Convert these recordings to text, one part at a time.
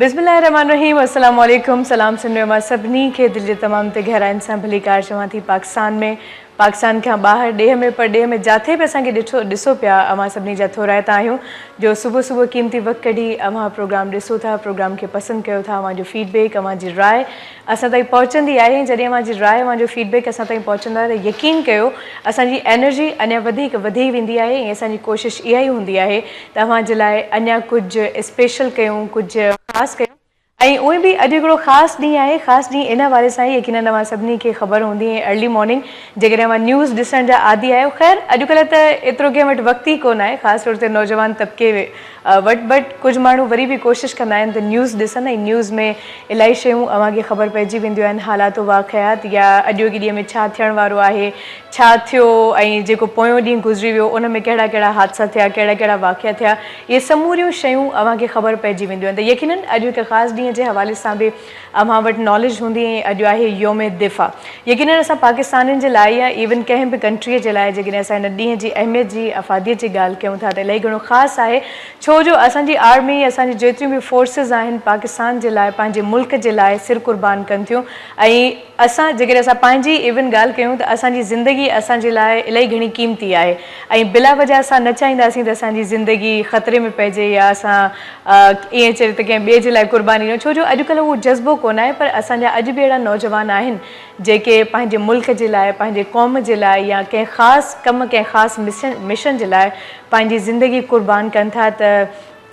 बिस्मिल्लाहिर्रहमानिर्रहीम अस्सलाम वालेकुम सलाम सुनने वाला सभिनी के दिल जे तमाम ते गहराइन सां भली कार चवां थी पाकिस्तान खां ॿाहिरि ॾेह में पर ॾेह में जाथे बि असांखे ॾिसो पिया अवां सभिनी जा थोराइता आहियूं जो सुबुह क़ीमती वक़्तु कढी अवां प्रोग्राम ॾिसो था प्रोग्राम खे पसंदि कयो था अवां जो फीडबैक अवां जी राय असां ताईं पहुचंदी आहे जॾहिं अवां जी राय अवां जो फीडबैक असां ताईं पहुचंदो आहे त यकीन कयो असांजी एनर्जी अञा वधीक वधी वेंदी आहे ऐं असांजी कोशिशि इहा ई हूंदी आहे त अवां जे लाइ अञा कुझु स्पेशल कयूं कुझु ख़ासि कयूं ऐं उहे बि अॼु हिकिड़ो ख़ासि ॾींहुं आहे ख़ासि ॾींहुं इन वारे सां ई यकीननि अवां सभिनी खे ख़बर हूंदी ऐं अर्ली मॉर्निंग जेकॾहिं अवां न्यूज़ ॾिसण जा आदी आहियो ख़ैर अॼुकल्ह त एतिरो कंहिं वटि वक़्तु ई कोन आहे ख़ासि तौर ते नौजवान तबिके वटि बट कुझु माण्हू वरी बि कोशिशि कंदा आहिनि त न्यूज़ ॾिसनि ऐं न्यूज़ में इलाही शयूं अव्हांखे ख़बर पइजी वेंदियूं आहिनि हालातो वाक़ियात या अॼोके ॾींहं में छा थियण वारो आहे छा थियो ऐं जेको पोयों ॾींहुं गुज़री वियो उन में कहिड़ा कहिड़ा हादसा थिया कहिड़ा कहिड़ा वाक़िया थिया इहे समूरियूं शयूं अव्हांखे ख़बर पइजी वेंदियूं आहिनि त यकीननि अॼु हिकु ख़ासि ॾींहं जे हवाले सां बि अव्हां वटि नॉलेज हूंदी ऐं अॼु आहे योम दिफ़ा यकीननि असां पाकिस्तानियुनि जे लाइ या इवन कंहिं बि कंट्रीअ जे लाइ जेकॾहिं असां हिन ॾींहं जी अहमियत जी अफ़ादियत जी ॻाल्हि कयूं था त इलाही घणो ख़ासि आहे छो जो असांजी आर्मी असांजी जेतिरियूं बि फोर्सिस आहिनि पाकिस्तान जे लाइ पंहिंजे मुल्क जे लाइ सिर क़ुर्बान कनि थियूं ऐं असां जेकॾहिं असां पंहिंजी इवन ॻाल्हि कयूं त असांजी ज़िंदगी असांजे लाइ इलाही घणी क़ीमती आहे ऐं बिला वजह असां न चाहींदासीं त असांजी ज़िंदगी ख़तरे में पइजे या असां ईअं चए त कंहिं ॿिए जे लाइ क़ुर्बानी ॾियूं छो जो अॼुकल्ह उहो जज़्बो कोन आहे पर असांजा अॼु बि अहिड़ा नौजवान आहिनि जेके पंहिंजे मुल्क जे लाइ पंहिंजे क़ौम जे लाइ या कंहिं ख़ासि कमु कंहिं ख़ासि मिशन जे लाइ पंहिंजी ज़िंदगी क़ुर्बान कनि था त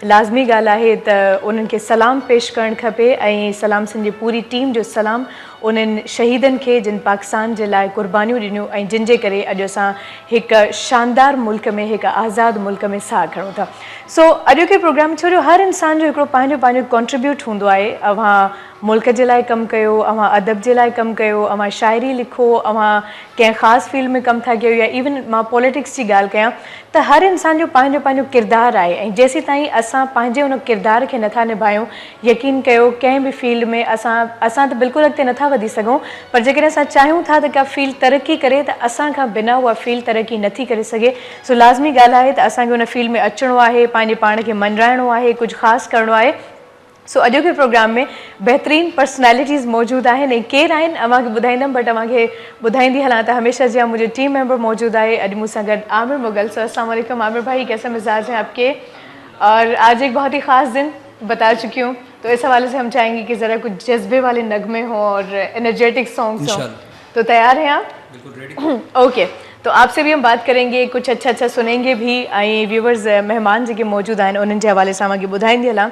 लाज़मी ॻाल्हि आहे त उन्हनि खे सलाम पेश करणु खपे ऐं सलाम सिंह जी पूरी टीम जो सलाम उन्हनि शहीदनि खे जिन पाकिस्तान जे लाइ क़ुर्बानियूं ॾिनियूं ऐं जिन जे करे अॼु असां हिकु शानदार मुल्क में हिकु आज़ादु मुल्क में साह खणूं था सो अॼोके प्रोग्राम छो जो हर इंसान जो हिकिड़ो पंहिंजो कॉन्ट्रीब्यूट हूंदो आहे अव्हां मुल्क जे लाइ कमु कयो अव्हां अदब जे लाइ कमु कयो अव्हां शाइरी लिखो अव्हां कंहिं ख़ासि फील्ड में कमु था कयो या इवन मां पॉलिटिक्स जी ॻाल्हि कयां त हर इंसान जो पंहिंजो किरदारु आहे ऐं जेसीं ताईं असां पंहिंजे उन किरदार खे नथा निभायूं यकीन कयो कंहिं बि फील्ड में असां त बिल्कुलु अॻिते नथा वधी सघूं पर जेकॾहिं असां चाहियूं था त का फील्ड तरक़ी करे त असां खां बिना उहा फील्ड तरक़ी नथी करे सघे सो लाज़मी ॻाल्हि आहे त असांखे उन फील्ड में अचिणो आहे पंहिंजे पाण खे मञाइणो आहे कुझु ख़ासि करिणो आहे सो अॼोके प्रोग्राम में बहितरीन पर्सनैलिटीज़ मौजूदु आहिनि ऐं केरु आहिनि अव्हांखे ॿुधाईंदमि बट अव्हांखे ॿुधाईंदी हलां त हमेशा जीअं मुंहिंजो टीम मेंबर मौजूदु आहे अॼु मूंसां गॾु आमिर मुगल सर अस्सलाम वालेकुम आमिर भाई कैसा मिजाज हैं आपके और आज एक बहुत ही ख़ास दिन बता चुकी हूँ तो इस हवाले से हम चाहेंगे कि ज़रा कुछ जज्बे वाले नगमे हों और एनर्जेटिक सॉन्ग्स हों तो तैयार हैं आप बिल्कुल रेडी ओके तो आपसे भी हम बात करेंगे कुछ अच्छा सुनेंगे भी ऐं व्यूवर्स मेहमान जेके मौजूदु आहिनि उन्हनि जे हवाले सां अव्हांखे ॿुधाईंदी हलां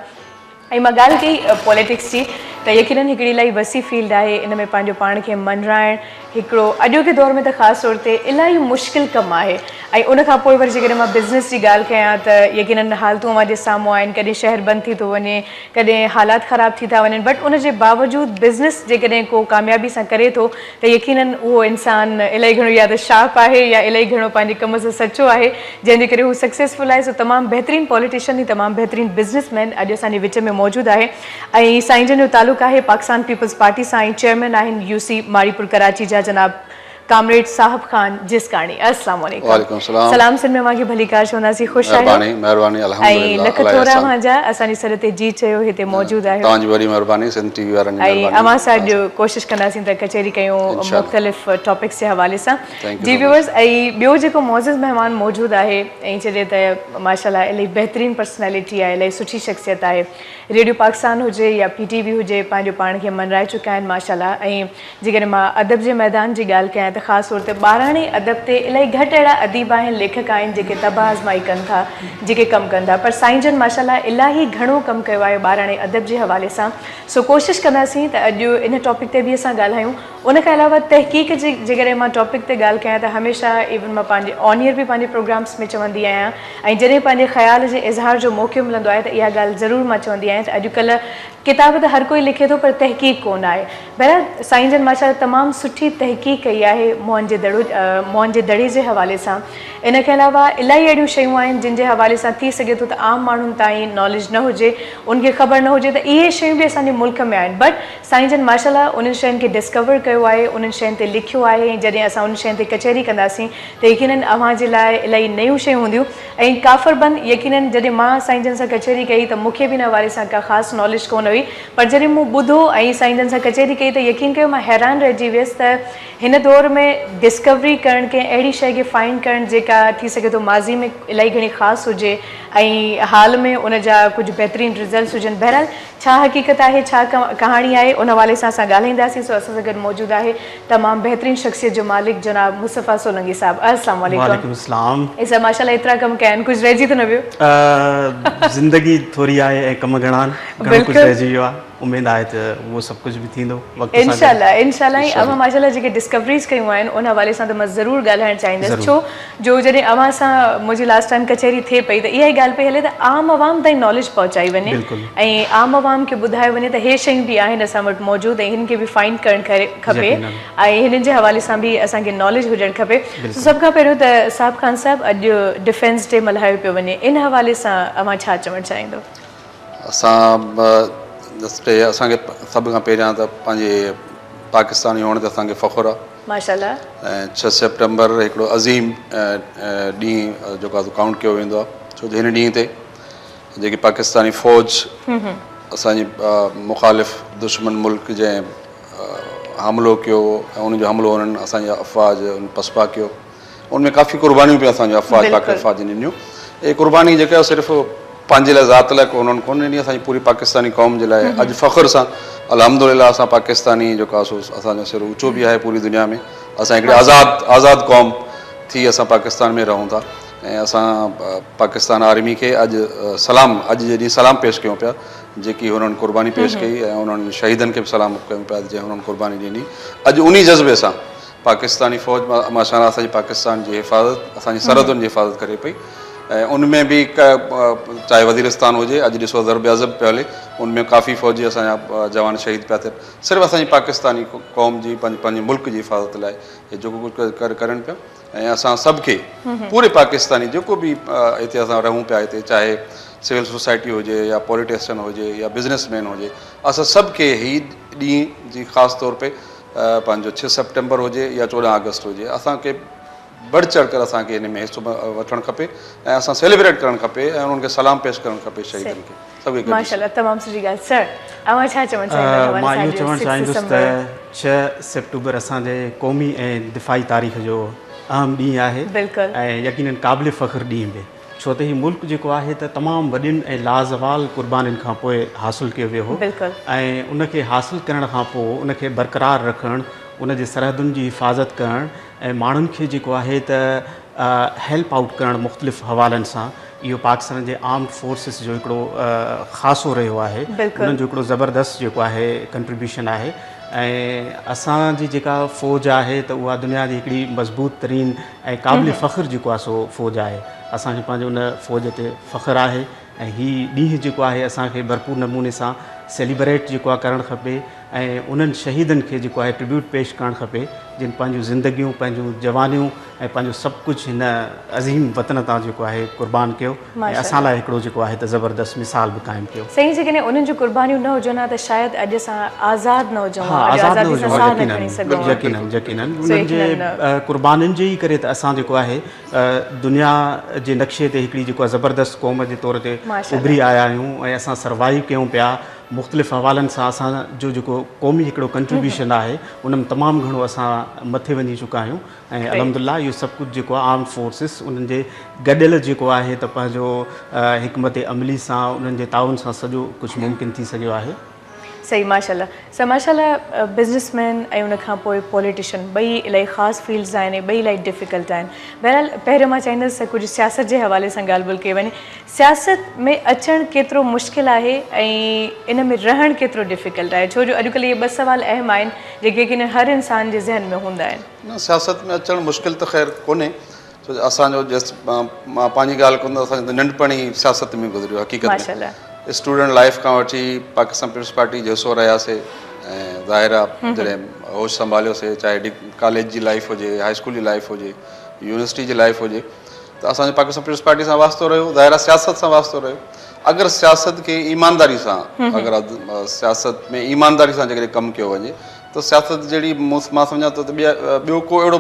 ऐं मां ॻाल्हि कई पॉलिटिक्स जी त यकीननि हिकिड़ी इलाही वसी फील्ड आहे इन में पंहिंजो पाण खे मञाइणु हिकिड़ो अॼोके दौर में त ख़ासि तौर ते इलाही मुश्किल कमु आहे ऐं उनखां पोइ वरी जेकॾहिं मां बिज़नेस जी ॻाल्हि कयां त यकीननि हालतूं अव्हांजे साम्हूं आहिनि कॾहिं शहर बंदि थी थो वञे कॾहिं हालात ख़राब थी था वञनि बट उनजे बावजूदि बिज़नेस जेकॾहिं को कामयाबी सां करे थो त यकीननि उहो इंसानु इलाही घणो या त शार्प आहे या इलाही घणो पंहिंजे कम सां सचो आहे जंहिंजे करे हू सक्सेसफुल आहे सो तमामु बहितरीनु पॉलिटिशियन ई तमामु बहितरीनु बिज़नेसमैन अॼु असांजे विच में मौजूदु आहे ऐं साईं जन जो तालुक़ु आहे पाकिस्तान पीपल्स पार्टी सां ऐं चेयरमैन आहिनि यूसी माड़ीपुर कराची जा जनाब कामरेड साहिब खान जिसकाणी अस्सलाम वालेकुम वालेकुम सलाम सलाम सिंध में मांखे भली कार चवंदासीं ख़ुशि आहियो महिरबानी ऐं लख थोरा मुंहिंजा असांजी सर ते जी चयो हिते मौजूदु आहे तव्हांजी वॾी महिरबानी सिंध टीवी वारनि जी ऐं अवां सां अॼु कोशिशि कंदासीं त कचहरी कयूं मुख़्तलिफ़ टॉपिक्स जे हवाले सां जी व्यूअर्स ऐं ॿियो जेको मौज़ूज़ महिमान मौजूदु आहे ऐं जॾहिं त माशाल्लाह इलाही बहितरीनु पर्सनैलिटी आहे इलाही सुठी शख़्सियत आहे रेडियो पाकिस्तान हुजे या PTV हुजे पंहिंजो पाण खे मञाए चुका आहिनि माशाल्लाह ऐं जेकॾहिं मां अदब जे मैदान जी ॻाल्हि कयां त ख़ासि तौर ते ॿाराणे अदब ते इलाही घटि अहिड़ा अदीब आहिनि लेखक आहिनि जेके तबाह आज़माई कनि था जेके कमु कनि था पर साईं जन माशाल्लाह इलाही घणो कमु कयो आहे ॿाराणे अदब जे हवाले सां सो कोशिशि कंदासीं त अॼु इन टॉपिक ते बि असां ॻाल्हायूं उनखां अलावा तहक़ीक़ जी जेकॾहिं मां टॉपिक ते ॻाल्हि कयां त हमेशह इवन मां पंहिंजे ऑन ईयर बि पंहिंजे प्रोग्राम्स में चवंदी आहियां ऐं जॾहिं पंहिंजे ख़्याल जे इज़हार जो मौक़ो मिलंदो आहे त इहा ॻाल्हि ज़रूरु मां चवंदी आहियां त अॼुकल्ह किताब त हर कोई लिखे थो पर तहक़ीक़ कोन आहे बहरहाल साईं जन माशाल्लाह तमामु सुठी तहक़ीक़ कई आहे मोहन जे दड़े जे हवाले सां। इन खां अलावा इलाही अहिड़ियूं शयूं आहिनि जिन जे हवाले सां थी सघे थो त आम माण्हुनि ताईं नॉलेज न हुजे, उनखे ख़बर न हुजे, त इहे शयूं बि असांजे मुल्क में आहिनि। बट साईं जन माशाल्लाह उन्हनि शयुनि खे डिस्कवर कयो आहे, उन्हनि शयुनि ते लिखियो आहे। ऐं जॾहिं असां उन शयुनि ते कचहरी कंदासीं त यकीनन अव्हां जे लाइ इलाही नयूं शयूं हूंदियूं। ऐं काफ़रबंद यकीनन जॾहिं मां साईं जन सां कचहरी कई त मूंखे बि इन हवाले सां का ख़ासि नॉलेज कोन हुई, पर जॾहिं मूं ॿुधो ऐं साईं जन सां कचहरी कई त यकीन कयो मां हैरान रहिजी वियसि त हिन दौर में डिस्कवरी करणु कंहिं अहिड़ी शइ खे फाइंड करणु जेका थी सघे थो माज़ी में इलाही घणी ख़ासि हुजे ऐं हाल में उन जा कुझु बहितरीनु रिज़ल्ट्स हुजनि। बहरहाल छा हक़ीक़त आहे, छा कहाणी आहे, उन हवाले सां असां ॻाल्हाईंदासीं। सो असां सां गॾु मौजूदु आहे तमामु बहितरीनु शख़्सियत जो मालिक जनाब मुस्तफ़ा सोलंकी साहब। अस्सलाम वालेकुम। ऐसा माशाल्लाह एतिरा कम कया आहिनि, कुझु रहिजी त न वियो? ज़िंदगी थोरी आहे ऐं कम घणा आहिनि, घणो कुझु रहिजी वियो आहे। उमेद आहे त उहो सभु कुझु बि थींदो इंशाल्लाह। इंशाल्लाह ई अवां माशाल्लाह जेके डिस्कवरीज़ कयूं आहिनि उन हवाले सां त मां ज़रूरु ॻाल्हाइणु चाहींदसि, छो जो जॾहिं अवां सां मुंहिंजी लास्ट टाइम कचहरी थिए पई त इहा ई ॻाल्हि पई हले त आम आवाम ताईं नॉलेज पहुचाई वञे ऐं आम आवाम खे ॿुधायो वञे त हे शयूं बि आहिनि असां वटि मौजूदु ऐं हिन खे बि फाइंड करणु खपे ऐं हिननि जे हवाले सां बि असांखे नॉलेज हुजणु खपे। सभ खां पहिरियों त साहिब ख़ान साहिबु अॼु डिफेंस डे मल्हायो पियो वञे, इन हवाले सां अवां छा चवणु चाहींदो? असांखे सभ खां पहिरियां त पंहिंजे पाकिस्तानी हुअण ते असांखे फ़ख़ुरु आहे माशाल्लाह। ऐं 6 सेप्टेम्बर हिकिड़ो अज़ीम ॾींहुं जेको आहे काउंट कयो वेंदो आहे, छो जो हिन ॾींहं ते जेकी पाकिस्तानी फ़ौज असांजी मुख़ालिफ़ दुश्मन मुल्क जंहिं हमिलो कयो ऐं उनजो हमिलो उन्हनि असांजा अफ़वाज पसपा कयो, उनमें काफ़ी क़ुर्बानियूं पियूं असांजा अफ़वाज ॾिनियूं। इहे क़ुर्बानी जेका सिर्फ़ु पंहिंजे लाइ ज़ात लाइ उन्हनि कोन ॾिनी, असांजी पूरी पाकिस्तानी क़ौम जे लाइ अॼु फ़ख़ुर सां अल्हम्दुलिल्लाह असां पाकिस्तानी जेको आहे सो असांजो सिर ऊचो बि आहे पूरी दुनिया में। असां हिकिड़ी आज़ादु क़ौम थी असां पाकिस्तान में रहूं था ऐं असां पाकिस्तान आर्मी खे अॼु जे ॾींहुं सलाम पेश कयूं पिया जेकी हुननि क़ुर्बानी पेश कई ऐं उन्हनि शहीदनि खे बि सलाम कयूं पिया जंहिं हुननि क़ुर्बानी ॾिनी। अॼु उन जज़्बे सां पाकिस्तानी फ़ौज माशाल्लाह असांजी पाकिस्तान जी हिफ़ाज़त, असांजी सरहदुनि जी हिफ़ाज़त करे पई ऐं उनमें बि चाहे वज़ीरिस्तान हुजे, अॼु ॾिसो ज़रब पियो हले, उनमें काफ़ी फ़ौजी असांजा जवान शहीद पिया थियनि सिर्फ़ु असांजी पाकिस्तानी क़ौम जी पंहिंजे मुल्क जी हिफ़ाज़त लाइ हे जेको कुझु करनि पिया। ऐं असां सभ खे पूरे पाकिस्तानी जेको बि हिते असां रहूं पिया हिते, चाहे सिविल सोसाइटी हुजे या पॉलिटिशियन हुजे या बिज़नेसमैन हुजे, असां सभ खे हीअ ॾींहुं जी ख़ासि तौर पे पंहिंजो 6 सेप्टेम्बर हुजे या 14 अगस्त हुजे, असांखे बढ़ चढ़ कर असांखे हिन में हिसो वठणु खपे ऐं असां सेलिब्रेट करणु खपे ऐं उन्हनि खे सलाम पेश करणु खपे शहीदनि खे सभई खे। माशाल्लाह, तमामु सुठी ॻाल्हि। सर अवां छा चवणु चाहींदा? मां इहो चवणु चाहींदुसि त 6 सेप्टेम्बर असांजे क़ौमी ऐं दिफ़ाई तारीख़ जो अहम ॾींहुं आहे ऐं यकीनन क़ाबिल फ़ख़्रु ॾींहुं बि, छो त हीउ मुल्क जेको आहे त तमामु वॾियुनि ऐं लाज़वाल क़ुर्बानीनि खां पोइ हासिलु कयो वियो हो ऐं उनखे हासिलु करण खां पोइ उनखे बरक़रार रखणु, उनजे सरहदुनि जी हिफ़ाज़त करणु ऐं माण्हुनि खे जेको आहे त हेल्प आउट करणु मुख़्तलिफ़ हवालनि सां, इहो पाकिस्तान जे आर्म्ड फोर्सिस जो हिकिड़ो ख़ासो रहियो आहे। उन्हनि जो हिकिड़ो ज़बरदस्त जेको आहे कंट्रीब्यूशन आहे ऐं असांजी जेका फ़ौज आहे त उहा दुनिया जी हिकिड़ी मज़बूत तरीन ऐं क़ाबिल फ़ख़्रु जेको आहे सो फ़ौज आहे। असांखे पंहिंजे उन फ़ौज ते फ़ख़्रु आहे ऐं हीउ ॾींहुं जेको आहे असांखे भरपूर नमूने सां सेलिब्रेट जेको आहे करणु खपे ऐं उन्हनि शहीदनि खे जेको आहे ट्रिब्यूट पेश करणु खपे जिन पंहिंजूं ज़िंदगियूं, पंहिंजूं जवानियूं ऐं पंहिंजो सभु कुझु हिन अज़ीम वतन तां जेको आहे क़ुर्बान कयो ऐं असां लाइ हिकिड़ो जेको आहे त ज़बरदस्त मिसाल बि क़ाइमु कयो। सही जेकॾहिं उन्हनि जूं क़ुर्बानियूं न हुजनि हा त शायदि अॼु असां आज़ादु न हुजूं। यकीनन उन्हनि जे क़ुर्बानीनि जे ई करे त असां जेको आहे दुनिया जे नक्शे ते हिकिड़ी जेको आहे ज़बरदस्त क़ौम जे तौर ते उभरी आया आहियूं ऐं असां सर्वाइव कयूं पिया मुख़्तलिफ़ हवालनि सां। असांजो जेको क़ौमी हिकिड़ो कंट्रीब्यूशन आहे उन में तमामु घणो असां मथे वञी चुका आहियूं ऐं अल्हम्दुलिल्लाह इहो सभु कुझु जेको आहे आर्म्ड फोर्सिस उन्हनि जे गॾियल जेको आहे त पंहिंजो हिकमत अमली सां उन्हनि जे ताउन सां सॼो कुझु मुमकिन थी सघियो आहे। सही माशाल्लाह। सर माशाल्लाह बिज़नेसमैन ऐं उन खां पोइ पॉलिटिशियन ॿई इलाही ख़ासि फील्ड्स आहिनि, ॿई इलाही डिफ़िकल्ट आहिनि। बहरहाल पहिरियों मां चाहींदसि कुझु सियासत जे हवाले सां ॻाल्हि ॿोल कई वञे। सियासत में अचणु केतिरो मुश्किल आहे ऐं इन में रहणु केतिरो डिफ़िकल्ट आहे, छो जो अॼुकल्ह इहे 2 सवाल अहम आहिनि जेके की हर इंसान जे ज़हन में हूंदा आहिनि। न, सियासत में अचणु मुश्किल त ख़ैर कोन्हे, छो जो असांजो मां पंहिंजी ॻाल्हि कंदो असांजो नंढपण ई सियासत में गुज़रियो हक़ीक़त में। स्टूडेंट लाइफ खां वठी पाकिस्तान पीपल्स पार्टी जो हिसो रहियासीं ऐं ज़ाहिर आहे जॾहिं होश संभालियोसीं, चाहे कॉलेज जी लाइफ हुजे, हाई स्कूल जी लाइफ हुजे, यूनिवर्सिटी जी लाइफ हुजे, त असांजो पाकिस्तान पीपल्स पार्टी सां वास्तो रहियो, ज़ाहिर आहे सियासत सां वास्तो रहियो। अगरि सियासत खे ईमानदारी सां, अगरि सियासत में ईमानदारी सां जेकॾहिं कमु कयो वञे त सियासत जहिड़ी मां सम्झां थो त ॿियो को अहिड़ो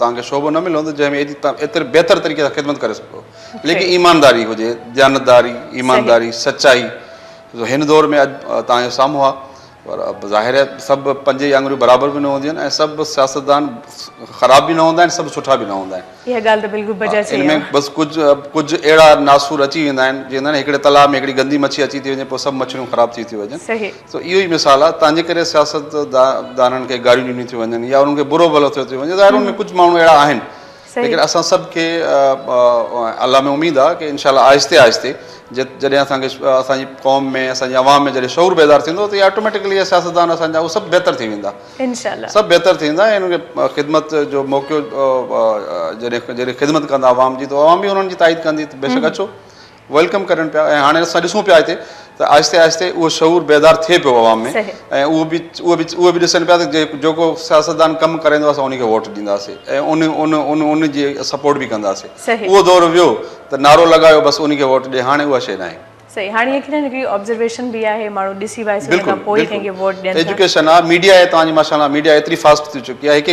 तव्हांखे शोबो न मिलंदो जंहिंमें एतिरे बहितर तरीक़े सां ख़िदमत करे सघो, लेकिन ईमानदारी हुजे, दयानतदारी, ईमानदारी, सचाई हिन दौर में अॼु तव्हांजे साम्हूं आहे। पर ज़ाहिर आहे सभु पंज ई आङुरियूं बराबरि बि न हूंदियूं आहिनि ऐं सभु सियासतदान ख़राब बि न हूंदा आहिनि, सभु सुठा बि न हूंदा आहिनि। इहा ॻाल्हि त बिल्कुलु बजाए चई इनमें बसि कुझु अहिड़ा नासूर अची वेंदा आहिनि, जीअं न हिकिड़े तालाब में हिकिड़ी गंदी मच्छी अची थी वञे, पोइ सभु मछलियूं ख़राब थी वञनि। त इहो ई मिसाल आहे, तव्हांजे करे सियासतदाननि खे गारियूं ॾिनियूं थियूं वञनि या उन्हनि खे बुरो भलो थियो थी वञे, ज़ाहिर उनमें कुझु माण्हू अहिड़ा आहिनि, लेकिन असां सभु खे अलाह में उमेदु आहे की इनशाला आहिस्ते आहिस्ते जॾहिं असांजी क़ौम में, असांजी अवाम में जॾहिं शऊर बेदार थींदो त ऑटोमेटिकली सियासतदान असांजा उहे सभु बहितर थी वेंदा, सभु बहितर थींदा ऐं उनखे ख़िदमत जो मौक़ो जॾहिं ख़िदमत कंदा अवाम जी, त अवाम बि उन्हनि जी ताईद कंदी, त बेशक अचो, वेलकम करनि पिया। ऐं हाणे असां ॾिसूं पिया हिते त आहिस्ते आहिस्ते उहो शऊर बेदार थिए पियो अवाम में, ऐं उहे बि ॾिसनि पिया त जेको सियासतदान कमु कराईंदो असां उनखे वोट ॾींदासीं ऐं उन जी सपोर्ट बि कंदासीं। उहो दौरु वियो त नारो लॻायो बसि उनखे वोट ॾे, हाणे उहा शइ न आहे। सही, हाणे यकीनन हिकिड़ी ऑब्जर्वेशन बि आहे, माण्हू ॾिसी वाइसी उन खां पोइ कंहिंखे वोट ॾियनि था। एजुकेशन आहे, मीडिया आहे, तव्हांजी माशाल्लाह मीडिया एतिरी फास्ट थी चुकी आहे, हिकु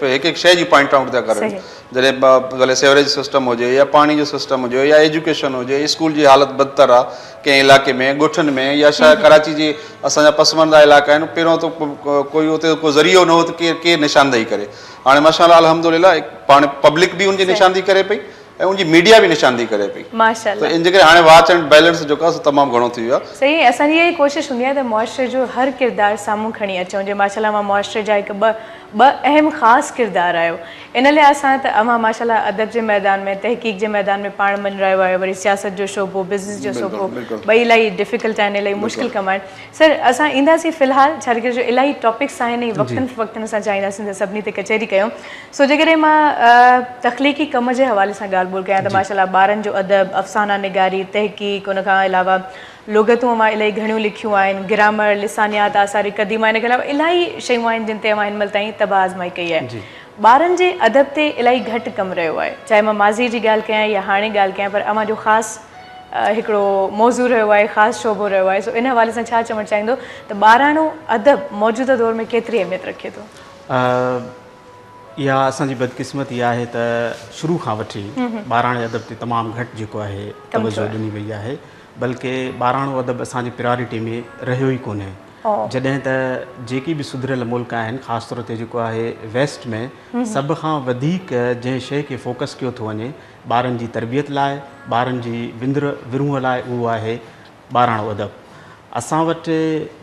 हिकु शइ जी पॉइंट आउट था करनि, जॾहिं भले सेवरेज सिस्टम हुजे या पाणी जो सिस्टम हुजे या एजुकेशन हुजे, स्कूल जी हालत बदतर आहे कंहिं इलाइक़े में, ॻोठनि में, या शायदि कराची जी असांजा पसमंदा इलाइक़ा आहिनि, पहिरियों त कोई उते को ज़रियो न हो त केरु निशानदेही करे, हाणे माशाल्लाह अल्हम्दुलिल्लाह पाण पब्लिक बि उनजी निशानदेही करे पई ऐं उनजी मीडिया बि निशानदेही करे पई, माशाल्लाह। त इन जे करे हाणे वाच एंड बैलेंस जेको आहे तमामु घणो थी वियो आहे। सही, असांजी इहा ई कोशिशि हूंदी आहे त मुआशरे जो हर किरदारु साम्हूं खणी अचूं, जे माशाल्लाह मां मुआशरे जा हिकु ॿ अहम ख़ासि किरदारु आहियो। इन लाइ असां त अमां माशाल्लाह अदब जे मैदान में, तहक़ीक़ जे मैदान में पाण मञ रहियो आहे, वरी सियासत जो शोबो, बिज़नेस जो शोबो, ॿई इलाही डिफ़िकल्ट आहिनि, इलाही मुश्किल कम आहिनि। सर, असां ईंदासीं फ़िलहालु, छा जो इलाही टॉपिक्स आहिनि, वक़्तनि फ़वक़्तनि असां चाहींदासीं त सभिनी ते कचहरी कयूं। सो जेकॾहिं मां तख़लीक़ी कम जे हवाले सां ॻाल्हि ॿोल कयां त माशाल्लाह ॿारनि जो अदब, अफ़साना निगारी, तहक़ीक़, उन खां अलावा लुग़तूं मां इलाही घणियूं लिखियूं आहिनि, ग्रामर, लिसानियात, आसारी क़दीमा, इन खां अलावा इलाही शयूं आहिनि जिन ते मां हिन महिल ताईं तबाह आज़माई कई आहे। ॿारनि जे अदब ते इलाही घटि कमु रहियो आहे, चाहे मां माज़ी जी ॻाल्हि कयां या हाणे ॻाल्हि कयां, पर अमां जो ख़ासि हिकिड़ो मौज़ू रहियो आहे, ख़ासि शोबो रहियो आहे। सो इन हवाले सां छा चवणु चाहींदो त ॿाराणो अदब मौजूदा दौर में केतिरी अहमियत रखे थो? इहा असांजी बदकिस्मती आहे त शुरू खां वठी ॿाराणे अदब ते तमामु घटि जेको आहे तवजो ॾिनी वई आहे, बल्कि ॿाराणो अदब असांजी प्रायोरिटी में रहियो ई कोन्हे। जॾहिं त जेकी बि सुधरियल मुल्क आहिनि, ख़ासि तौर ते जेको आहे वेस्ट में, सभ खां वधीक जंहिं शइ खे फोकस कयो थो वञे ॿारनि जी तरबियत लाइ, ॿारनि जी विरूंह लाइ, उहो आहे ॿाराणो अदब। असां वटि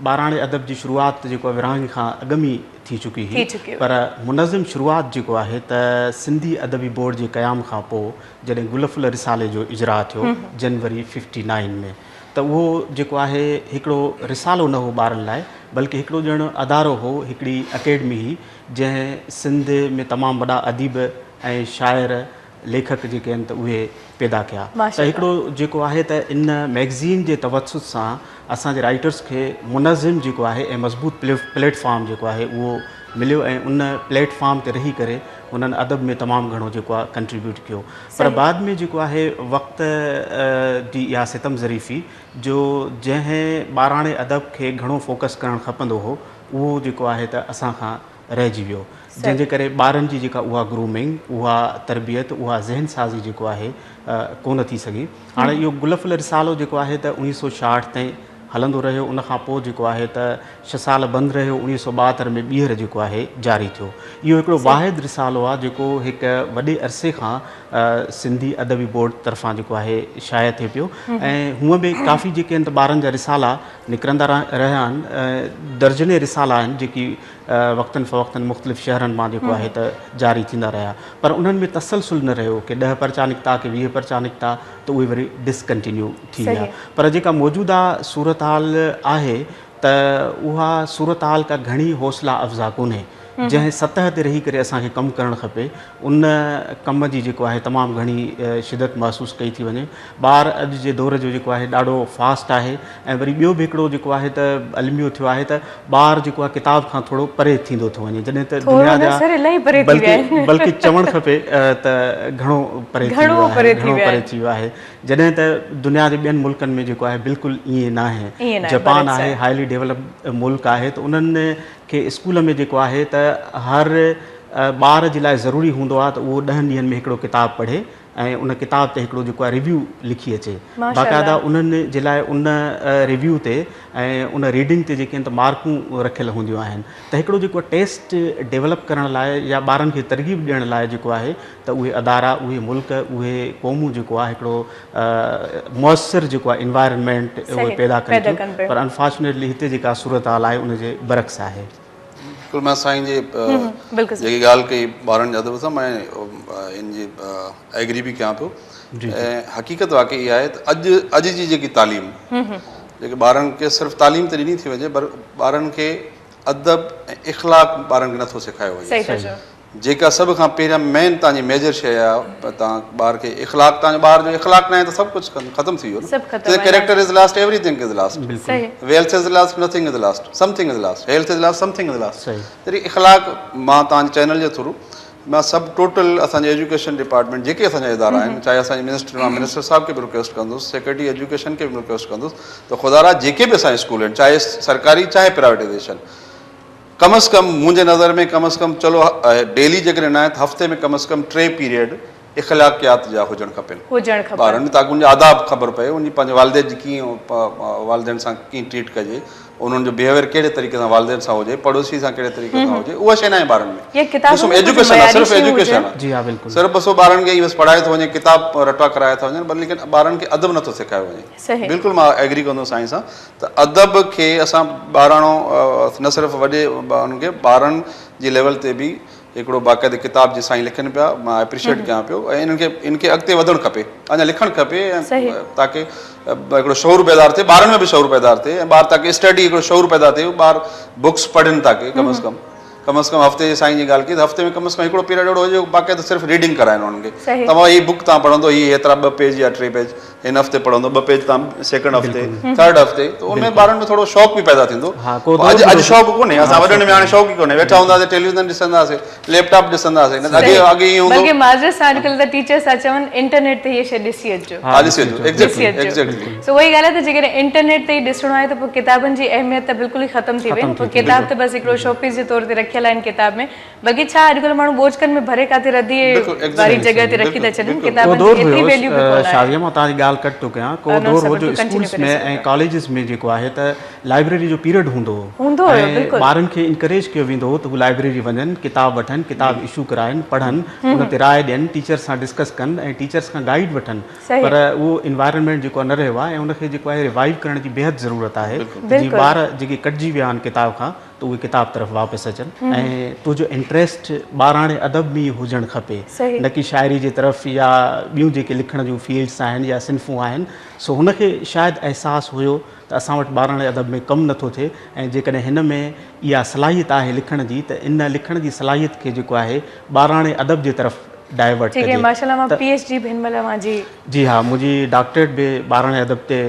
ॿाराणे अदब जी शुरूआति जेको आहे विरहाङे खां अॻु में थी चुकी हुई, पर मुनज़िम शुरूआति जेको आहे त सिंधी अदबी बोर्ड जे क़याम खां पोइ जॾहिं गुलफुल रिसाले जो इजरा थियो जनवरी 59 में, त उहो जेको आहे हिकिड़ो रिसालो न हो ॿारनि लाइ, बल्कि हिकिड़ो ॼण अदारो हो, हिकिड़ी अकेडमी हुई जंहिं सिंध में तमामु वॾा अदीब ऐं शाइर, लेखक जेके आहिनि त उहे पैदा कया। त हिकिड़ो जेको आहे त इन मैगज़ीन जे तवसुत सां असांजे राइटर्स खे मुनज़िम जेको आहे ऐं मज़बूत प्लेटफॉर्म जेको आहे उहो मिलियो ऐं उन प्लेटफॉर्म ते रही करे उन्हनि अदब में तमामु घणो जेको आहे कंट्रीब्यूट कयो। पर बाद में जेको आहे वक़्त जी इहा सितम ज़रीफ़ी जो जंहिं ॿाराणे अदब खे घणो फोकस करणु खपंदो हो, उहो जेको आहे त असां खां रहिजी वियो, जंहिंजे करे ॿारनि जी जेका उहा ग्रूमिंग, उहा तरबियत, उहा ज़हन साज़ी जेको आहे कोन थी सघी। हाणे इहो गुलफुल रिसालो जेको आहे त 1966 ताईं हलंदो रहियो, उन खां पोइ जेको आहे त 6 साल बंदि रहियो, 1972 में ॿीहर जेको आहे जारी थियो। इहो हिकिड़ो वाहिद रिसालो आहे जेको हिकु वॾे अरसे खां सिंधी अदबी बोर्ड तरफ़ां जेको आहे शाया थिए पियो, ऐं हूअं बि काफ़ी जेके आहिनि त ॿारनि जा रिसाला निकिरंदा रहिया आहिनि, दर्जने रिसाला आहिनि जेकी वक़्तनि फ़वक़्तनि मुख़्तलिफ़ शहरनि मां जेको आहे त जारी थींदा रहिया, पर उन्हनि में तसलसुल न रहियो कि 10 पर्चा निकिता कि 20 पर्चा निकिता त उहे वरी डिसकंटिन्यू थी विया। पर जेका मौजूदा सूरत हाल आहे त उहा सूरत हाल का घणी हौसला अफ़ज़ा कोन्हे, जंहिं सतह ते रही करे असांखे कमु करणु खपे उन कम जी जेको आहे तमामु घणी शिदत महसूसु कई थी वञे। ॿार अॼु जे दौर जो जेको आहे ॾाढो फास्ट आहे ऐं वरी ॿियो बि हिकिड़ो जेको आहे त अलमियो थियो आहे त ॿार जेको आहे किताब खां थोरो परे थींदो थो वञे, जॾहिं त दुनिया जा बल्कि चवणु खपे त घणो परे थी वियो आहे, जॾहिं त दुनिया जे ॿियनि मुल्कनि में जेको आहे बिल्कुलु ईअं न आहे। जापान आहे हाईली डेवलप्ड मुल्क आहे, त उन्हनि खे स्कूल में जेको आहे त हर ॿार जे लाइ ज़रूरी हूंदो आहे त उहो 10 ॾींहंनि में हिकिड़ो किताबु पढ़े ऐं उन किताब ते हिकिड़ो जेको आहे रिव्यू लिखी अचे। बाक़ाइदा उन्हनि जे लाइ उन रिव्यू ते ऐं उन रीडिंग ते जेके आहिनि त मार्कूं रखियल हूंदियूं आहिनि, त हिकिड़ो जेको टेस्ट डेवलप करण लाइ या ॿारनि खे तरगीब ॾियण लाइ जेको आहे त उहे अदारा, उहे मुल्क, उहे क़ौमूं जेको आहे हिकिड़ो मुयसर जेको आहे इन्वायरमेंट उहे पैदा कनि थियूं, पर अनफॉर्चुनेटली हिते जेका सूरत हाल आहे उनजे बरक्स आहे। बिल्कुलु मां साईं जी जेकी ॻाल्हि कई ॿारनि जे अदब सां मां इन जी एग्री बि कयां पियो ऐं हक़ीक़त वाक़ई इहा आहे त अॼु जी जेकी तालीम जेके ॿारनि खे सिर्फ़ु तालीम त ॾिनी थी वञे पर ॿारनि खे अदब ऐं इख़लाक़ ॿारनि खे नथो सेखारियो वञे, जेका सभ खां पहिरियां मेन तव्हांजी मेजर शइ आहे तव्हां ॿार खे इख़लाक़, तव्हांजो ॿार जो इख़लाक़ न आहे त सभु कुझु ख़तमु थी वियो न। Character is last, everything is last, wealth is last, nothing is last, something is last, health is last, something is last. तॾहिं इख़लाक़ मां तव्हांजे चैनल जे थ्रू मां सभु टोटल असांजे एजुकेशन डिपार्टमेंट जेके असांजा इदारा आहिनि, चाहे असांजे मिनिस्टर साहिब खे बि रिक्वेस्ट कंदुसि, सेक्रेटरी एजुकेशन खे बि रिक्वेस्ट कंदुसि त ख़ुदा जेके बि असांजे स्कूल आहिनि, चाहे सरकारी चाहे प्राइवेटाइज़ेशन, कम अज़ कम मुंहिंजे नज़र में कम अज़ कम चलो डेली जेकॾहिं न आहे त हफ़्ते में कम अज़ कम 3 पीरियड इख़लाक़ियात जा हुजणु खपनि ॿारनि, ताकी उनजा आदाब ख़बर पए, उन पंहिंजे वालिदेन जी कीअं वालिदेन सां कीअं ट्रीट कजे, उन्हनि जो बिहेवियर कहिड़े तरीक़े सां वालिदेन सां हुजे, पड़ोसी सां कहिड़े तरीक़े सां हुजे, उहा शइ न आहे ॿारनि में। एजुकेशन आहे, सिर्फ़ु एजुकेशन आहे, सिर्फ़ु बसि ॿारनि खे बसि पढ़ाए थो वञे, किताब रटवा कराए था वञनि, पर लेकिन ॿारनि खे अदब नथो सेखारियो वञे। बिल्कुलु मां एग्री कंदुसि साईं सां त अदब खे असां ॿाराणो न सिर्फ़ु वॾे उन्हनि खे ॿारनि जी लेवल ते बि हिकिड़ो बाक़ाइदे किताब जी साईं लिखनि पिया, मां एप्रिशिएट कयां पियो ऐं इनखे अॻिते वधणु खपे, अञा लिखणु खपे ताकी हिकिड़ो शौर पैदा थिए, ॿारनि में बि शौर पैदा थिए ऐं ॿार ताकी स्टडी हिकिड़ो शौर पैदा थिए, ॿार बुक्स पढ़नि ताकी कम अज़ कम हफ़्ते जी साईं जी ॻाल्हि कई त हफ़्ते में कम अज़ कम हिकिड़ो पीरियड अहिड़ो हुजे बाक़ाइदा सिर्फ़ु रीडिंग कराइनि उन्हनि खे, तव्हां हीअ बुक तव्हां पढ़ंदो, हीअ एतिरा 2 पेज या 3 पेज हिन हफ़्ते पढ़ंदो, 2 पेज तव्हां सेकेंड हफ़्ते, थर्ड हफ़्ते, त उनमें ॿारनि में थोरो शौक़ु बि पैदा थींदो। अॼु शौक़ु कोन्हे, असां वॾनि में हाणे शौक़ु ई कोन्हे, वेठा हूंदासीं टेलीविज़न ॾिसंदासीं, लैपटॉप ॾिसंदासीं, अॻे ईअं हूंदो बल्कि माज़रत सां अॼुकल्ह त टीचर्स था चवनि इंटरनेट ते हीअ शइ ॾिसी अचो, एक्ज़ैक्टली। सो उहा ई ॻाल्हि आहे त जेकॾहिं इंटरनेट ते ई ॾिसणो आहे त पोइ किताबनि जी अहमियत त बिल्कुलु ई ख़तमु थी वई, पोइ किताब त बसि हिकिड़ो शोपीस जे तौर ते रखियल आहिनि किताब में, बल्कि छा अॼुकल्ह माण्हू बोझकनि में भरे काथे रधी वारी जॻह ते रखी था छॾनि, किताबनि जी एतिरी वैल्यू बि कोन्हे। शादिया मां तव्हांजी ॻाल्हि कट थो कयां, को दौर हो जो स्कूल्स में ऐं कॉलेजिस में जेको आहे त लाइब्रेरी जो पीरियड हूंदो हो ऐं ॿारनि खे इनकरेज कयो वेंदो हो त हू लाइब्रेरी वञनि, किताब वठनि, किताब इशू कराइनि, पढ़नि, उन ते राय ॾियनि, टीचर्स सां डिस्कस कनि ऐं टीचर्स खां गाइड वठनि, पर उहो इन्वायरमेंट जेको न रहियो आहे ऐं उनखे जेको आहे रिवाइव करण जी बेहद ज़रूरत आहे, जीअं ॿार जेके कटिजी विया आहिनि किताब खां त उहे किताब तरफ़ वापसि अचनि ऐं तुंहिंजो इंट्रस्ट ॿाराणे अदब में हुजणु खपे, न कि शाइरी जे तरफ़ या ॿियूं जेके लिखण जूं फील्ड्स आहिनि या सिन्फ़ूं आहिनि। सो हुनखे शायदि अहसासु हुयो त असां वटि ॿाराणे अदब में कमु नथो थिए ऐं जेकॾहिं हिन में इहा सलाहियत आहे लिखण जी त इन लिखण जी सलाहियत खे जेको आहे ॿाराणे अदब जे तरफ़ डाइवर्ट कजे। माशाल्लाह मां पीएचडी भी हिन महिल मुंहिंजी जी हा, मुंहिंजी डॉक्टरेट बि ॿाराणे अदब ते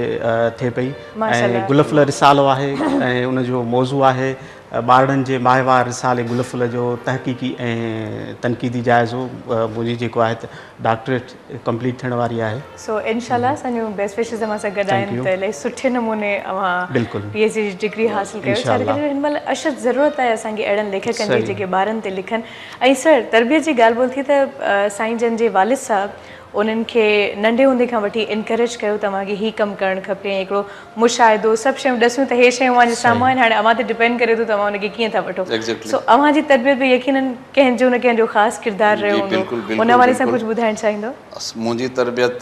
थिए पई ऐं गुलफुल रिसालो आहे ऐं उनजो मौज़ू आहे ॿारनि जे माहिवार रिसाले गुलफुल जो तहक़ीक़ी ऐं तनक़ीदी जाइज़ो, मुंहिंजी जेको आहे त डॉक्टरेट कंप्लीट थियण वारी आहे। सो इंशाल्लाह असांजो बेस्ट विशेस असां सां गॾु आहिनि त इलाही सुठे नमूने अवां पीएचडी जी डिग्री हासिल कयो, छा करे हिन महिल अशद ज़रूरत आहे असांखे अहिड़नि लेखकनि जी जेके ॿारनि ते लिखनि। ऐं सर तरबियत जी ॻाल्हि ॿोल थी त साईं जन जे वालिद साहब उन्हनि खे नंढे हूंदे खां वठी इनकरेज कयो तव्हांखे हीअ कमु करणु खपे, हिकिड़ो मुशाहिदो, सभु शयूं ॾसूं त हे शयूं अव्हांजे साम्हूं आहिनि, हाणे अव्हां ते डिपेंड करे थो तव्हां हुनखे कीअं था वठो। सो अव्हांजी तरबियत बि यकीनन कंहिंजो न कंहिंजो ख़ासि किरदारु रहियो हूंदो, उन हवाले सां कुझु ॿुधाइणु चाहींदो? मुंहिंजी तरबियत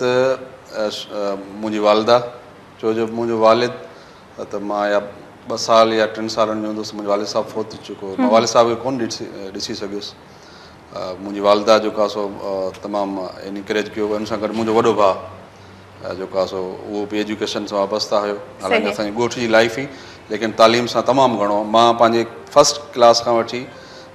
मुंहिंजी वालिदा, छो जो मुंहिंजो वालिद त मां या 2 साल या 3 सालनि जो हूंदुसि, मुंहिंजो वालिद साहब फोत थी चुको, मां वालिद साहब खे कोन ॾिसी सघियुसि। मुंहिंजी वालिदा जेको आहे सो तमामु इनकरेज कयो, हुन सां गॾु मुंहिंजो वॾो भाउ जेको आहे सो उहो बि एजुकेशन सां वाबस्ता हुयो, हालांकि असांजी ॻोठ जी लाइफ ई लेकिन तालीम सां तमामु घणो। मां पंहिंजे 1st क्लास खां वठी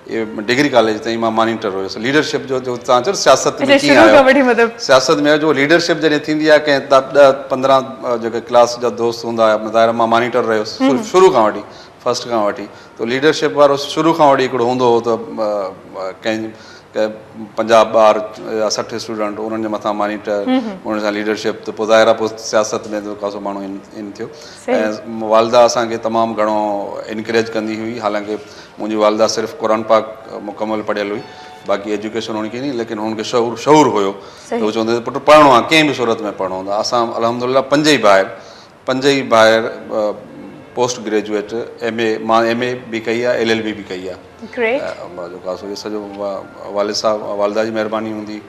डिग्री कॉलेज ताईं मां मॉनिटर हुयुसि लीडरशिप जो तव्हां चयो सियासत में अच्छा, कीअं शुरू खां आयो वठी मतिलबु सियासत में जो लीडरशिप जॾहिं थींदी आहे कंहिं 10-15 जेके क्लास जा दोस्त हूंदा हुआ ज़ाहिर मां मॉनिटर रहियुसि शुरू खां वठी फस्ट खां वठी त लीडरशिप वारो शुरू खां वठी हिकिड़ो हूंदो हो त कंहिं 50 ॿार या 60 स्टूडेंट उन्हनि जे मथां मॉनिटर उन्हनि सां लीडरशिप त पोइ ज़ाहिर आहे पोइ सियासत में कासो माण्हू इन थियो ऐं वालदा असांखे तमामु घणो इनकरेज कंदी हुई हालांकि मुंहिंजी वालदा सिर्फ़ु क़ुरान पाक मुकमल पढ़ियल हुई बाक़ी एजुकेशन हुनखे नहीं लेकिन हुनखे शऊर हुयो त उहो चवंदो पुटु पढ़णो आहे कंहिं बि सूरत में पढ़णो हूंदो आहे असां अल्हम्दुलिल्लाह पंज ई ॿाहिरि पोस्ट ग्रेजुएट मां MA बि कई आहे LLB बि कई आहे जेको आहे सॼो वालिद साहब वालदा जी महिरबानी हूंदी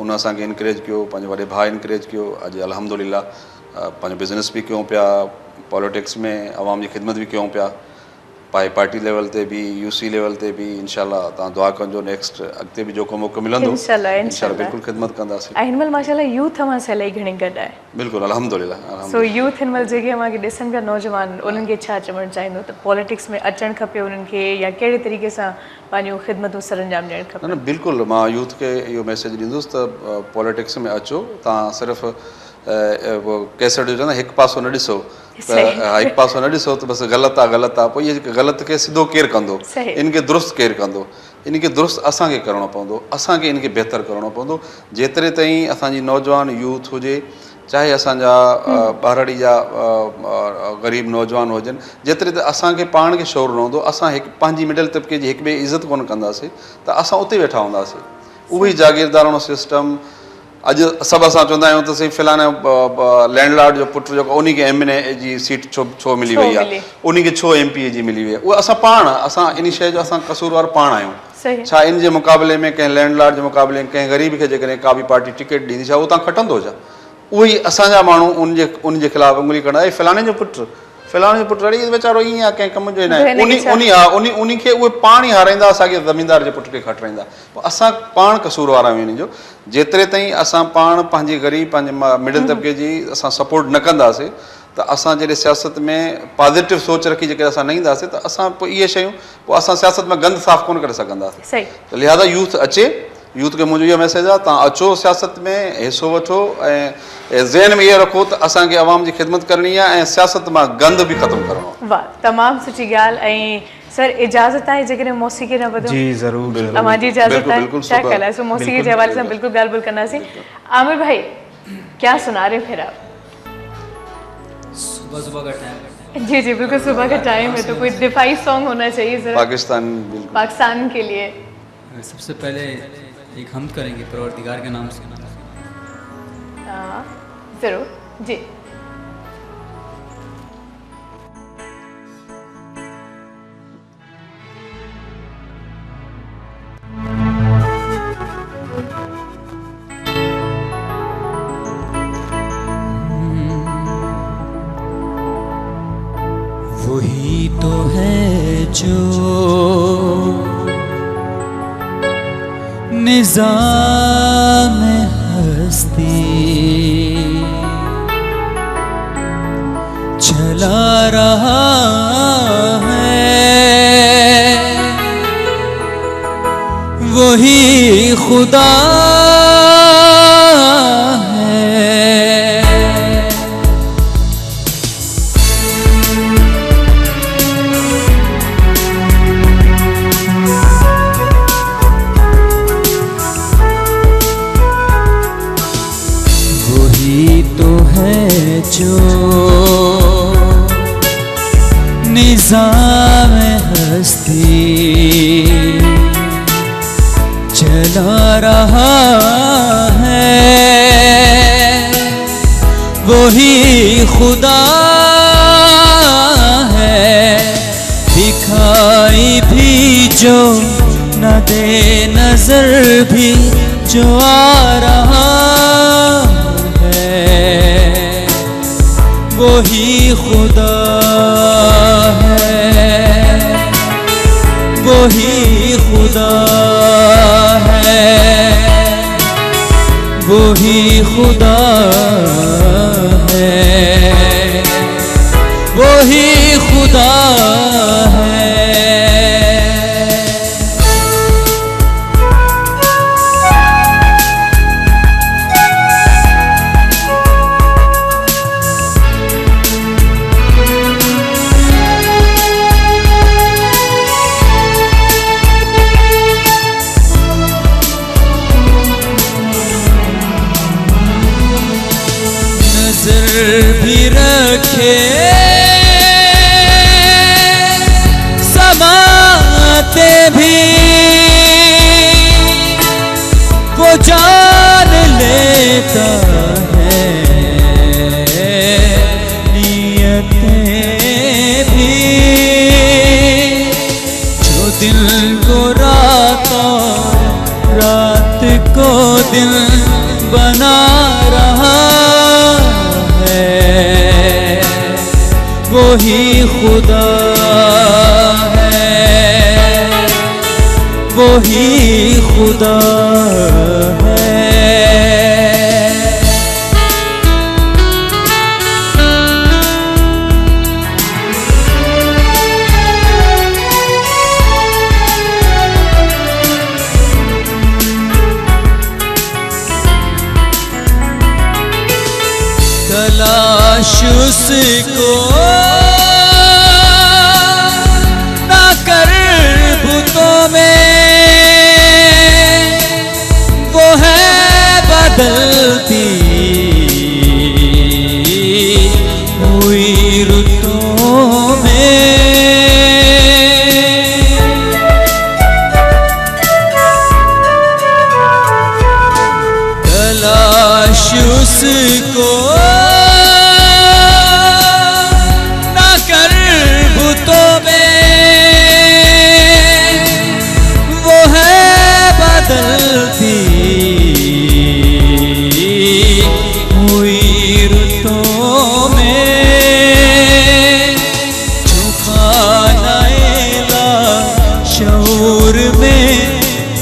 उन असांखे इनकरेज कयो पंहिंजे वॾे भाउ इनकरेज कयो अॼु अल्हम्दुलिल्लाह पंहिंजो बिज़नेस बि कयूं पिया पॉलिटिक्स में आवाम जी ख़िदमत बि कयूं पिया पार्टी लेवल ते बि UC लेवल ते बि इंशाल्लाह तव्हां दुआ कजो नेक्स्ट अॻिते बि जेको मौक़ो मिलंदो इंशाल्लाह बिल्कुलु ख़िदमत कंदासीं ऐं हिन महिल माशाल्लाह यूथ अवां सां इलाही घणी गॾु आहे बिल्कुलु अल्हम्दुलिल्लाह सो यूथ हिन महिल जेके अवांखे ॾिसनि पिया नौजवान उन्हनि खे छा चवणु चाहींदो त पॉलिटिक्स में अचणु खपे उन्हनि खे या कहिड़े तरीक़े सां पंहिंजूं ख़िदमतूं सरअंजाम ॾियणु खपे न बिल्कुलु मां यूथ खे इहो मैसेज ॾींदुसि त पॉलिटिक्स में अचो तव्हां सिर्फ़ु कैसेट जो चवंदा हिकु पासो न ॾिसो त हिकु पासो न ॾिसो त बसि ग़लति आहे पोइ इहे ग़लति खे सिधो केरु कंदो इनखे दुरुस्त केरु कंदो इनखे दुरुस्त असांखे करिणो पवंदो असांखे इनखे बहितर करिणो पवंदो जेतिरे ताईं असांजी नौजवान यूथ हुजे चाहे असांजा ॿारड़ी जा ग़रीब नौजवान हुजनि जेतिरे त असांखे पाण खे शौर न हूंदो असां हिकु पंहिंजी मिडल तबिके जी हिक ॿिए इज़त कोन कंदासीं त असां उते वेठा हूंदासीं उहो ई जागीरदाराणो सिस्टम अॼु सभु असां चवंदा आहियूं त साईं फलाणे लैंडलॉर्ड जो पुटु जेको उन खे MA जी सीट छो मिली वई आहे उन खे छो MP जी मिली वई आहे उहा असां इन शइ जो असां कसूरवार पाण आहियूं छा इन जे मुक़ाबले में कंहिं लैंडलॉर्ड जे मुक़ाबले में कंहिं ग़रीब खे जेकॾहिं का बि पार्टी टिकट ॾींदी छा उहो तव्हां खटंदो छा उहो ई असांजा माण्हू उन जे ख़िलाफ़ु उंगली कंदा ऐं फलाणे जो पुटु अड़े वीचारो ईअं आहे कंहिं कम जो न आहे उन खे उहे पाण ई हाराईंदा असांखे ज़मीनदार जे पुट खे खटाईंदा पोइ असां पाण कसूरवार आहियूं इन जो जेतिरे ताईं असां पाण पंहिंजी ग़रीब पंहिंजे मिडल तबिके जी असां सपोर्ट न कंदासीं त असां जॾहिं सियासत में पॉज़िटिव सोच रखी जेके असां न ईंदासीं त असां पोइ इहे शयूं पोइ असां सियासत में गंद साफ़ कोन करे सघंदासीं त लिहाज़ा यूथ अचे यूथ खे मुंहिंजो इहो मैसेज आहे तव्हां अचो सियासत में हिसो वठो ऐं ज़हन में इहो रखो त असांखे आवाम जी ख़िदमत करणी आहे ऐं सियासत मां गंद बि ख़तमु करिणो आहे वाह तमामु सुठी ॻाल्हि ऐं सर इजाज़त आहे जेकॾहिं मौसीक़ी न ॿुधो जी ज़रूरु तव्हांजी इजाज़त आहे छा ख़्याल आहे सो मौसीक़ी जे हवाले सां बिल्कुलु ॻाल्हि ॿोल कंदासीं आमिर भाई क्या सुना रहे फिर आप सुबह का टाइम जी बिल्कुल सुबह का टाइम है तो कोई दिफाई सॉन्ग होना चाहिए जरा पाकिस्तान के लिए सबसे पहले एक हम करेंगे परवरदिगार के नाम से जरूर जी वही तो है जो निज़ाम हस्ती चला रहा है वही खुदा जो निज़ाम हस्ती चला रहा है वही खुदा है दिखाई भी जो न दे नजर भी जो आ रहा वही खुदा है वही खुदा है वही खुदा है वही खुदा है दिन बना रहा है, वही खुदा है, वही खुदा है। तलाश उसको ना कर बुतों में, वो है बदलती हुई रुतों में। तलाश उसको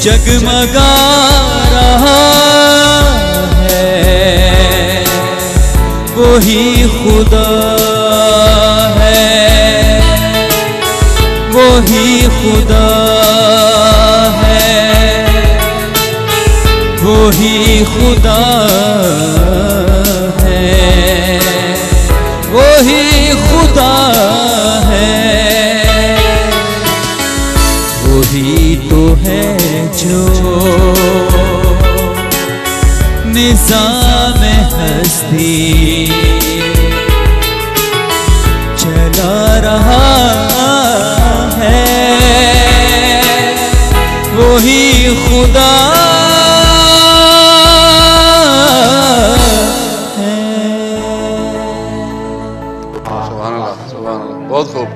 जगमगा रहा है, वही खुदा है, वही खुदा है, वही खुदा है, वही खुदा है। वही तो है जो निज़ाम हस्ती चला रहा है, वही खुदा है। सुभान अल्लाह, सुभान अल्लाह, बहुत खूब,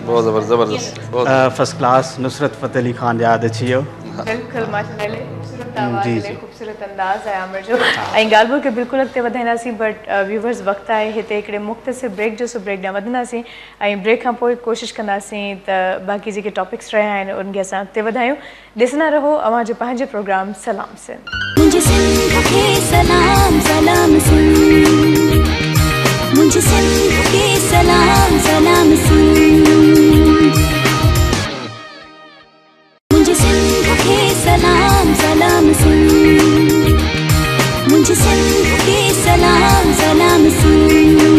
बहुत ज़बरदस्त, बहुत फर्स्ट क्लास नुसरत फ़तेह अली खान यादि अची वियो। बिल्कुलु माशाल्लाह, ख़ूबसूरत आवाज़ जी, आहे, जी। ख़ूबसूरत अंदाज़ आहे आमिर जो। ऐं ॻाल्हि ॿोल खे बिल्कुलु अॻिते वधाईंदासीं, बट व्यूवर्स वक़्तु आहे हिते हिकिड़े मुख़्तसिर ब्रेक जो, सो ब्रेक ॾांहुं वधंदासीं ऐं ब्रेक खां पोइ कोशिशि कंदासीं त बाक़ी जेके टॉपिक्स रहिया आहिनि उनखे असां अॻिते वधायूं। ॾिसंदा रहो अव्हां जो पंहिंजे प्रोग्राम सलाम सिंध। मुझे सिंध के सलाम सलाम सिंध, मुझे सिंध के सलाम सलाम सिंध, मुझे सिंध के सलाम सलाम सिंध, मुझे सिंध के सलाम सलाम सिंध।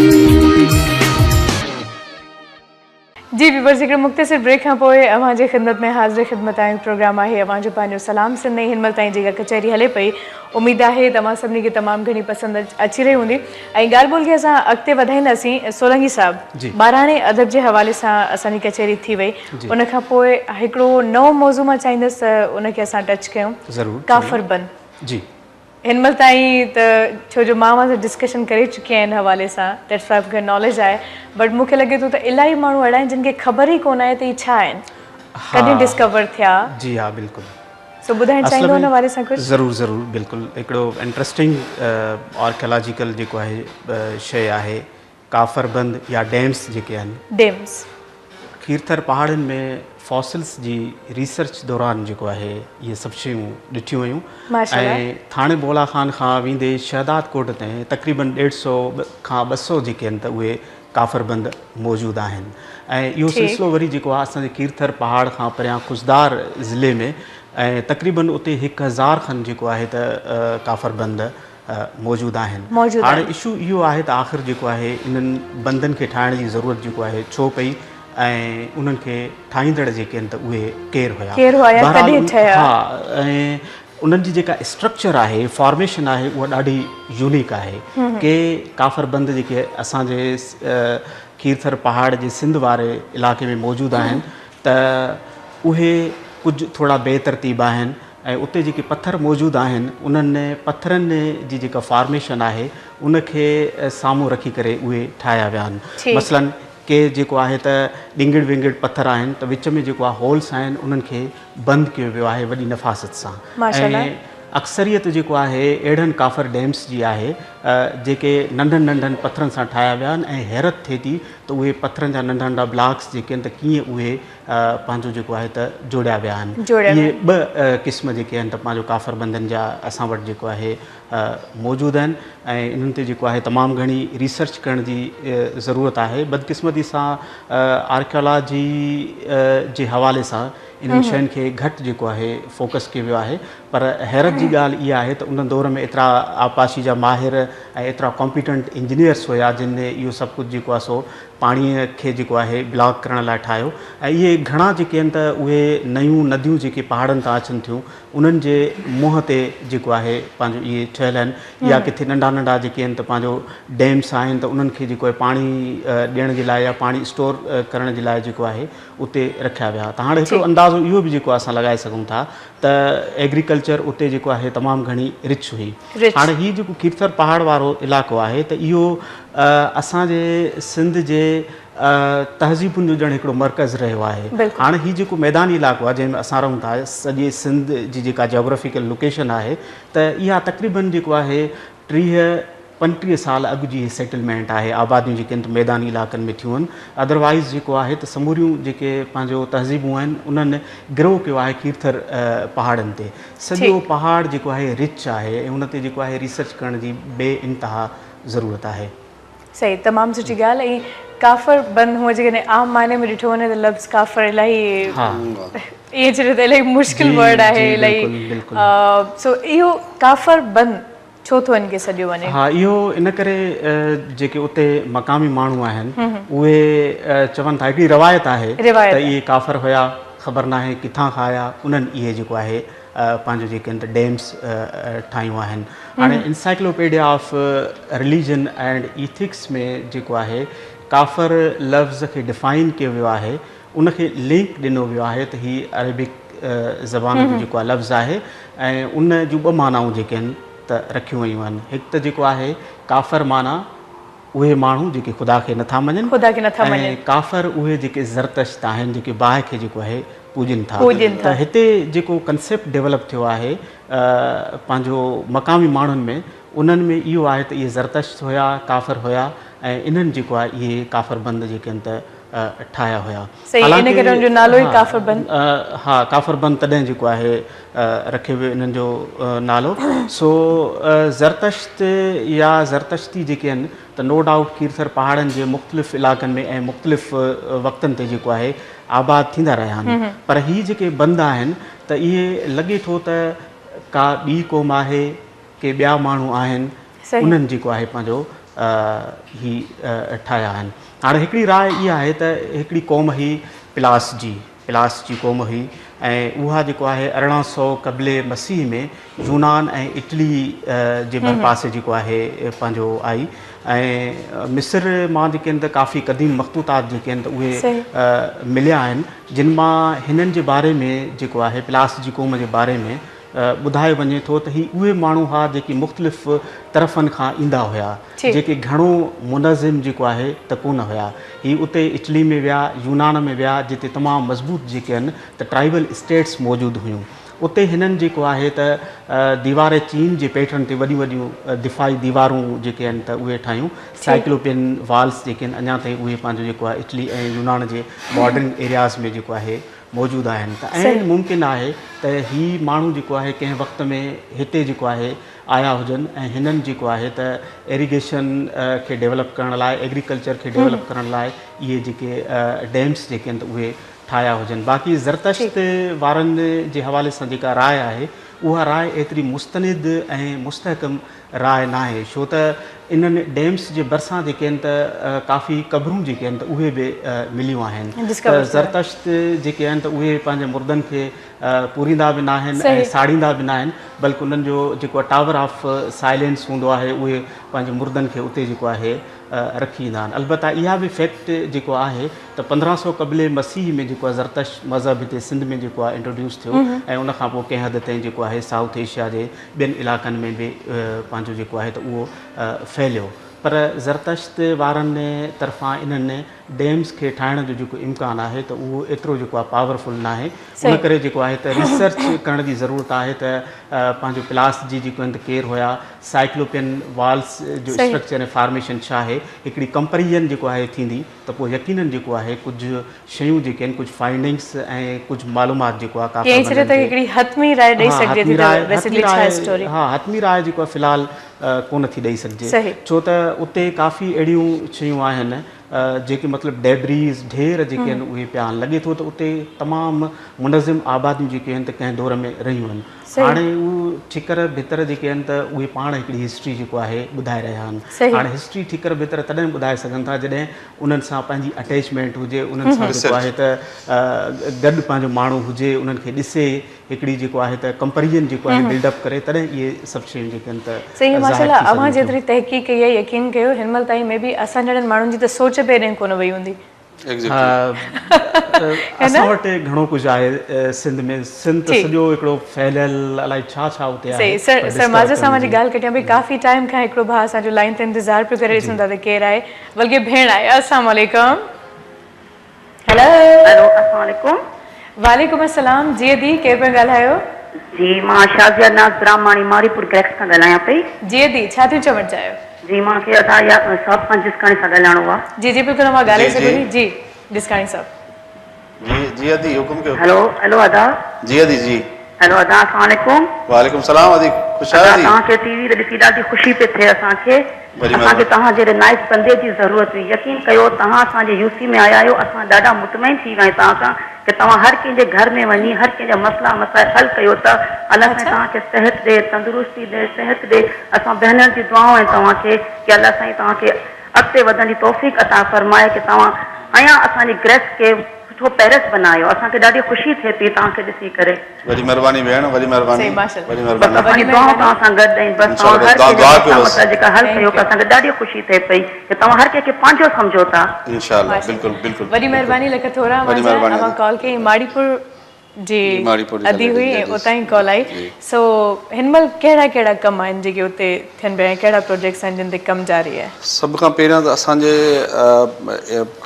जी व्यूवर्स, हिकिड़े मुख़्तसिर ब्रेक खां पोइ अव्हां जे ख़िदमत में हाज़िर ख़िदमत आहियूं। प्रोग्राम आहे अव्हां जो पंहिंजो सलाम सिंध। हिन महिल ताईं जेका कचहरी हले पई, उमेद आहे तव्हां सभिनी खे तमामु घणी पसंदि अची रही हूंदी। ऐं ॻाल्हि ॿोल खे असां अॻिते वधाईंदासीं। सोलंकी साहिबु, जी। ॿाराणे अदब जे हवाले सां असांजी कचहरी थी वई, उन खां पोइ हिकिड़ो नओं मौज़ू मां चाहींदसि त उनखे असां टच कयूं। ज़रूरु। काफ़र बंद। जी। हिन महिल ताईं त छो जो मां सां डिस्कशन करे चुकी आहियां हिन हवाले सां, दैट्स वाइ मूंखे नॉलेज आहे, बट मूंखे लॻे थो त इलाही माण्हू अहिड़ा आहिनि जिन खे ख़बर ई कोन आहे त इहे छा आहिनि, कॾहिं डिस्कवर थिया। जी हा, बिल्कुलु। सो ॿुधाइणु चाहींदो हुन बारे सां कुझु? ज़रूरु ज़रूरु, बिल्कुलु। हिकिड़ो इंट्रस्टिंग आर्कियोलॉजिकल जेको आहे शइ आहे काफ़र बंद या डैम्स जेके आहिनि। डेम्स खीरथर पहाड़नि में फॉसिल्स जी रिसर्च दौरान जेको आहे इहे सभु शयूं ॾिठियूं वयूं। माशाल्लाह। ऐं थाणे बोला खान खां वेंदे शहदाद कोट ताईं तक़रीबन 150 खां 200 जेके आहिनि त उहे काफ़र बंद मौजूदु आहिनि। ऐं इहो सिलसिलो वरी जेको आहे असांजे खीरथर पहाड़ खां परियां खुशदार ज़िले में, ऐं तक़रीबन उते 1000 खनि जेको आहे त काफ़र बंद मौजूदु आहिनि। हाणे इशू इहो आहे त आख़िर जेको आहे इन्हनि बंदनि खे ठाहिण जी ज़रूरत जेको आहे छो पई, ऐं उन्हनि खे ठाहींदड़ जेके आहिनि त उहे केरु हुया। हा, ऐं उन्हनि जी जेका स्ट्रक्चर आहे, फॉर्मेशन आहे, उहा ॾाढी यूनिक आहे। के काफ़र बंद जेके असांजे खीरथर पहाड़ जे सिंध वारे इलाइक़े में मौजूदु आहिनि त उहे कुझु थोरा बेतरतीब आहिनि, ऐं उते जेके पथर मौजूदु आहिनि उन्हनि पथरनि जी जेका फॉर्मेशन आहे उनखे साम्हूं रखी करे उहे ठाहिया विया आहिनि। मसलन के जेको आहे त ॾिंगड़ विंगड़ पथर आहिनि त विच में जेको आहे होल्स आहिनि उन्हनि खे बंदि कयो वियो आहे वॾी नफ़ासत सां। ऐं अक्सरियत जेको आहे अहिड़नि काफ़र डैम्स जी आहे जेके नंढनि नंढनि पथरनि सां ठाहिया विया आहिनि ऐं हैरत थिए थी त उहे पथरनि जा नंढा नंढा ब्लॉक्स जेके आहिनि त कीअं उहे पंहिंजो जेको आहे त जोड़िया विया आहिनि। इहे ॿ क़िस्म जेके आहिनि त पंहिंजो काफ़र बंदनि जा असां वटि जेको आहे मौजूदु आहिनि ऐं इन्हनि ते जेको आहे तमामु घणी रिसर्च करण जी ज़रूरत आहे। बदकिस्मती सां आर्कियोलॉजी जे हवाले सां इन्हनि शयुनि खे घटि जेको आहे फोकस कयो वियो आहे, पर हैरत जी ॻाल्हि इहा आहे त उन दौर में एतिरा आपाशी जा माहिर ऐं एतिरा कॉम्पिटेंट इंजीनियर्स हुया जिन इहो सभु कुझु जेको आहे सो पाणीअ खे जेको आहे ब्लॉक करण लाइ ठाहियो। ऐं इहे घणा जेके आहिनि त उहे नयूं नदियूं जेके पहाड़नि तां अचनि थियूं उन्हनि जे मुंहं ते जेको आहे पंहिंजो इहे ठहियल आहिनि, या किथे नंढा नंढा जेके आहिनि त पंहिंजो डैम्स आहिनि त उन्हनि खे जेको आहे पाणी ॾियण जे लाइ या पाणी स्टोर करण जे लाइ जेको आहे उते रखिया विया। त हाणे हिकिड़ो अंदाज़ो इहो बि जेको असां लॻाए सघूं था त एग्रीकल्चर उते जेको आहे तमामु घणी रिच हुई। हाणे हीउ जेको कीर्थर पहाड़ वारो इलाइक़ो आहे त इहो असांजे सिंध जे तहज़ीबुनि जो ॼण हिकिड़ो मर्कज़ रहियो आहे। हाणे हीउ जेको मैदानी इलाइक़ो आहे जंहिंमें असां रहूं था, सॼे सिंध जी जेका जोग्राफिकल लोकेशन आहे त इहा तक़रीबन जेको आहे 30-35 साल अॻु जी सेटलमेंट आहे। आबादियूं जेके आहिनि त मैदानी इलाइक़नि में थियूं आहिनि। अदरवाइज़ जेको आहे त समूरियूं जेके पंहिंजो तहज़ीबूं आहिनि उन्हनि ग्रो कयो आहे कीर्थर पहाड़नि ते। सॼो पहाड़ जेको आहे रिच आहे ऐं उन ते जेको आहे रिसर्च करण जी बे इंतहा ज़रूरत आहे। सही, तमामु सुठी ॻाल्हि। ऐं काफ़र बंद हूअं जेकॾहिं आम माने में ॾिठो वञे त लफ़्ज़ काफ़र इलाही इहे चए त इलाही मुश्किल वर्ड आहे इलाही। सो इहो काफ़र बंद छो थो हिन खे सॾियो वञे? हा, इहो इन करे जेके उते मक़ामी माण्हू आहिनि उहे चवनि था, हिकिड़ी रवायत आहे त इहे काफ़र हुया, ख़बर नाहे किथां खां आया, उन्हनि इहे जेको आहे पंहिंजो जेके आहिनि त डैम्स ठाहियूं आहिनि। हाणे encyclopedia of religion and ethics में जेको आहे काफ़र लफ़्ज़ खे डिफाइन कयो वियो आहे, उनखे लिंक ॾिनो वियो आहे त हीअ अरेबिक ज़बान जो जेको आहे लफ़्ज़ आहे ऐं उन जूं ॿ मानाऊं जेके आहिनि त रखियूं वयूं आहिनि। हिकु त जेको आहे काफ़र माना उहे माण्हू जेके ख़ुदा खे नथा मञनि, ऐं काफ़र उहे जेके ज़रतश्त आहिनि जेके बाहि खे जेको आहे पूॼनि था। त हिते जेको कंसेप्ट डेवलप थियो आहे पंहिंजो मक़ामी माण्हुनि में, उन्हनि में इहो आहे त इहे ज़रतश्त हुया, काफ़र हुया ऐं इन्हनि जेको आहे इहे काफ़र बंद जेके आहिनि त ठाहिया हुया। हा, काफ़र बंद तॾहिं जेको आहे रखियो वियो इन्हनि जो नालो। सो ज़रतश्त या ज़रतश्ती जेके आहिनि त नो डाउट कीर्थर पहाड़नि जे मुख़्तलिफ़ इलाइक़नि में ऐं मुख़्तलिफ़ वक़्तनि ते जेको आहे आबाद थींदा रहिया आहिनि। पर हीअ जेके बंद आहिनि त इहे लॻे थो त का ॿी क़ौम आहे, के ॿिया माण्हू आहिनि, उन्हनि जेको आहे पंहिंजो ही ठाहिया आहिनि। हाणे हिकिड़ी राय इहा आहे त हिकिड़ी क़ौम हुई पिलास जी क़ौम हुई ऐं उहा जेको आहे 1800 क़ब्ले मसीह में यूनान ऐं इटली जे भरपासे जेको आहे पंहिंजो आई। ऐं मिस्र मां जेके आहिनि त काफ़ी क़दीम मख़तूतात जेके आहिनि त उहे मिलिया आहिनि, जिन मां हिननि जे बारे में जेको आहे पिलास जी क़ौम जे बारे में ॿुधायो वञे थो त ही उहे माण्हू हुआ जेके मुख़्तलिफ़ तरफ़नि खां ईंदा हुया, जेके घणो मुनज़िम जेको आहे त कोन हुया। ही उते इटली में विया, यूनान में विया, जिते तमामु मज़बूत जेके आहिनि त ट्राइबल स्टेट्स मौजूदु हुयूं। उते हिननि जेको आहे त दीवार चीन जे पैटर्न ते वॾियूं वॾियूं दिफ़ाई दीवारूं जेके आहिनि त उहे ठाहियूं। साइक्लोपियन वाल्स जेके आहिनि अञा ताईं उहे पंहिंजो जेको आहे इटली ऐं यूनान जे बॉर्डरिंग एरियाज़ में जेको आहे मौजूदु आहिनि। त ऐं मुमकिन आहे त ही माण्हू जेको आहे कंहिं वक़्त में हिते जेको आहे आया हुजनि ऐं हिननि जेको आहे त इरिगेशन खे डेवलप करण लाइ, एग्रीकल्चर खे डेवलप करण लाइ इहे जेके डैम्स जेके आहिनि त उहे ठाहिया हुजनि। बाक़ी ज़रतश्त वारनि जे हवाले सां जेका राय आहे उहा राय एतिरी मुस्तनिद ऐं मुस्तहकम राय न आहे, छो त इन्हनि डैम्स जे भरिसां जेके आहिनि त काफ़ी क़बरूं जेके आहिनि त उहे बि मिलियूं आहिनि। ज़रतश्त जेके आहिनि त उहे पंहिंजे मुर्दनि खे पूरींदा बि न आहिनि ऐं साड़ींदा बि न आहिनि, बल्कि उन्हनि जो जेको टावर ऑफ साइलेंस हूंदो आहे उहे पंहिंजे मुर्दनि खे उते जेको आहे रखी ईंदा आहिनि। अलबत्ता इहा बि फैक्ट जेको आहे त 1500 क़ब्ले मसीह में जेको आहे ज़रतश्त मज़हब हिते सिंध में जेको आहे इंट्रोड्यूस थियो ऐं उनखां पोइ कंहिं हद ताईं जेको आहे साउथ एशिया जे ॿियनि इलाइक़नि में बि पंहिंजो जेको आहे त उहो फैलियो। पर ज़रतश्त वारनि तरफ़ां इन्हनि डैम्स खे ठाहिण जो जेको इम्कानु आहे त उहो एतिरो जेको आहे पावरफुल न आहे। उन करे जेको आहे त रिसर्च करण जी ज़रूरत आहे त पंहिंजो प्लास जी जेको आहिनि त केरु हुया, साइक्लोपियन वाल्स जो स्ट्रक्चर ऐं फॉर्मेशन छा आहे, हिकिड़ी कंपेरिजन जेको आहे थींदी त पोइ यकीनन जेको आहे कुझु शयूं जेके आहिनि, कुझु फाइंडिंग्स ऐं कुझु मालूमात जेको आहे हतमी राय जेको आहे फ़िलहाल कोन थी ॾेई सघिजे, छो त उते काफ़ी अहिड़ियूं शयूं आहिनि जेके मतिलबु डेब्रीज़ ढेर जेके आहिनि उहे पिया आहिनि। लॻे थो त उते तमामु मुनज़िम आबादियूं जेके आहिनि त कंहिं दौर में रहियूं आहिनि। हाणे उहे ठिकर भितर जेके आहिनि त उहे पाण हिकिड़ी हिस्ट्री जेको आहे ॿुधाए रहिया आहिनि। हाणे हिस्ट्री ठिकर भितर तॾहिं ॿुधाए सघनि था जॾहिं उन्हनि सां पंहिंजी अटैचमेंट हुजे, उन्हनि सां जेको आहे त गॾु पंहिंजो माण्हू हुजे, उन्हनि खे ॾिसे, हिकिड़ी जेको आहे त कंपेरिजन जेको आहे बिल्डअप करे, तॾहिं इहे सभु शयूं जेके आहिनि त सही। माशाल्लाह, अवां जेतिरी तहक़ीक़ कई आहे, यकीन कयो हिन महिल ताईं में बि असां जहिड़नि माण्हुनि जी त सोच बि एॾे कोन वई हूंदी। असां वटि घणो कुझु आहे सिंध में, सिंध सॼो हिकिड़ो फैलियल अलाए छा छा उते आहे। सर माज़र साहब जी ॻाल्हि कटियां पई, काफ़ी टाइम खां हिकिड़ो भाउ असांजो लाइन ते इंतज़ार पियो करे, ॾिसूं था त केरु आहे, बल्कि भेण आहे। अस्सलाम वालेकुम। हेलो अस्सलाम वालेकुम। वालेकुम अस्सलाम। जी दी, केरु पिया ॻाल्हायो? जी मां शाज़िया नाज़ ब्राह्मणी मारीपुर ग्रेक्स खां ॻाल्हायां पई। जी दी, छा थी चवणु चाहियो? जी मूंखे अदा या साहब खां जिसकाणी सां ॻाल्हाइणो आहे। जी जी बिल्कुलु, मां ॻाल्हाए सघूं थी। जी जिसकाणी साहब। जी जी अदी, हुकुम कयो। हेलो हेलो अदा। जी अदी जी। हेलो अदा, अस्सलाम वालेकुम। वालेकुम सलाम अदी, ख़ुशि आहियो? तव्हांखे टीवी ते ॾिसी ॾाढी ख़ुशी पई थिए। असांखे तव्हां जहिड़े नाइस बंदे जी ज़रूरत हुई। यकीन कयो, तव्हां असांजे यूसी में आया आहियो, असां ॾाढा मुतमइन थी विया आहियूं तव्हां सां कि तव्हां हर कंहिंजे घर में वञी हर कंहिंजा मसला मसाइल हल कयो था। अलाह साईं तव्हांखे सिहत ॾे, तंदुरुस्ती ॾे, सिहत ॾे। असां भेनर जी दुआऊं आहिनि तव्हांखे कि अलाह साईं तव्हांखे अॻिते वधण जी तौफ़ीक़ अता फरमाए कि तव्हां अञा असांजी ग्रेस खे सुठो पेरिस बनायो। असांखे ॾाढी ख़ुशी थिए थी तव्हांखे ॾिसी करे। वॾी महिरबानी भेण, वॾी महिरबानी, वॾी महिरबानी। असांजी दुआऊं तव्हां सां गॾु आहिनि। बसि तव्हां हर कंहिंजा मसला जेका हल कयो था, असांखे ॾाढी ख़ुशी थिए पई कि तव्हां हर कंहिंखे पंहिंजो सम्झो था। इंशाअल्लाह, बिल्कुलु बिल्कुलु। वॾी महिरबानी लख थोरा। मां कॉल कई माड़ीपुर जी अदी हुई, उतां ई कॉल आई। सो हिन महिल कहिड़ा कहिड़ा कम आहिनि जेके उते थियनि पिया, कहिड़ा प्रोजेक्ट्स आहिनि जिन ते कमु जारी आहे? सभ खां पहिरियां त असांजे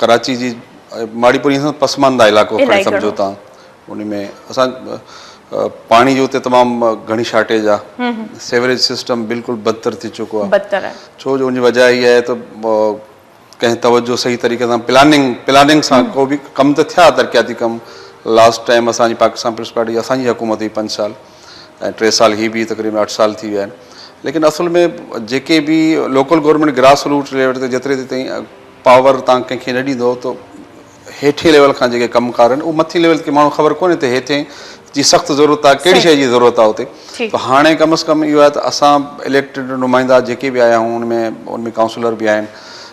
कराची जी माड़ीपुर ईअं पसमानदा इलाइक़ो खणी सम्झो तव्हां। उन में असां पाणी जो उते तमामु घणी शॉर्टेज आहे। सेवरेज सिस्टम बिल्कुलु बदतर थी चुको आहे। छो जो उनजी वजह इहा आहे त कंहिं तवजो सही तरीक़े सां प्लानिंग सां को बि कमु त थिया तरक़ियाती कमु। लास्ट टाइम असांजी पाकिस्तान पीपल्स पार्टी असांजी हुकूमत हुई 5 साल ऐं 3 साल ही बि तक़रीबन 8 साल थी विया आहिनि। लेकिन असल में जेके बि local government grass root level ते जेतिरे ताईं पावर तव्हां कंहिंखे न ॾींदो त हेठि लेवल खां जेके कमकार आहिनि उहे मथे लेवल ते माण्हू ख़बर कोन्हे त हेठि जी सख़्तु ज़रूरत आहे, कहिड़ी शइ जी ज़रूरत आहे उते। त हाणे कम अज़ कम इहो आहे त असां इलेक्टेड नुमाइंदा जेके बि आया आहियूं उनमें काउंसलर बि आहिनि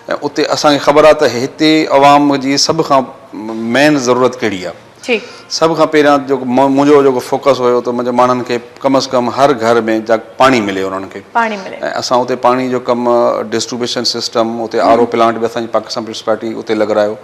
ऐं उते असांखे ख़बर आहे त हिते अवाम जी सभ खां मेन ज़रूरत कहिड़ी आहे। सभ खां पहिरियां जेको मुंहिंजो जेको फोकस हुयो त मुंहिंजे माण्हुनि खे कम अज़ कम हर घर में पाणी मिले उन्हनि खे। ऐं असां उते पाणी जो कमु डिस्ट्रीब्यूशन सिस्टम उते आर ओ प्लांट बि असांजी पाकिस्तान पीपल्स पार्टी उते लॻारायो,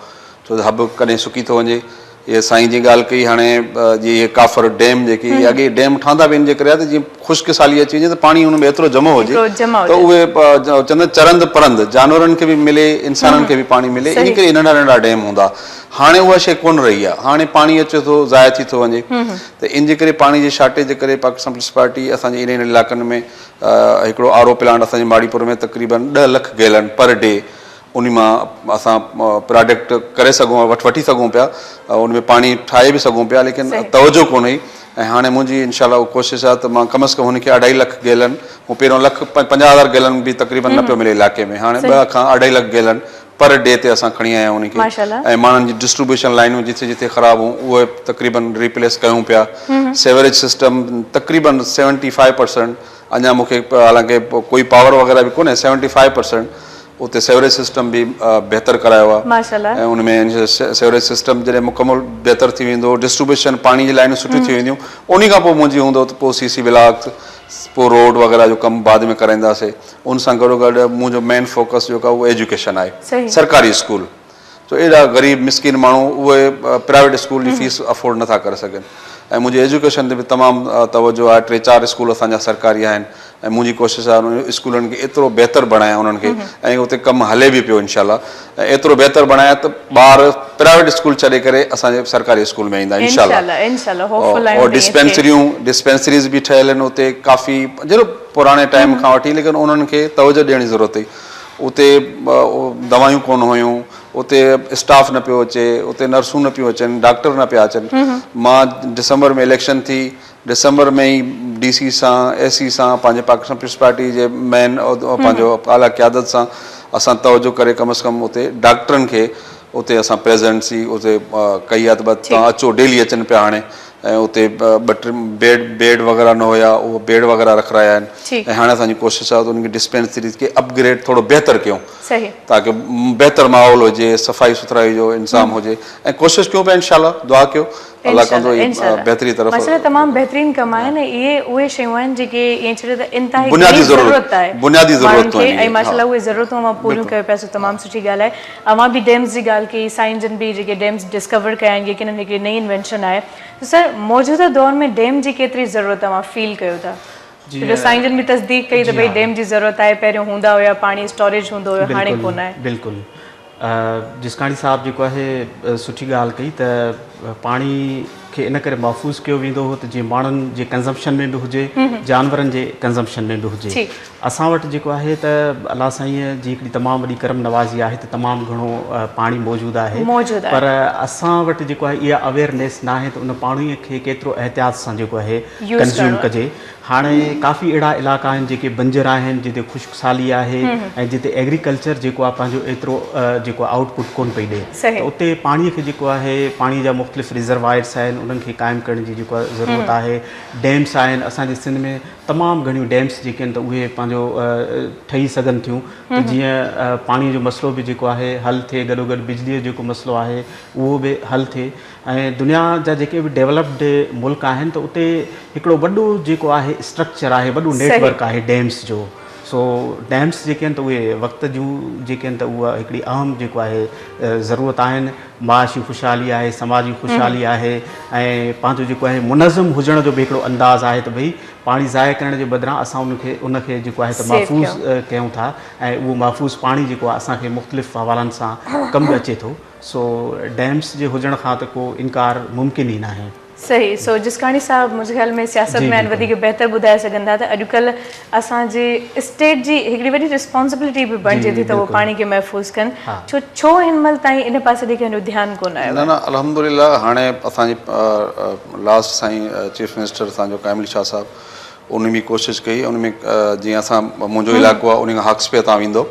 छो त हब कॾहिं सुकी थो वञे। इहे साईं जी ॻाल्हि कई हाणे जीअं इहे काफ़र डैम जेके अॻे डैम ठहंदा बि इन जे करे आहे त जीअं ख़ुश्क साली अची वञे त पाणी हुन में एतिरो जमो हुजे त उहे चवंदा चरंद परंद जानवरनि खे बि मिले, इंसाननि खे बि पाणी मिले। इन करे नंढा नंढा डैम हूंदा। हाणे उहा शइ कोन रही आहे। हाणे पाणी अचे थो, ज़ाया थी थो वञे। त इन जे करे पाणी जी शॉर्टेज जे करे पाकिस्तान पीपल्स पार्टी असांजे इन इलाइक़नि में हिकिड़ो आर ओ प्लांट असांजे माड़ीपुर में तक़रीबन 10 लख गैलन पर डे उन मां असां प्रोडक्ट करे सघूं वठी सघूं पिया, उन में पाणी ठाहे बि सघूं पिया, लेकिन तवजो कोन हुई। ऐं हाणे मुंहिंजी इनशाला उहा कोशिशि आहे त मां कम अज़ कम हुनखे 2.5 लख गैलन, हू पहिरियों 1,50,000 गैलन बि तक़रीबन न पियो मिले इलाइक़े में, हाणे 2 खां 2.5 लख गैलन पर डे ते असां खणी आया आहियूं उनखे। ऐं माण्हुनि जी डिस्ट्रीब्यूशन लाइनूं जिथे जिथे ख़राबु हुयूं उहे तक़रीबन रिप्लेस कयूं पिया। सेवरेज सिस्टम तक़रीबन 75% अञा मूंखे हालांकि कोई पावर वग़ैरह बि कोन्हे, 75% उते सेवरेज सिस्टम भी बेहतर करायो आहे ऐं उनमें सेवरेज सिस्टम जॾहिं मुकमल बेहतर थी वेंदो, डिस्ट्रीब्यूशन पाणी जी लाइनूं सुठियूं थी वेंदियूं, उन खां पोइ मुंहिंजी हूंदो त पोइ सीसी ब्लॉक, पोइ रोड वग़ैरह जो कमु बाद में कराईंदासीं। उन सां गॾोगॾु मुंहिंजो मेन फोकस जेको आहे उहो एजुकेशन आहे, सरकारी स्कूल। तो एॾा ग़रीब मिसकिन माण्हू उहे प्राइवेट स्कूल जी फीस अफोर्ड नथा करे सघनि ऐं मुंहिंजी एजुकेशन ते बि तमामु तवजो आहे। 3-4 स्कूल असांजा सरकारी आहिनि ऐं मुंहिंजी कोशिशि आहे उन स्कूलनि खे एतिरो बहितर बणायां उन्हनि खे ऐं उते कमु हले बि पियो इंशाल्लाह, ऐं एतिरो बहितर बणायां त ॿार प्राइवेट स्कूल छॾे करे असांजे सरकारी स्कूल में ईंदा इंशाल्लाह। और डिस्पेंसरीज़ बि ठहियल आहिनि उते काफ़ी, जहिड़ो पुराणे टाइम खां वठी, लेकिन उन्हनि खे तवजो ॾियण जी ज़रूरत हुई। उते दवायूं कोन हुयूं, उते स्टाफ न पियो अचे, उते नर्सूं न पियूं अचनि, डॉक्टर न पिया अचनि। मां दिसंबर में इलेक्शन थी, दिसंबर में ई DC सां AC सां पंहिंजे पाकिस्तान पीपल्स पार्टी जे मेन पंहिंजो आला क़यादत सां असां तवजो करे कम से कम उते डॉक्टरनि खे उते असां प्रेज़ेंसी उते कई आहे त तव्हां अचो, डेली अचनि पिया हाणे। ऐं उते 2-3 बेड वग़ैरह न हुया, उहो बेड वग़ैरह रखाया आहिनि। ऐं हाणे असांजी कोशिशि आहे त उनखे डिस्पेंसरीज़ खे अपग्रेड थोरो बहितर कयूं ताकी बहितर माहौल हुजे, सफ़ाई सुथराई जो इंतज़ाम हुजे, ऐं कोशिशि कयूं पिया इंशाल्लाह, दुआ कयो अल्लाह कंदो बहितरी तरफ़। माशाल्लाह तमामु बहितरीन कम आहिनि। इहे उहे शयूं आहिनि जेके ईअं छॾे त इंतिहाई बुनियादी ज़रूरत आहे बुनियादी ज़रूरतूं आहिनि ऐं माशाल्लाह उहे ज़रूरतूं मां पूरियूं कयो पिया, सो तमामु सुठी ॻाल्हि आहे। अवां बि डैम्स जी ॻाल्हि कई, साइंसजन बि जेके डैम्स डिस्कवर कया आहिनि, यकीनन हिकिड़ी नई इन्वेंशन आहे। त सर मौजूदा दौर में डैम जी केतिरी ज़रूरत तव्हां फील कयो था? साइंसजन बि तस्दीक कई त भई डैम जी ज़रूरत आहे, पहिरियों हूंदा हुया पाणी स्टोरेज हूंदो हुयो, हाणे कोन आहे। बिल्कुलु जिसकाणी साहब जेको आहे सुठी ॻाल्हि कई त पाणी खे इन करे महफ़ूज़ कयो वेंदो हो त जीअं माण्हुनि जे कंज़म्पशन में बि हुजे, जानवरनि जे कंज़म्पशन में बि हुजे। असां वटि जेको आहे त अलाह साईं जी हिकिड़ी तमामु वॾी करम नवाज़ी आहे त तमामु घणो पाणी मौजूदु आहे, पर असां वटि जेको आहे इहा अवेयरनेस न आहे त उन पाणीअ खे केतिरो एहतियात सां जेको आहे कंज़्यूम कजे। हाणे काफ़ी अहिड़ा इलाइक़ा आहिनि जेके बंजर आहिनि, जिते ख़ुश्कसाली आहे ऐं जिते एग्रीकल्चर जेको आहे पंहिंजो एतिरो जेको आउटपुट कोन पई ॾिए, त उते पाणीअ खे जेको आहे पाणीअ जा मुख़्तलिफ़ रिज़र्वायर्स आहिनि, उन्हनि खे क़ाइमु करण जी जेको ज़रूरत आहे। डैम्स आहिनि, असांजे सिंध में तमामु घणियूं डैम्स जेके आहिनि त उहे पंहिंजो ठही सघनि थियूं त जीअं पाणीअ जो मसइलो बि जेको आहे हल थिए, गॾोगॾु बिजलीअ जो जेको मसइलो आहे उहो बि हल थिए। ऐं दुनिया जा जेके बि डेवलप्ड मुल्क आहिनि त उते हिकिड़ो वॾो जेको आहे स्ट्रक्चर आहे, वॾो नेटवर्क आहे डैम्स जो। सो डैम्स जेके आहिनि त उहे वक़्त जूं जेके आहिनि त उहा हिकिड़ी अहम जेको आहे ज़रूरत आहिनि। माशी ख़ुशहाली आहे, समाजी ख़ुशहाली आहे, ऐं पंहिंजो जेको आहे मुनज़म हुजण जो बि हिकिड़ो अंदाज़ आहे त भई पाणी ज़ाया करण जे बदिरां असां उनखे जेको आहे त महफ़ूज़ कयूं था, ऐं उहो महफ़ूज़ पाणी जेको आहे असांखे मुख़्तलिफ़ हवालनि सां कमु अचे थो। सो डैम्स जे हुजण खां त को इनकार मुमकिन ई न आहे। सही। सो जिसकाणी साहब मुंहिंजे ख़्याल में सियासत में वधीक बहितर ॿुधाए सघनि था त अॼुकल्ह असांजे स्टेट जी हिकिड़ी वॾी रिस्पॉन्सिबिलिटी बि बणिजे थी त उहो पाणी खे महफ़ूज़ कनि। छो हिन महिल ताईं इन पासे ॾे कंहिंजो ध्यानु कोन आयो? न अल्हम्दुलिल्लाह हाणे असांजी लास्ट साईं चीफ मिनिस्टर असांजो कामिल शाह साहब उन बि कोशिशि कई। उन में जीअं असां मुंहिंजो इलाइक़ो आहे उन खां हक्स पे तव्हां वेंदो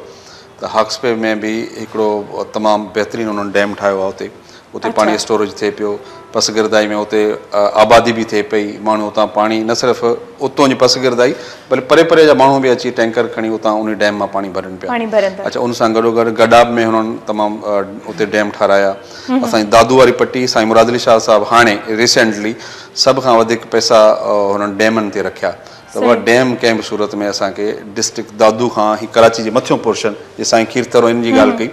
त हक्स पे में बि हिकिड़ो तमामु बहितरीनु उन्हनि डैम ठाहियो आहे। उते पाणी स्टोरेज थिए पियो, पसगिरदाई में उते आबादी भी थिए पई, माण्हू उतां पाणी न सिर्फ़ु उतों जी पसगिरदाई बल्कि परे परे जा माण्हू बि अची टैंकर खणी उतां उन डैम मां पाणी भरनि पिया। अच्छा, उन सां गॾोगॾु गडाब में हुननि तमामु उते डैम ठाराया। असांजी दादू वारी पट्टी साईं मुराद अली शाह साहब हाणे रिसेंटली सभ खां वधीक पैसा हुननि डैमनि ते रखिया त उहा डैम कंहिं बि सूरत में असांखे डिस्ट्रिक्ट दादू खां ही कराची जे मथियों पोर्शन जे साईं खीरतरो इन जी ॻाल्हि कई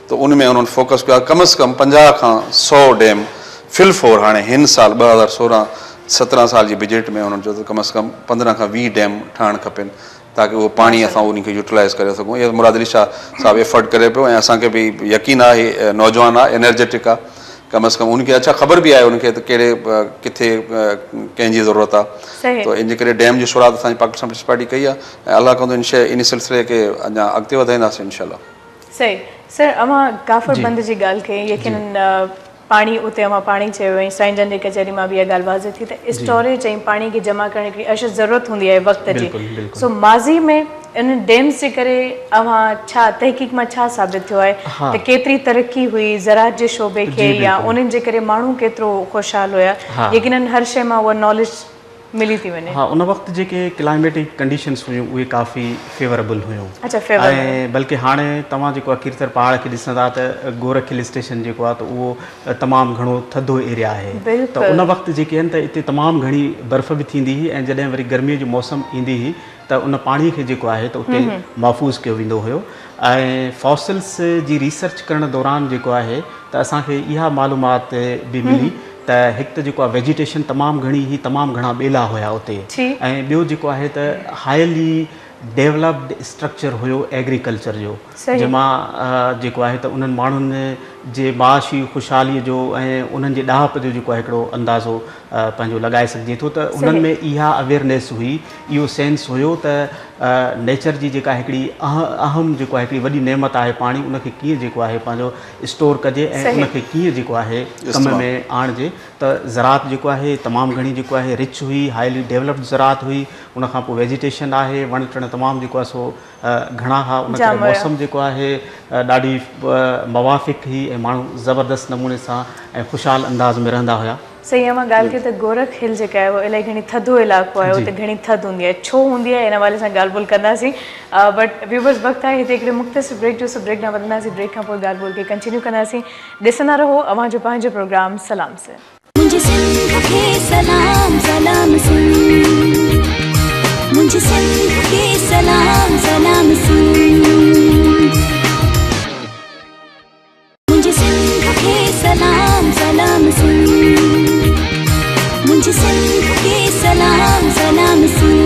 त उन में उन्हनि फोकस कयो कम से कम 50 खां 100 डैम फिल फोर हाणे हिन साल 2016-17 साल जी बजट में हुननि चयो त कम से कम 15 खां 20 डैम ठहणु खपनि ताकी उहो पाणी असां उन खे यूटिलाइज़ करे सघूं। इहा मुराद अली शाह साहब एफर्ट करे पियो ऐं असांखे बि यकीन आहे नौजवान आहे, एनर्जेटिक आहे, कम से कम उनखे अच्छा ख़बर बि आहे उनखे त कहिड़े किथे कंहिंजी ज़रूरत आहे। तो इन करे डैम जी शुरूआत असांजी पाकिस्तान पीपल्स पार्टी कई आहे ऐं अलाह कंदो इन सिलसिले खे अञा अॻिते वधाईंदासीं इंशाल्लाह। सही सर, अवां काफ़र बंद जी ॻाल्हि कई, यकीनन पाणी उते अवां पाणी चयो ऐं साईं जन जी कचहरी मां बि इहा ॻाल्हि वाज़े थी त स्टोरेज ऐं पाणी खे जमा करण हिकिड़ी अशद ज़रूरत हूंदी आहे वक़्त जी। सो माज़ी में इन डैम्स जे करे अवां छा तहक़ीक़ मां छा साबित थियो आहे त केतिरी तरक़ी हुई ज़राअत जे शोबे खे या उन्हनि जे करे माण्हू केतिरो ख़ुशहाल हुया? यकीनन हर शइ मां उहा नॉलेज मिली थी वञे। हाँ, उन वक़्त जेके क्लाइमेटिक कंडीशंस हुयूं उहे काफ़ी फेवरेबल हुयूं। अच्छा, फेवरेबल। ऐं बल्कि हाणे तव्हां जेको आहे कीर्तर पहाड़ खे ॾिसंदा त गोरख हिल स्टेशन जेको आहे त उहो तमामु घणो थधो एरिया आहे। त उन वक़्तु जेके आहिनि त हिते तमामु घणी बर्फ़ बि थींदी हुई ऐं जॾहिं वरी गर्मीअ जो मौसम ईंदी हुई त उन पाणीअ खे जेको आहे त उते महफ़ूज़ कयो वेंदो हुयो। ऐं फॉसिल्स जी रिसर्च करण दौरान जेको आहे त असांखे इहा मालूमात बि मिली त हिकु त जेको आहे वेजिटेशन तमामु घणी ही तमामु घणा ॿेला हुया उते ऐं ॿियो जेको आहे त हाईली डेवलप्ड स्ट्रक्चर हुयो एग्रीकल्चर जो जंहिंमां जेको आहे त उन्हनि माण्हुनि जे माशी ख़ुशहालीअ जो ऐं उन्हनि जे ॾाहप जो जेको आहे हिकिड़ो अंदाज़ो पंहिंजो लॻाए सघिजे थो त उन्हनि में इहा अवेयरनेस हुई, इहो सेंस हुयो त नेचर जी जेका हिकिड़ी अहम जेको आहे हिकिड़ी वॾी नेमत आहे पाणी, उनखे कीअं जेको आहे पंहिंजो स्टोर कजे ऐं उनखे कीअं जेको आहे कम में आणिजे। त ज़रात जेको आहे तमामु घणी जेको आहे रिच हुई, हाईली डेवलप्ड ज़रात हुई। उनखां पोइ वेजिटेशन आहे, वण टिण तमामु जेको आहे सो घणा हुआ। उन करे मौसम जेको आहे ॾाढी मवाफ़िक हुई ऐं माण्हू ज़बरदस्त नमूने सां ऐं ख़ुशहाल अंदाज़ में रहंदा हुया। सही आहे। मां ॻाल्हि कई त गोरख हिल जेका आहे उहो इलाही घणी थधो इलाइक़ो आहे, उते घणी थधि हूंदी आहे, छो हूंदी आहे हिन हवाले सां ॻाल्हि ॿोल कंदासीं। बट व्यूवर्स वक़्तु आहे हिते हिकिड़े मुख़्तसिर ब्रेक जो, ब्रेक न वधंदासीं, ब्रेक खां पोइ ॻाल्हि ॿोल खे कंटिन्यू कंदासीं। ॾिसंदा रहो अवांजो पंहिंजो प्रोग्राम सलाम से। मुझे सिंध के सलाम सलाम सुन, मुझे सिंध के सलाम सलाम सुन, मुझे सिंध के सलाम सलाम सुन, मुझे सिंध के सलाम सलाम सुन।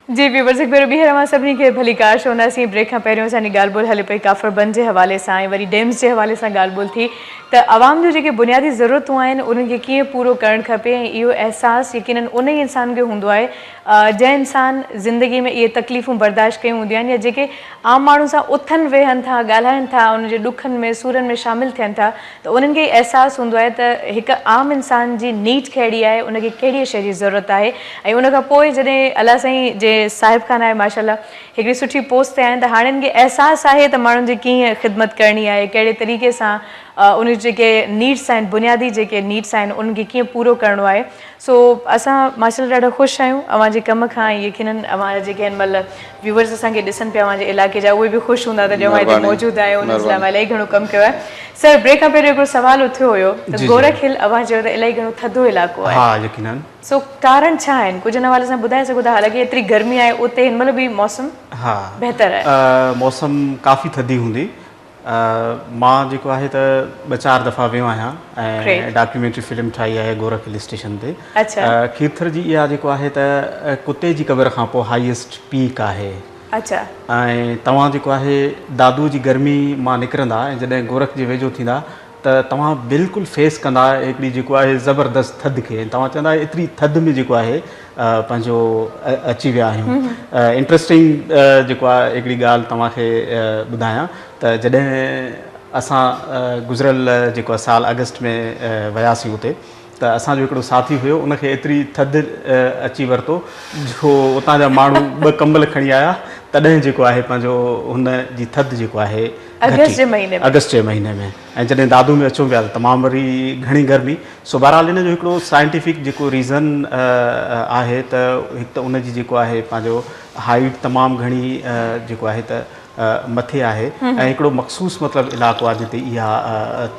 जी व्यूवर्स, हिकु भेरो ॿीहर अवां सभिनी खे भली कार चवंदासीं। ब्रेक खां पहिरियों असांजी ॻाल्हि ॿोल हले पई काफ़र बंद जे हवाले सां ऐं वरी डैम्स जे हवाले सां ॻाल्हि ॿोल थी त आवाम जो जेके बुनियादी ज़रूरतूं आहिनि उन्हनि खे कीअं पूरो करणु खपे। ऐं इहो अहसासु यकीनन उन ई इंसान खे हूंदो आहे जंहिं इंसान ज़िंदगी में इहे तकलीफ़ूं बर्दाश्त कयूं हूंदियूं आहिनि या जेके आम माण्हू सां उथनि वेहनि था, ॻाल्हाइनि था, उनजे ॾुखनि में सूरनि में शामिलु थियनि था, त उन्हनि खे अहसासु हूंदो आहे त हिकु आम इंसान जी नीड कहिड़ी आहे, उनखे कहिड़ी शइ जी ज़रूरत आहे। ऐं उनखां पोइ जॾहिं अलाह साईं जे साहिब खाना आहे माशाल्लाह हिकिड़ी सुठी पोस्ट ते आहिनि त हाणे हिननि खे अहसासु आहे त माण्हुनि जी कीअं ख़िदमत करणी आहे, कहिड़े तरीक़े सां उन जेके नीड्स आहिनि, बुनियादी जेके नीड्स आहिनि उन्हनि खे कीअं पूरो करिणो आहे। सो असां माशाल्लाह ॾाढा ख़ुशि आहियूं अवांजे कम खां। यकीनन अवां जेके आहिनि मतिलबु व्यूवर्स असांखे ॾिसनि पिया अवांजे इलाइक़े जा, उहे बि ख़ुशि हूंदा त ॼणु हिते मौजूदु आहियो, उन लाइ इलाही घणो कमु कयो आहे। सर, ब्रेक खां पहिरियों हिकिड़ो सुवालु उथियो हुयो त गोरख हिल अवां चयो त इलाही घणो थधो इलाइक़ो आहे। हा, यकीनन। सो कारण छा आहिनि, कुझु हिन हवाले सां ॿुधाए सघो था? हालांकि एतिरी गर्मी आहे उते, हिन महिल बि मौसम बहितर आहे, मौसम काफ़ी थधी हूंदी। मां जेको आहे त 2-4 दफ़ा वियो आहियां ऐं डॉक्यूमेंट्री फिल्म ठाही आहे गोरख हिल स्टेशन ते। खीरथर जी इहा जेको आहे त कुते जी क़बर खां पोइ हाईएस्ट पीक आहे। अच्छा। ऐं तव्हां जेको आहे दादू जी गर्मी मां निकिरंदा ऐं जॾहिं गोरख जे वेझो थींदा त तव्हां बिल्कुलु फेस कंदा हिकिड़ी जेको आहे ज़बरदस्त थधि खे। तव्हां चवंदा एतिरी थधि में जेको आहे पंहिंजो अची विया आहियूं। इंट्रस्टिंग जेको आहे हिकिड़ी ॻाल्हि तव्हांखे ॿुधायां त जॾहिं असां गुज़िरियल जेको आहे साल अगस्त में वियासीं उते, त असांजो हिकिड़ो साथी हुयो, उनखे एतिरी थधि अची वरितो जो उतां जा माण्हू 2 कंबल खणी आया, तॾहिं जेको आहे पंहिंजो हुन जी थधि जेको आहे अगस्त जे महीने में। ऐं जॾहिं दादू में अचूं पिया त तमामु वरी घणी गर्मी। सो बहरहाल हिन जो हिकिड़ो साइंटिफिक जेको रीज़न आहे त हिकु त उनजी जेको आहे पंहिंजो हाइट तमामु घणी जेको आहे त मथे आहे ऐं हिकिड़ो मख़सूस मतिलबु इलाइक़ो आहे जिते इहा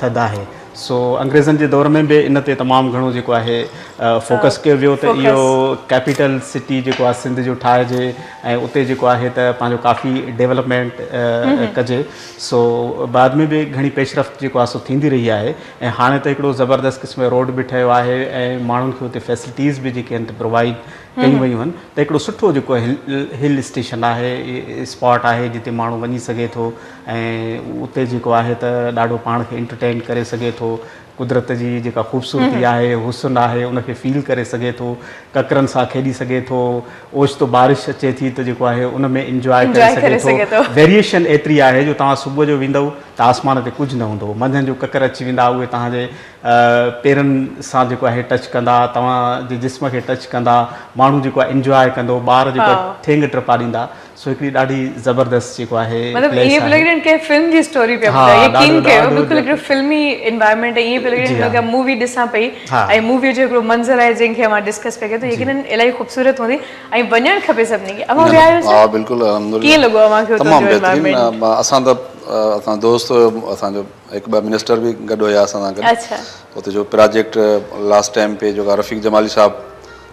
थधि आहे। सो अंग्रेज़नि जे दौर में बि इन ते तमामु घणो जेको आहे फोकस कयो वियो त इहो कैपिटल सिटी जेको आहे सिंध जो ठाहिजे ऐं उते जेको आहे त पंहिंजो काफ़ी डेवलपमेंट कजे। सो बाद में बि घणी पेशरफ़्त जेको आहे सो थींदी रही आहे ऐं हाणे त हिकिड़ो ज़बरदस्त क़िस्म जो रोड बि ठहियो आहे ऐं माण्हुनि खे उते फैसिलिटीज़ बि जेके आहिनि प्रोवाइड कयूं वयूं आहिनि। त हिकिड़ो सुठो जेको हिल स्टेशन आहे, स्पॉट आहे जिते माण्हू वञी सघे थो ऐं उते जेको आहे त ॾाढो पाण खे एंटरटेन करे सघे थो। कुदरत जी जेका ख़ूबसूरती आहे, हुस्न आहे, उनखे फील करे सघे थो, ककरनि सां खेॾी सघे थो। ओचितो बारिश अचे थी त जेको आहे उन में इंजॉय करे सघे थो। वेरिएशन एतिरी आहे जो तव्हां सुबुह जो वेंदव त आसमान ते कुझु न हूंदो, मंझंदि जो ककर अची वेंदा, उहे तव्हांजे पेरनि सां जेको आहे टच कंदा, तव्हांजे जिस्म खे टच कंदा, माण्हू जेको आहे इंजॉय कंदो, ॿार जेको ठेंग टपा ॾींदा। सो हिकिड़ी ॾाढी ज़बरदस्त जेको आहे मतलब इहे प्लेग्रेंट के फिल्म जी स्टोरी पे ॿुधाई, यकीन कयो बिल्कुल हिकिड़ो फिल्मी एनवायरनमेंट आहे। इहे प्लेग्रेंट लॻा मूवी ॾिसां पई ऐं मूवी जो हिकिड़ो मंज़र आहे जंहिंखे मां डिस्कस पे कयो त यकीनन इलाही ख़ूबसूरत हूंदी ऐं वञणु खपे सभिनी खे। अमां विया आहियो? हा बिल्कुलु, अल्हम्दुलिल्लाह। कीअं लॻो अमांखे उतां जो एनवायरनमेंट? असां त असां दोस्त हुयो, असांजो 1-2 मिनिस्टर बि गॾु हुया असां सां गॾु। अच्छा। उते जो प्रोजेक्ट लास्ट टाइम पे जेको रफ़ीक जमाली साहब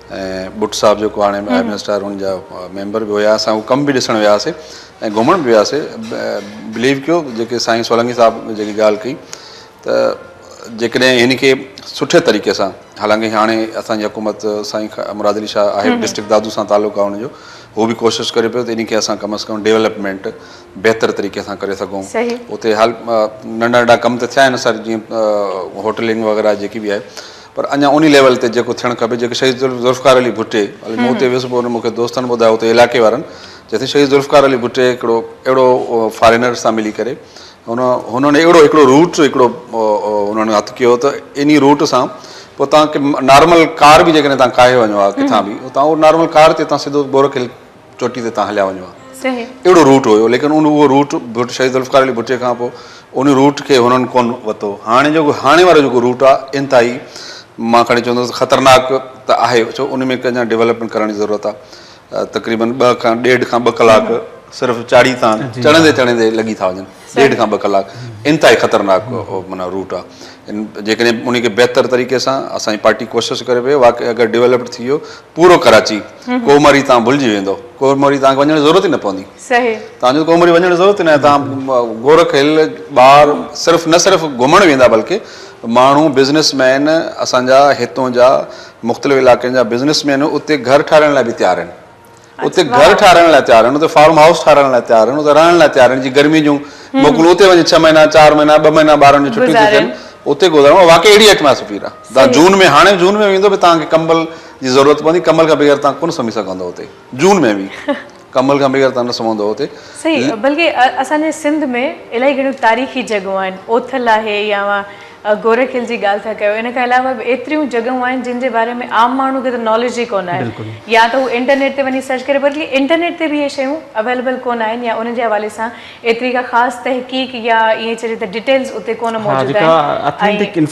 ऐं बुट साहब जेको हाणे मिनिस्टर हुन जा मेंबर बि हुया, असां उहो कमु बि ॾिसणु वियासीं ऐं घुमण बि वियासीं। बिलीव कयो जेके साईं सोलंकी साहब जेकी ॻाल्हि कई त जेकॾहिं हिन खे सुठे तरीक़े सां, हालांकि हाणे असांजी हुकूमत साईं मुराद अली शाह आहे, डिस्ट्रिक्ट दादू सां तालुक़ु आहे हुनजो, उहो बि कोशिशि करे पियो त इन खे असां कम अज़ कम डेवलपमेंट बहितर तरीक़े सां करे सघूं। उते हाल नंढा नंढा कम त थिया आहिनि सर, जीअं होटलिंग वग़ैरह जेकी बि आहे, पर अञा उन लेवल ते जेको थियणु खपे। जेके शहीद ज़ुल्फ़कार अली भुट्टे, मूं उते वियुसि, पोइ मूंखे दोस्तनि ॿुधायो उते इलाइक़े वारनि, जिते शहीद ज़ुल्फ़कार अली भुट्टे हिकिड़ो अहिड़ो फॉरेनर सां मिली करे हुननि हिकिड़ो रूट हुननि हथु कयो त इन रूट सां पोइ तव्हांखे नॉर्मल कार बि जेकॾहिं तव्हां काहे वञो आहे किथां बि, तव्हां उहो नॉर्मल कार ते तव्हां सिधो बोरखिल चोटी ते तव्हां हलिया वञो आहे, अहिड़ो रूट हुयो। लेकिन उहो रूट शहीद ज़ुल्फ़कार अली भुट्टे खां पोइ उन रूट खे हुननि कोन वरितो। हाणे वारो जेको रूट आहे इंतिहाई, मां खणी चवंदुसि ख़तरनाक त आहे, छो उन में अञा डेवलपमेंट करण जी ज़रूरत आहे। तक़रीबन 1.5 खां 2 कलाक सिर्फ़ु चाढ़ी तां चढ़ंदे लॻी था वञनि, 1.5 खां 2 कलाक, इंतिहाई ख़तरनाक माना रूट आहे। जेकॾहिं उनखे बहितर तरीक़े सां असांजी पार्टी कोशिशि करे पई, वाक़ई अगरि डेवलप्ड थी वियो पूरो कराची, कोमरी तव्हां भुलिजी वेंदो, कोमरी तव्हांखे वञण जी ज़रूरत ई न पवंदी, तव्हांजो कोमरी वञण जी ज़रूरत ई न आहे। तव्हां गोरखिल ॿार न सिर्फ़ु घुमणु वेंदा, बल्कि माण्हू बिज़नेसमैन असांजा हितां जा मुख़्तलिफ़ इलाइक़नि जा बिज़नेसमैन उते घर ठाहिराइण लाइ बि तयारु आहिनि, उते घर ठाहिराइण लाइ तयारु आहिनि, उते फार्म हाउस ठाहिराइण लाइ तयारु आहिनि, उते रहण लाइ तयारु आहिनि। जीअं गर्मी जूं मोकलूं उते वञी 6 महीना 4 महीना 2 महीना ॿारनि जी छुट्टी थी थियनि, उते गुज़ारणो वाक़ई अहिड़ी एटमॉस्फियर आहे। तव्हां जून में, हाणे जून में वेंदो बि तव्हांखे कंबल जी ज़रूरत पवंदी, कंबल खां बग़ैर तव्हां कोन सुम्ही सघंदो उते, जून में बि कंबल खां बग़ैर तव्हां न सुम्हंदो उते। सही, बल्कि असांजे सिंध में इलाही घणियूं तारीख़ी जॻहियूं आहिनि, ओथल आहे या गोरखिल जी ॻाल्हि था कयो, इन खां अलावा बि एतिरियूं जॻहियूं आहिनि जिन जे बारे में आम माण्हू खे त नॉलेज ई कोन आहे, या त हू इंटरनेट ते वञी सर्च करे, बल्कि इंटरनेट ते बि इहे शयूं अवेलेबल कोन आहिनि, या उन जे हवाले सां एतिरी का ख़ासि तहक़ीक़ या ईअं चइजे त डिटेल्स उते कोन मौजूदु आहिनि।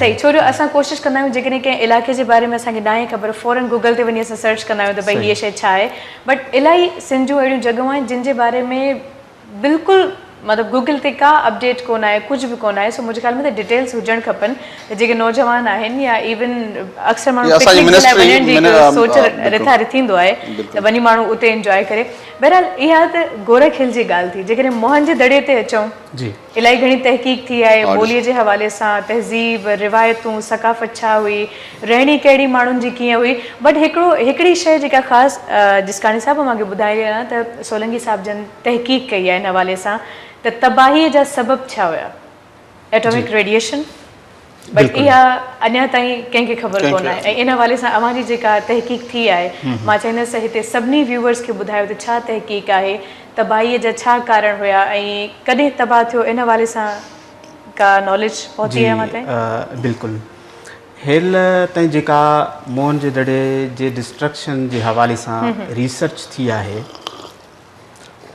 सही, छो जो असां कोशिशि कंदा आहियूं जेकॾहिं कंहिं इलाइक़े जे बारे में असांखे न आहे ख़बर, फौरन गूगल ते वञी असां सर्च कंदा आहियूं त भई हीअ शइ छा आहे, बट इलाही सिंध जूं अहिड़ियूं जॻहियूं आहिनि जिन जे बारे में बिल्कुलु मतलब गूगल ते का अपडेट कोन आहे, कुछ भी कोन आहे। सो मुझे ख्याल में त डिटेल्स हुजण खपनि, जेके नौजवान आहिनि या इवन अक्सर माण्हू पिकनिक जे लाइ वञण जी सोच रिथा रिथींदो आहे त वञी माण्हू उते इंजॉय करे। बहरहाल इहा त गोरखिल जी ॻाल्हि थी। जेकॾहिं मोहन जे दड़े ते अचूं, इलाही घणी तहक़ीक़ थी आहे ॿोलीअ जे हवाले सां, तहज़ीब, रिवायतूं, सक़ाफ़त छा हुई, रहणी कहिड़ी माण्हुनि जी कीअं हुई, बट हिकिड़ी शइ जेका ख़ासि जिसकानी साहिबु मूंखे ॿुधाई आहे त सोलंकी साहिब जन तहक़ीक़ कई आहे हिन हवाले सां त तबाहीअ जा सबब छा हुया, एटॉमिक रेडिएशन, बट इहा अञा ताईं कंहिंखे ख़बर कोन आहे। ऐं इन हवाले सां अव्हांजी जेका तहक़ीक़ थी आहे, मां चाहींदसि हिते सभिनी व्यूवर्स खे ॿुधायो त छा तहक़ीक़ आहे, तबाहीअ जा छा कारण हुया ऐं कॾहिं तबाह थियो, इन हवाले सां का नॉलेज पहुती आहे मां ताईं? बिल्कुलु, हेल ताईं जेका मोहन जे दड़े जे डिस्ट्रक्शन जे हवाले सां रिसर्च थी आहे,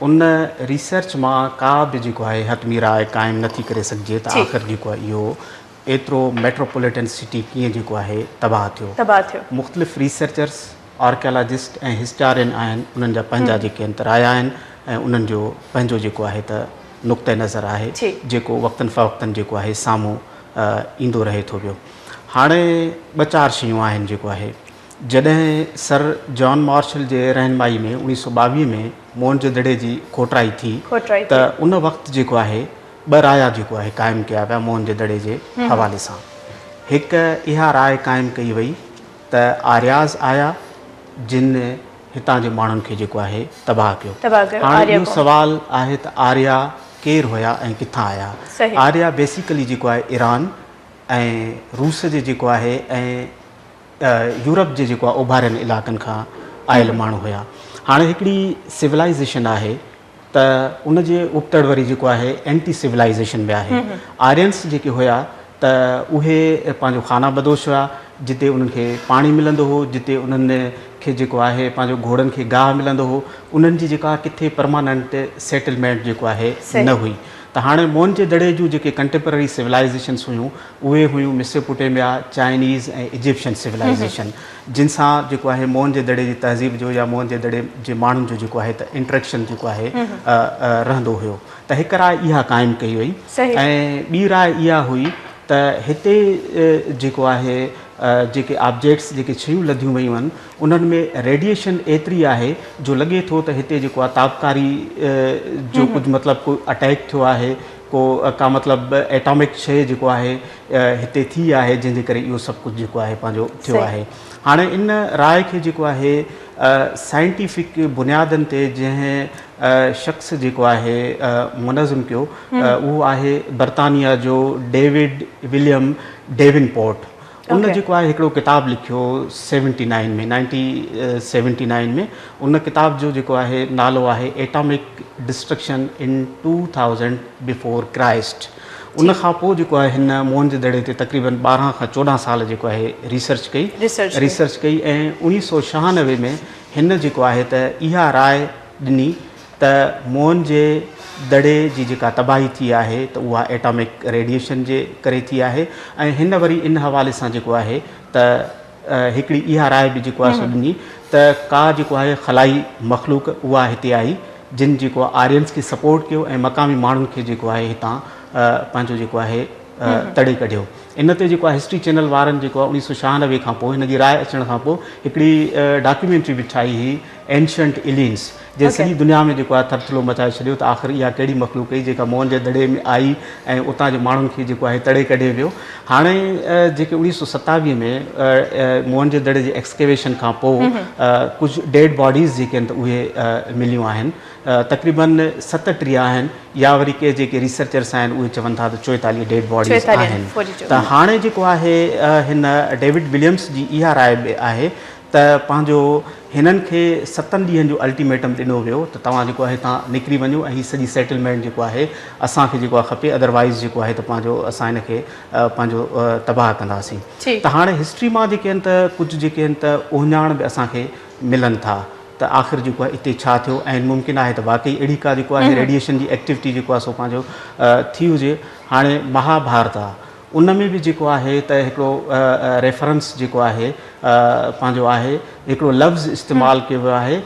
उन रिसर्च मां का बि जेको आहे हतमी राय क़ाइमु नथी करे सघिजे त आख़िर जेको आहे इहो एतिरो मेट्रोपॉलिटन सिटी कीअं जेको आहे तबाह थियो। मुख़्तलिफ़ रिसर्चर्स, आर्कियोलॉजिस्ट ऐं हिस्टोरियन आहिनि, उन्हनि जा पंहिंजा जेके अंतराया आहिनि ऐं उन्हनि जो पंहिंजो जेको आहे त नुक़्ते नज़र आहे जेको वक़्तनि फ़वक़्तनि जेको आहे साम्हूं ईंदो रहे थो पियो। हाणे 2-4 शयूं आहिनि जेको आहे, जॾहिं सर जॉन मार्शल जे रहनुमाई में 1922 में मोहन जे दड़े जी खोटराई थी त उन वक़्तु जेको आहे 2 राया जेको आहे क़ाइमु कया विया मोहन जे दड़े जे हवाले सां। हिकु इहा राय क़ाइमु कई वई त आर्याज़ आया जिन हितां जे माण्हुनि खे जेको आहे तबाह कयो। हाणे इहो सुवालु आहे त आर्या केरु हुया ऐं किथां आया? आर्या बेसिकली जेको आहे ईरान ऐं रूस जे जेको आहे ऐं यूरोप जे जेको आहे उभारियल इलाइक़नि खां आयल माण्हू हुया। हाणे हिकिड़ी सिविलाइज़ेशन आहे त उन जे उपतड़ वरी जेको आहे एंटी सिविलाइज़ेशन में आहे। आर्यन्स जेके हुया त उहे पंहिंजो खाना बदोश हुआ, जिते उन्हनि खे पाणी मिलंदो हो, जिते उन्हनि खे जेको आहे पंहिंजो घोड़नि खे गाह मिलंदो हो, उन्हनि जी जेका किथे परमानेंट सेटलमेंट जेको आहे न हुई। त हाणे मोहन जे दड़े जूं जेके कंटेम्पररी सिविलाइज़ेशन्स हुयूं उहे हुयूं मेसोपोटेमिया, चाइनीज़ ऐं इजिप्शियन सिविलाइज़ेशन, जिन सां जेको आहे मोहन जे दड़े जी तहज़ीब जो या मोहन जे दड़े जे माण्हुनि जो जेको आहे त इंट्रैक्शन जेको आहे रहंदो हुयो। त हिकु राय इहा क़ाइमु कई वई ऐं ॿी राय इहा हुई त हिते जेको आहे जेके ऑब्जेक्ट्स, जेके शयूं लधियूं वयूं आहिनि, उन्हनि में रेडिएशन एतिरी आहे जो लॻे थो त हिते जेको आहे ताबकारी जो कुझु मतिलबु कोई अटैक थियो आहे, को का मतिलबु एटॉमिक शइ जेको आहे हिते थी आहे जंहिंजे करे इहो सभु कुझु जेको आहे पंहिंजो थियो आहे। हाणे इन राय खे जेको आहे साइंटिफिक बुनियादनि ते जंहिं शख़्स जेको आहे मुनज़िम कयो उहो आहे बर्तानिया जो डेविड विलियम डेविनपोर्ट। उन जेको आहे हिकिड़ो किताबु लिखियो 1979 में उन किताब जो जेको आहे नालो आहे atomic destruction in 2000 before Christ. उन खां पोइ जेको आहे हिन मोहनजोदड़े ते तक़रीबन 12 खां 14 साल जेको आहे रिसर्च कई ऐं 1996 में हिन जेको आहे त इहा राय ॾिनी त मोहनजोदड़े जी जेका तबाही थी आहे त उहा एटॉमिक रेडिएशन जे करे थी आहे। ऐं हिन वरी इन हवाले सां जेको आहे त हिकिड़ी इहा राय बि जेको आहे सो ॾिनी त का जेको आहे ख़लाई मख़लूक उहा हिते आई जिन जेको आर्यन्स खे सपोर्ट कयो ऐं मक़ामी माण्हुनि खे जेको आहे हितां पंहिंजो जेको आहे तड़े कढियो। इन ते जेको आहे हिस्ट्री चैनल वारनि जेको आहे 1996 खां पोइ हिन जी राय अचण खां पोइ हिकिड़ी डॉक्यूमेंट्री बि ठाही हुई एंशंट एलियंस जे सॼी दुनिया में जेको आहे थरथलो मचाए छॾियो त आख़िर इहा कहिड़ी मख़लूक हुई जेका मोहनजोदड़े में आई ऐं उतां जे माण्हुनि खे जेको आहे तड़े कढे वियो। हाणे जेके 1927 में मोहनजोदड़े जे एक्सकेवेशन खां पोइ कुझु डेड बॉडीज़ जेके आहिनि त उहे मिलियूं आहिनि तक़रीबन 37 आहिनि या वरी के जेके रिसर्चर्स आहिनि उहे चवनि था त 44 डेड बॉडीज़ आहिनि। त हाणे जेको आहे हिन डेविड विलियम्स जी इहा राय बि आहे त पंहिंजो हिननि खे 7 ॾींहंनि जो अल्टीमेटम ॾिनो वियो त तव्हां जेको आहे हितां निकिरी वञो ऐं हीअ सॼी सेटलमेंट जेको आहे असांखे जेको आहे खपे अदरवाइज़ जेको आहे त पंहिंजो असां हिन खे पंहिंजो तबाह कंदासीं। त हाणे हिस्ट्री मां जेके आहिनि त कुझु जेके आहिनि त उहिञाण बि असांखे मिलनि था त आख़िर जेको आहे हिते छा थियो ऐं मुमकिन आहे त वाक़ई अहिड़ी का जेको आहे रेडिएशन जी एक्टिविटी जेको आहे सो पंहिंजो थी हुजे। हाणे महाभारत आहे उन में बि जेको आहे त हिकिड़ो रेफरेंस जेको आहे पंहिंजो आहे हिकिड़ो लफ़्ज़ इस्तेमालु कयो वियो आहे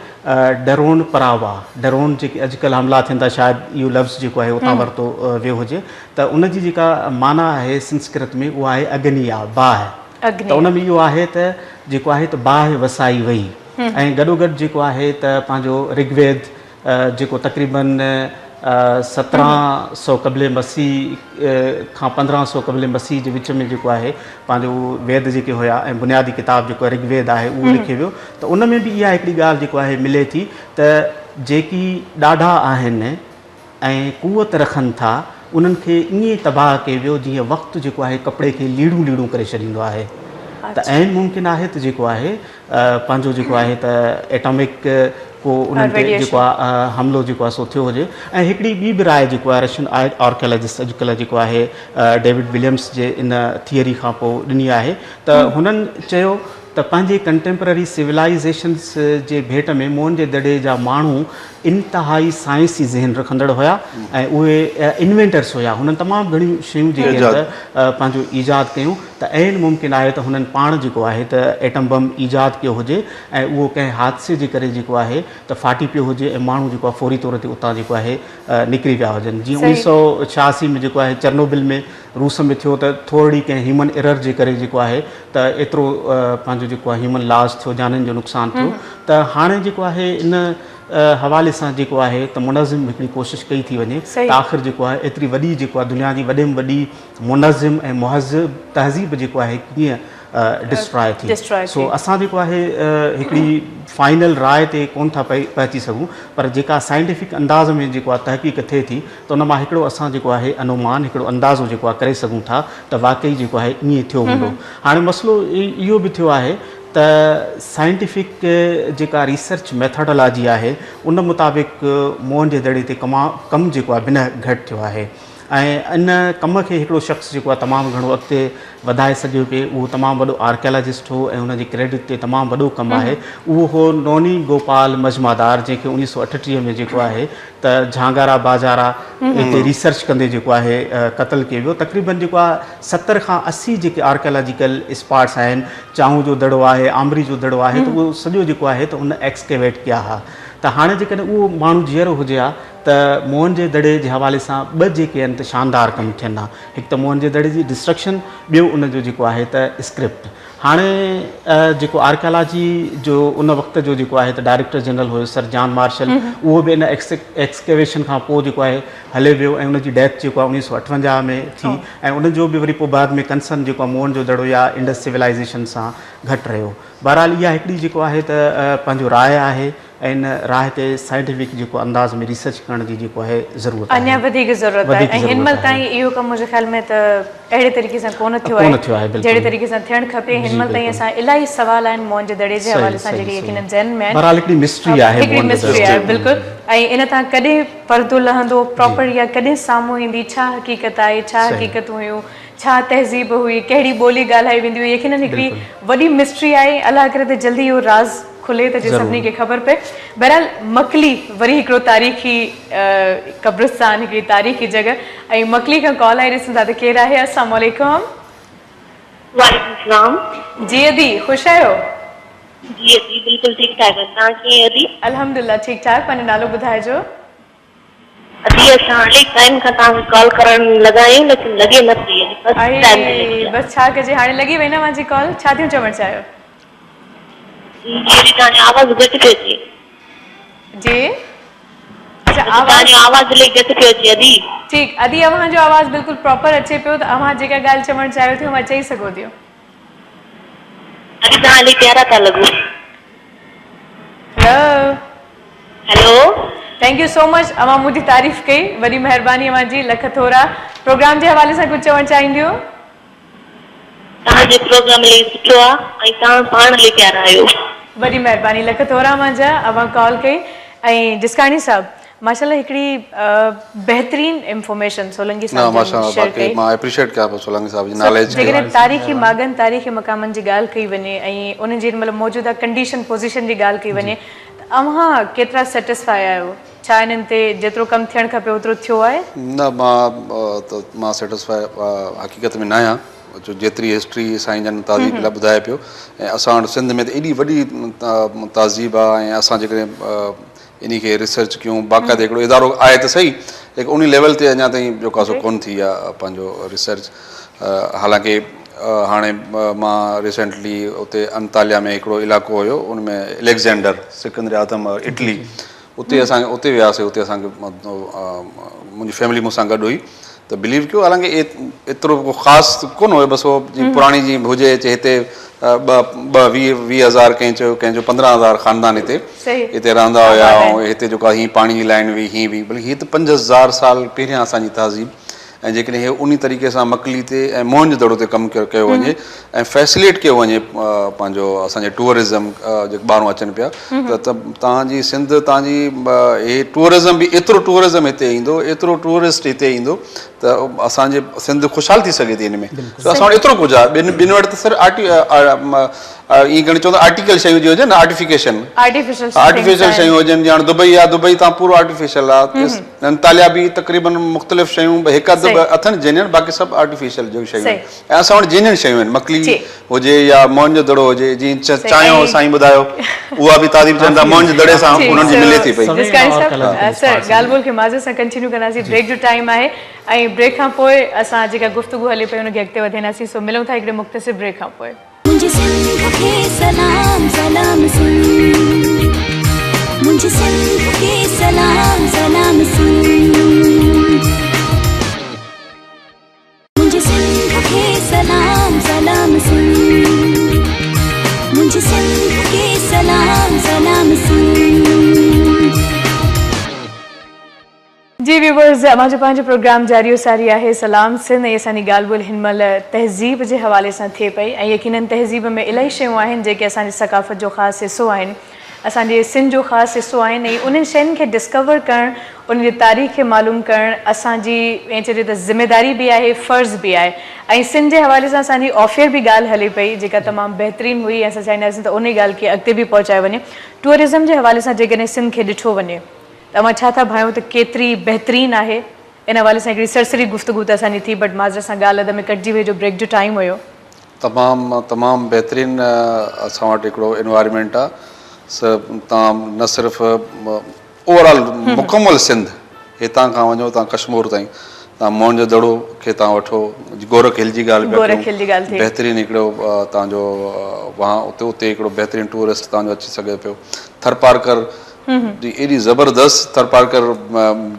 डरोन परावा। डरोन जेके अॼुकल्ह हमला थियनि था शायदि इहो लफ़्ज़ जेको आहे उतां वरितो वियो हुजे त उन जी जेका माना आहे संस्कृत में उहा आहे अग्नि आहे बाहि। त उन में इहो आहे त जेको आहे त बाहि वसाई वई ऐं गॾोगॾु जेको आहे त पंहिंजो ऋग्वेद जेको तक़रीबन 1700 क़ब्ले मसीह खां 1500 क़ब्ले मसीह जे विच में जेको आहे पंहिंजो वेद जेके हुया ऐं बुनियादी किताब जेको ऋग्वेद आहे उहो लिखियो वियो त उन में बि इहा हिकिड़ी ॻाल्हि जेको आहे मिले थी त जेकी ॾाढा आहिनि ऐं कुवत रखनि था उन्हनि खे ईअं तबाह कयो वियो जीअं वक़्तु जेको आहे कपिड़े खे लीड़ूं करे छॾींदो आहे। त ऐं मुमकिन आहे त जेको आहे पंहिंजो जेको आहे त एटॉमिक को उन्हनि ते जेको आहे हमिलो जेको आहे सो थियो हुजे। ऐं हिकिड़ी ॿी बि राय जेको आहे रशियन आर्कियोलॉजिस्ट अॼुकल्ह जेको आहे David Williams J in theory खां पोइ ॾिनी आहे त हुननि चयो त पंहिंजे कंटेम्पररी सिविलाइज़ेशन्स जे भेट में मोहनजोदड़े जा माण्हू इंतिहाई साइंसी ज़हन रखंदड़ हुया ऐं उहे इन्वेंटर्स हुया। हुननि तमामु घणियूं शयूं जेके त पंहिंजो ईजाद कयूं त ऐन मुमकिन आहे त हुननि पाण जेको आहे त एटम बम ईजाद कयो हुजे ऐं उहो कंहिं हादसे जे करे जेको आहे त फाटी पियो हुजे ऐं माण्हू जेको आहे फौरी तौर ते उतां जेको आहे निकिरी विया हुजनि। जीअं 1986 में जेको आहे चर्नोबिल में रूस में थियो त थोरी कंहिं ह्यूमन एरर जे करे जेको आहे त एतिरो पंहिंजो जेको आहे ह्यूमन लॉस थियो जाननि जो नुक़सानु थियो। त हाणे जेको आहे इन हवाले सां जेको आहे त मुनज़िम हिकिड़ी कोशिशि कई थी वञे त आख़िर जेको आहे एतिरी वॾी जेको आहे दुनिया जी वॾे में वॾी मुनज़िम ऐं मुहज़िब तहज़ीब जेको आहे कीअं डिस्ट्रॉय थी। सो असां जेको आहे हिकिड़ी फाइनल राय ते कोन था पहुची सघूं पर जेका साइंटिफिक अंदाज़ में जेको आहे तहक़ीक़ थिए थी त उन मां हिकिड़ो असां जेको आहे अनुमान हिकिड़ो अंदाज़ो जेको आहे करे सघूं था त वाक़ई जेको आहे ईअं थियो हूंदो। हाणे मसइलो इहो बि थियो आहे त साइंटिफिक जेका रिसर्च मैथडोलॉजी आहे उन मुताबिक़ मोहनजोदड़े ते कमु जेको आहे बिना घटि थियो आहे ऐं इन कम खे हिकिड़ो शख़्स जेको आहे तमामु घणो अॻिते वधाए सघियो पिए। उहो तमामु वॾो आर्कियोलॉजिस्ट हो ऐं हुनजी क्रेडिट ते तमामु वॾो कमु आहे। उहो हो नोनी गोपाल मजमादार जंहिंखे 1938 में जेको आहे त झांगारा बाजारा हिते रिसर्च कंदे जेको आहे क़तलु कयो वियो। तक़रीबन जेको आहे 70 खां 80 जेके आर्कियोलॉजिकल स्पॉट्स आहिनि चाहूं जो दड़ो आहे आमरी जो दड़ो आहे त उहो सॼो जेको आहे त उन एक्सकेवेट कया हुआ। त हाणे जेकॾहिं उहो माण्हू जीअरो हुजे हा त मोहनजोदड़े जे हवाले सां ॿ जेके आहिनि त शानदार कमु थियनि हा। हिकु त मोहनजोदड़े जी डिस्ट्रक्शन ॿियो उनजो जेको आहे त स्क्रिप्ट। हाणे जेको आर्कियोलॉजी जो उन वक़्त जो जेको आहे त डायरेक्टर जनरल हुयो सर जॉन मार्शल, उहो बि इन एक्सकेवेशन खां पोइ जेको आहे हले वियो ऐं उनजी डेथ जेको आहे 1958 में थी ऐं उनजो बि वरी पोइ बाद में कंसर्न जेको आहे मोहनजोदड़ो या इंडस सिविलाइज़ेशन सां घटि रहियो। बहरहाल इहा हिकिड़ी जेको आहे त पंहिंजो राय आहे ऐं इन राय ते साइंटिफिक जेको अंदाज़ में रिसर्च करण जी जेको आहे ज़रूरत आहे, अञा वधीक ज़रूरत आहे। ऐं हिन महिल ताईं इहो कमु मुंहिंजे ख़्याल में त अहिड़े तरीक़े सां कोन थियो आहे जहिड़े तरीक़े सां थियणु खपे। हिन महिल ताईं असां इलाही सवाल आहिनि मोहनजोदड़े जे हवाले सां जेके यकीनन ज़हन में आहिनि। बहरहाल हिकिड़ी मिस्ट्री आहे, हिकिड़ी मिस्ट्री आहे बिल्कुलु। ऐं इन तां कॾहिं परदो लहंदो प्रॉपर या कॾहिं साम्हूं ईंदी, छा हक़ीक़त आहे, छा हक़ीक़तूं हुयूं, छा तहज़ीब हुई, कहिड़ी ॿोली ॻाल्हाई वेंदी हुई, यकीनन हिकिड़ी वॾी मिस्ट्री आहे। अलाह करे त जल्दी इहो राज़ खुले त जीअं सभिनी खे ख़बर पए। बहरहाल मकली वरी हिकिड़ो तारीख़ी कब्रिस्तान, हिकिड़ी तारीख़ी जॻह। ऐं मकली खां कॉल आई, ॾिसूं था त केरु आहे। अस्सलाम वालेकुम। वालेकुम सलाम। जी अदी, ख़ुशि आहियो? जी अदी बिल्कुलु ठीकु ठाक। तव्हां कीअं अदी? अल्हम्दुलिल्लाह ठीकु ठाक। पंहिंजो नालो ॿुधाइजो। अदी असां इलाही टाइम खां तव्हांखे कॉल करणु लॻायूं लेकिन लॻे न पई। बसि छा कजे, हाणे लॻी वई न मुंहिंजी कॉल। छा थियो चवणु चाहियो? जी तव्हांजी आवाज़ घटि पियो अचे। जी तव्हांजो आवाज़ इलाही घटि पियो अचे अदी। ठीकु अदी, अव्हांजो आवाज़ बिल्कुलु प्रॉपर अचे पियो, त अव्हां जेका ॻाल्हि चवणु चाहियो था उहा चई सघो थियूं। अदी तव्हां इलाही प्यारा था लॻो। Hello hello, thank you so much. अव्हां मुंहिंजी तारीफ़ कई, वॾी महिरबानी अव्हां जी, लख थोरा। प्रोग्राम जे हवाले सां कुझु चवणु चाहींदियो? तव्हांजो प्रोग्राम इलाही सुठो आहे ऐं तव्हां पाण इलाही प्यारा आहियो। वॾी महिरबानी, लख थोरा मुंहिंजा। अव्हां कॉल कई। ऐं जिसकाणी साहब माशाल्लाह हिकिड़ी बहितरीन इंफॉर्मेशन सोलंकी साहब शेयर कई। मां एप्रिशिएट कयां पियो सोलंकी साहब जी नॉलेज खे। जेकॾहिं तारीख़ी मागन, तारीख़ी मक़ामनि जी ॻाल्हि कई वञे ऐं उन्हनि जी मतिलबु मौजूदा कंडीशन पोज़ीशन जी ॻाल्हि कई वञे, त अव्हां केतिरा सेटिस्फाई आहियो? छा इन्हनि ते जेतिरो कमु थियणु खपे ओतिरो थियो आहे? न, मां सेटिस्फाई हक़ीक़त में न आहियां। जो जेतिरी हिस्ट्री साईं जन तहज़ीब लाइ ॿुधाए पियो, ऐं असां वटि सिंध में त एॾी वॾी तहज़ीब आहे, ऐं असां जेकॾहिं इन खे रिसर्च कयूं, बाक़ाइदा हिकिड़ो इदारो आहे त सही, लेकिन उन लेवल ते अञा ताईं जेको आहे सो कोन थी आहे पंहिंजो रिसर्च। हालांकि हाणे मां रिसेंटली उते अंतालिया में हिकिड़ो इलाइक़ो हुयो, उन में एलेक्जेंडर सिकंदर आज़म इटली, उते असांखे उते वियासीं। उते असांखे मुंहिंजी फैमिली मूंसां गॾु हुई, त बिलीव कयो। हालांकि एतिरो को ख़ासि कोन हुयो, बसि उहो पुराणी जी हुजे अचे हिते 20,000 कंहिं चयो, कंहिंजो 15,000 ख़ानदान हिते रहंदा हुया, ऐं हिते जेको आहे हीअं पाणी जी लाइन हुई, हीअं बि बल्कि हीअ त 5,000 साल पहिरियां असांजी तहज़ीब। ऐं जेकॾहिं हे उन तरीक़े सां मकली ते ऐं मोहनजोदड़ो ते कमु कयो वञे ऐं फैसिलिटेट कयो वञे पंहिंजो असांजे टूरिज़म जेके ॿाहिरां अचनि पिया, त तव्हांजी सिंध, तव्हांजी हे टूरिज़म बि एतिरो टूरिज़म हिते ईंदो, एतिरो टूरिस्ट हिते ईंदो, त असांजे सिंध ख़ुशहाल थी सघे थी हिन में। असां वटि एतिरो कुझु आहे। ॿिनि वटि त सिर्फ़ु ईअं घणी चवंदा आर्टिकल शयूं जी हुजनि न, आर्टिफिशियल शयूं हुजनि। ॼण दुबई आहे, दुबई तां पूरो आर्टिफिशियल आहे। अंतालिया बि तक़रीबन मुख़्तलिफ़ शयूं हिकु अधु अथनि जेन्युइन, बाक़ी सभु आर्टिफिशियल जूं शयूं आहिनि। ऐं असां वटि जेन्युइन शयूं आहिनि, मकली हुजे या मोहनजोदड़ो हुजे, जीअं चाहियो साईं ॿुधायो, उहा बि तारीफ़ चवंदा मोहनजोदड़े सां उन्हनि जी मिले थी पई। सर ॻाल्हि ॿोल खे माज़े सां कंटिन्यू कंदासीं, ब्रेक जो टाइम आहे ऐं ब्रेक खां पोइ असां जेका गुफ़्तगू हले पई उनखे अॻिते वधाईंदासीं। सो मिलूं था हिकिड़े मुख़्तसिर ब्रेक खां पोइ। मुझे सिंध के सलाम सलाम सुन, मुझे सिंध के सलाम सलाम सुन, मुझे सिंध के सलाम सलाम सुन, मुझे सिंध के सलाम सलाम सुन। जी व्यूवर्स, असांजो पंहिंजो प्रोग्राम जारी सारी आहे सलाम सिंध। ऐं असांजी ॻाल्हि ॿोल हिन महिल तहज़ीब जे हवाले सां थिए पई, ऐं यकीनन तहज़ीब में इलाही शयूं आहिनि जेके असांजे सक़ाफ़त जो ख़ासि हिसो आहिनि, असांजे सिंध जो ख़ासि हिसो आहिनि। ऐं उन्हनि शयुनि खे डिस्कवर करणु, उन जी तारीख़ खे मालूम करणु असांजी ईअं चइजे त ज़िमेदारी बि आहे, फ़र्ज़ु बि आहे। ऐं सिंध जे हवाले सां असांजी ऑफियर बि ॻाल्हि हले पई जेका तमामु बहितरीनु हुई, ऐं असां चाहींदासीं त उन ॻाल्हि खे अॻिते बि पहुचाए वञे। टूरिज़म जे हवाले सां जेकॾहिं सिंध खे ॾिठो वञे, तव्हां छा था भायो त केतिरी बहितरीनु आहे? इन हवाले सां हिकिड़ी सरसरी गुफ़्तगू त असांजी थी, बट माज़रत सां ॻाल्हि अध में कटिजी वई, जो ब्रेक जो टाइम हुयो। तमामु बहितरीनु असां वटि हिकिड़ो एनवायरमेंट आहे। तव्हां न सिर्फ़ु ओवरऑल मुकमल सिंध, हितां खां वञो तव्हां कश्मीर ताईं, तव्हां मोहन जो दड़ो खे तव्हां वठो, गोरख हिल जी ॻाल्हि गोरख हिल जी ॻाल्हि थी, बहितरीनु हिकिड़ो तव्हांजो वहां उते हिकिड़ो बहितरीनु टूरिस्ट तव्हांजो अची सघे पियो। थरपारकर जी एॾी ज़बरदस्त थरपारकर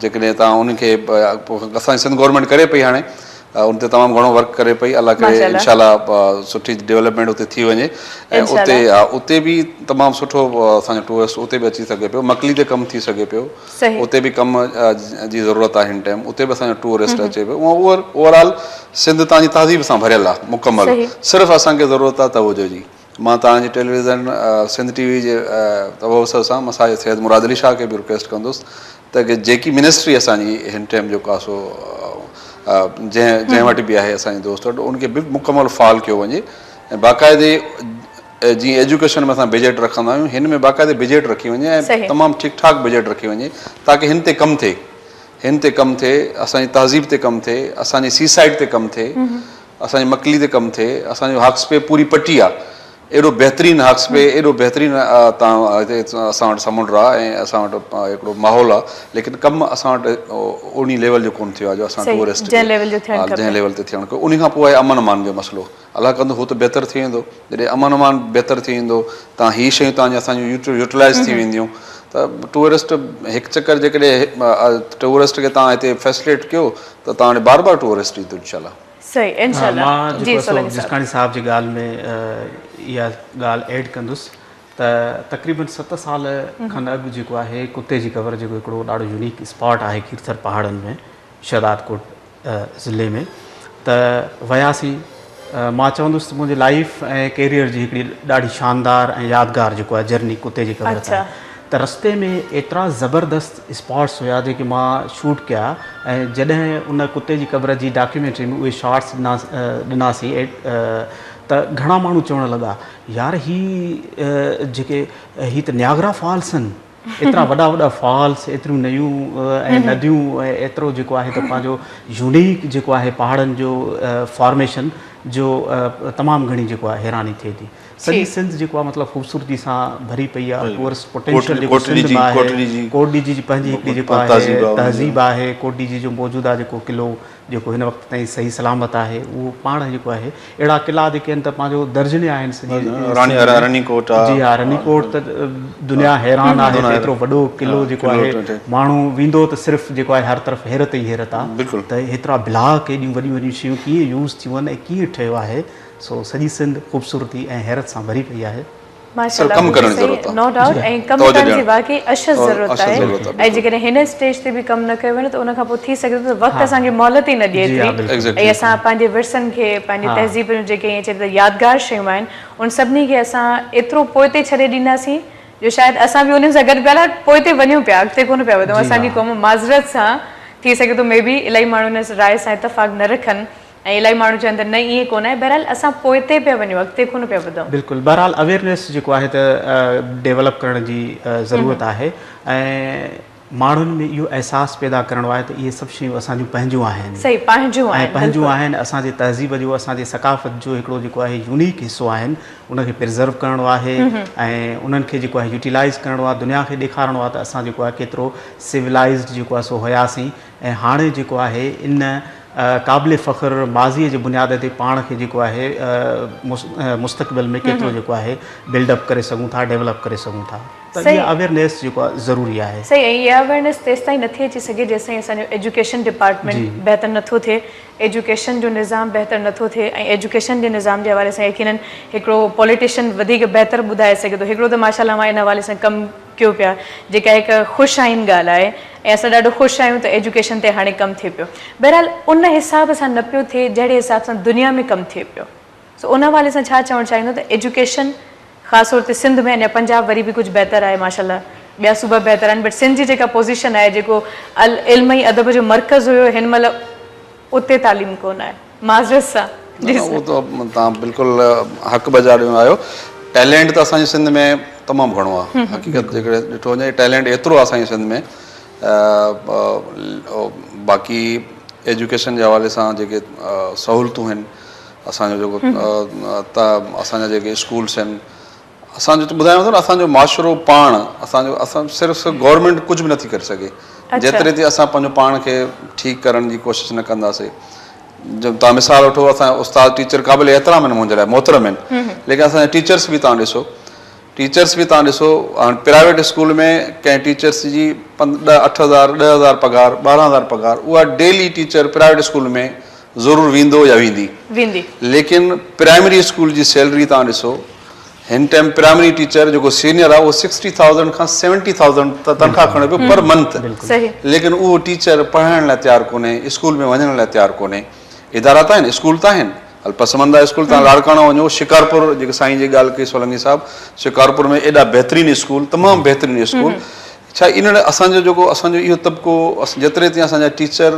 जेकॾहिं तव्हां उनखे असांजी सिंध गवर्नमेंट करे पई हाणे उन ते तमामु घणो वर्क करे पई, अलाह करे इंशाल्लाह सुठी डेवलपमेंट उते थी वञे ऐं उते बि तमामु सुठो असांजो टूरिस्ट उते बि अची सघे पियो, मकली ते कमु थी सघे पियो, उते बि कम जी ज़रूरत आहे हिन टाइम, उते बि असांजो टूरिस्ट अचे पियो। ओवरऑल सिंध तव्हांजी तहज़ीब सां भरियल आहे मुकमल, सिर्फ़ु असांखे ज़रूरत आहे तवजो जी। मां तव्हांजी टेलीविज़न सिंध टीवी जे तवसर सां मां सैयद मुराद अली शाह खे बि रिक्वेस्ट कंदुसि त जेकी मिनिस्ट्री असांजी हिन टाइम जेको आहे सो जंहिं वटि बि आहे असांजे दोस्त वटि उनखे बि मुकमल फाल कयो वञे ऐं बाक़ाइदे जीअं एजुकेशन में असां बजट रखंदा आहियूं हिन में बाक़ाइदे बजट रखी वञे ऐं तमामु ठीकु ठाकु बजट रखी वञे ताकी हिन ते कमु थिए, असांजी तहज़ीब ते कमु थिए, असांजी सी साइड ते कमु थिए, असांजी मकली ते कमु थिए, असांजो हक़्स पे पूरी पटी आहे, एॾो बहितरीनु हक़्स पे, एॾो बहितरीनु तव्हां हिते असां वटि समुंड आहे ऐं असां वटि हिकिड़ो माहौल आहे, लेकिन कमु असां वटि उन लेवल जो कोन्ह थियो आहे जो असां टूरिस्ट जंहिं लेवल ते थियणु खपे। उन खां पोइ आहे अमन अमान जो मसइलो, अलाह कंदो हू त बहितर थी वेंदो, जॾहिं अमन अमान बहितर थी वेंदो तव्हां हीअ शयूं तव्हांजी असांजूं यूटिलाइज़ थी वेंदियूं त टूरिस्ट हिकु चकर जेकॾहिं टूरिस्ट खे तव्हां हिते फैसिलिटेट कयो त तव्हां वटि बार बार टूरिस्ट ईंदो इंशाल्लाह। मां जेको जिसकानी साहिब जी ॻाल्हि में इहा ॻाल्हि ऐड कंदुसि त तक़रीबन 7 साल खनि अॻु जेको आहे कुते जी कवर जेको हिकिड़ो ॾाढो यूनिक स्पॉट आहे कीरथर पहाड़नि में शहदादकोट ज़िले में त वियासीं। मां चवंदुसि त मुंहिंजी लाइफ ऐं कैरियर जी हिकिड़ी ॾाढी शानदार ऐं यादगार जेको आहे जर्नी कुते जी कवर त रस्ते में एतिरा ज़बरदस्त स्पॉट्स हुया जेके मां शूट कया ऐं जॾहिं उन कुते जी कबर जी डॉक्यूमेंट्री में उहे शॉट्स ॾिनासीं त घणा माण्हू चवणु लॻा यार जेके ही त नियागरा फॉल्स आहिनि, एतिरा वॾा वॾा फॉल्स, एतिरियूं नयूं ऐं नदियूं ऐं एतिरो जेको आहे त पंहिंजो यूनिक जेको आहे पहाड़नि जो फॉर्मेशन जो तमामु घणी जेको आहे हैरानी थिए थी। सॼी सिंध जेको आहे मतिलबु ख़ूबसूरती सां भरी पई आहे, टूरिस्ट पोटेंशियल जेको सिंध में आहे, कोटडीजी जी पंहिंजी हिकिड़ी जेको आहे तहज़ीब आहे, कोटडीजी जो मौजूदा जेको क़िलो जेको हिन वक़्त ताईं सही सलामत आहे उहो पाण जेको आहे अहिड़ा क़िला जेके आहिनि त पंहिंजो दर्जने आहिनि जी हा रनीकोट त दुनिया हैरान आहे, एतिरो वॾो क़िलो जेको आहे माण्हू वेंदो त सिर्फ़ु जेको आहे हर तरफ़ हैरत ई हैरत आहे त हेतिरा ब्लॉक एॾियूं वॾियूं वॾियूं शयूं कीअं यूज़ थियूं आहिनि ऐं कीअं ठहियो आहे। सो सॼी सिंध ख़ूबसूरती ऐं हैरत सां भरी पई आहे। नो डाउट ऐं कमु करण जी वाक़ई अशद ज़रूरत आहे ऐं जेकॾहिं हिन स्टेज ते बि कमु न कयो वञे त उन खां पोइ थी सघे थो त वक़्तु असांखे मोहलत ई न ॾिए थी ऐं असां पंहिंजे विरसनि खे पंहिंजी तहज़ीब जेके ईअं चए त यादगार शयूं आहिनि उन सभिनी खे असां एतिरो पोइ ते छॾे ॾींदासीं जो शायदि असां बि उन्हनि सां गॾु पिया पोइ ते वञूं पिया, अॻिते कोन पिया वधूं। असांजी क़ौम माज़रत सां थी सघे थो मे बि इलाही माण्हू हिन राय सां इतफ़ाक़ न रखनि ऐं इलाही माण्हू चवनि त न ईअं कोन आहे, बहरहाल असां पोइ ते पिया वञूं, अॻिते कोन पिया वधूं। बिल्कुलु, बहरहाल अवेयरनेस जेको आहे त डेवलप करण जी ज़रूरत आहे ऐं माण्हुनि में इहो अहसासु पैदा करिणो आहे त इहे सभु शयूं असांजूं पंहिंजूं आहिनि, सही पंहिंजूं आहिनि, असांजे तहज़ीब जो असांजे सक़ाफ़त जो हिकिड़ो जेको आहे यूनिक हिसो आहिनि, उनखे प्रिज़र्व करिणो आहे ऐं उन्हनि खे जेको आहे यूटिलाइज़ करिणो आहे, दुनिया खे ॾेखारिणो आहे त असां जेको आहे केतिरो सिविलाइज़्ड जेको आहे सो हुयासीं ऐं हाणे जेको आहे इन क़ाबिल फ़ख़्र माज़ीअ जे बुनियाद ते पाण खे जेको आहे मुस्तक़बिल में केतिरो जेको आहे बिल्डअप करे सघूं था, डेवलप करे सघूं था। त इहा अवेयरनेस जेको आहे ज़रूरी आहे। सही, ऐं इहा अवेयरनेस तेसि ताईं नथी अची सघे जेसिताईं असांजो एजुकेशन डिपार्टमेंट बहितर नथो थिए, एजुकेशन जो निज़ाम बहितर नथो थिए ऐं एजुकेशन जे निज़ाम जे हवाले सां यकीनन हिकिड़ो पॉलिटिशियन वधीक बहितर ॿुधाए सघे थो। हिकिड़ो त माशाल्लाह मां इन हवाले सां कमु कयो पिया, जेका हिकु ख़ुशि ॻाल्हि आहे ऐं असां ॾाढो ख़ुशि आहियूं त एजुकेशन ते हाणे कमु थिए पियो। बहरहाल उन हिसाब सां न पियो थिए जहिड़े हिसाब सां दुनिया में कमु थिए पियो। सो उन हवाले सां छा चवणु चाहींदो त एजुकेशन ख़ासि तौर ते सिंध में अञा पंजाब वरी बि कुझु बहितर आहे माशाल्लाह, ॿिया सूबा बहितर आहिनि, बट सिंध जी जेका पोज़ीशन आहे जेको इल्म ऐं अदब जो मर्कज़ हुयो हिन महिल उते तालीम कोन आहे माज़रत सां। उहो त तव्हां बिल्कुलु हक़ बजारियो आहियो। टैलेंट त असांजे सिंध में तमामु घणो आहे, हक़ीक़त जेकॾहिं ॾिठो वञे टैलेंट एतिरो आहे असांजे सिंध में। बाक़ी एजुकेशन जे हवाले सां जेके सहूलियतूं आहिनि, असांजो जेको त असांजा जेके स्कूल्स आहिनि, असांजो ॿुधायांव थो न असांजो माशरो पाण असां सिर्फ़ु गवर्नमेंट कुझु बि नथी करे सघे, जेतिरे ते असां पंहिंजो पाण खे ठीकु करण जी कोशिशि न कंदासीं। जब तव्हां मिसाल वठो, असांजा उस्ताद टीचर क़ाबिल एतिराम आहिनि मुंहिंजे लाइ, मोहतरम आहिनि, लेकिन असांजा टीचर्स बि तव्हां ॾिसो, हाणे प्राइवेट स्कूल में कंहिं टीचर्स जी 8,000 10,000 पघार, 12,000 पघार, उहा डेली टीचर प्राइवेट स्कूल में ज़रूरु वेंदो या वेंदी, लेकिन प्राइमरी स्कूल जी सैलरी तव्हां ॾिसो, हिन टाइम प्राइमरी टीचर जेको सीनियर आहे उहो 60,000 खां 70,000 तनख़्वाह खणे पियो पर मंथ, लेकिन उहो टीचर पढ़ाइण लाइ तयारु कोन्हे, स्कूल में वञण लाइ तयारु कोन्हे। इदारा त आहिनि, स्कूल त आहिनि, पसमंदा स्कूल, तव्हां लाड़काणा वञो, शिकारपुर जेके साईं जी ॻाल्हि कई सोलंकी साहिबु, शिकारपुर में एॾा बहितरीनु स्कूल, तमामु बहितरीनु स्कूल। छा इन असांजो जेको असांजो इहो तबिको, जेतिरे ताईं असांजा टीचर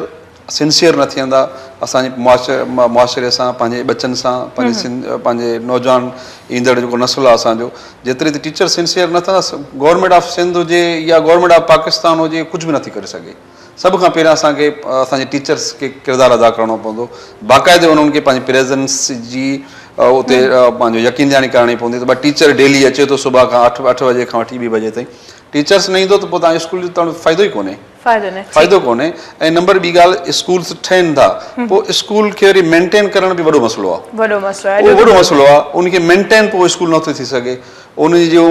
सिंसियर न थींदा असांजे मुआशिरे सां, पंहिंजे बचनि सां, पंहिंजे नौजवान ईंदड़ जेको नस्ल आहे असांजो, जेतिरे ते टीचर सिंसियर न थींदा, गवर्नमेंट ऑफ सिंध हुजे या गवर्नमेंट ऑफ पाकिस्तान हुजे, कुझु बि नथी करे सघे। सभ खां पहिरियां असांखे असांजे टीचर्स खे किरदारु अदा करिणो पवंदो, बाक़ाइदे उन्हनि खे पंहिंजी प्रेज़ेंस जी उते पंहिंजो यकीन ॼाणी करणी पवंदी। त भई टीचर डेली अचे थो सुबुह खां 8 बजे खां वठी 2 बजे ताईं, टीचर्स न ईंदो त पोइ तव्हां स्कूल जो तव्हां फ़ाइदो ई कोन्हे, फ़ाइदो कोन्हे। ऐं नंबर ॿी ॻाल्हि, स्कूल्स ठहनि था, पोइ स्कूल खे वरी मेंटेन करण बि वॾो मसइलो आहे, वॾो मसइलो आहे। उनखे मेंटेन पोइ स्कूल नथो थी सघे, उनजो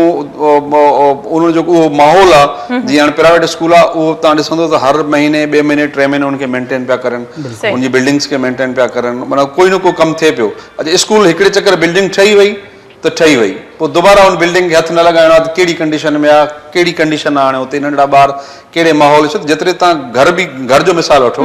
जेको उहो माहौल आहे, जीअं हाणे प्राइवेट स्कूल आहे, उहो तव्हां ॾिसंदो त हर महीने 2 महीने 3 महीने उनखे मेंटेन पिया करनि, उनजी बिल्डिंग्स खे मेंटेन पिया करनि, माना कोई न कोई कमु थिए पियो। अच्छा, स्कूल हिकिड़े चकर बिल्डिंग ठही वई त ठही वई, पोइ दुबारा उन बिल्डिंग खे हथु न लॻाइणो आहे त कहिड़ी कंडीशन में आहे, कहिड़ी कंडीशन आहे, हाणे हुते नंढड़ा ॿार कहिड़े माहौल छो, जेतिरे तव्हां घर जो मिसाल वठो,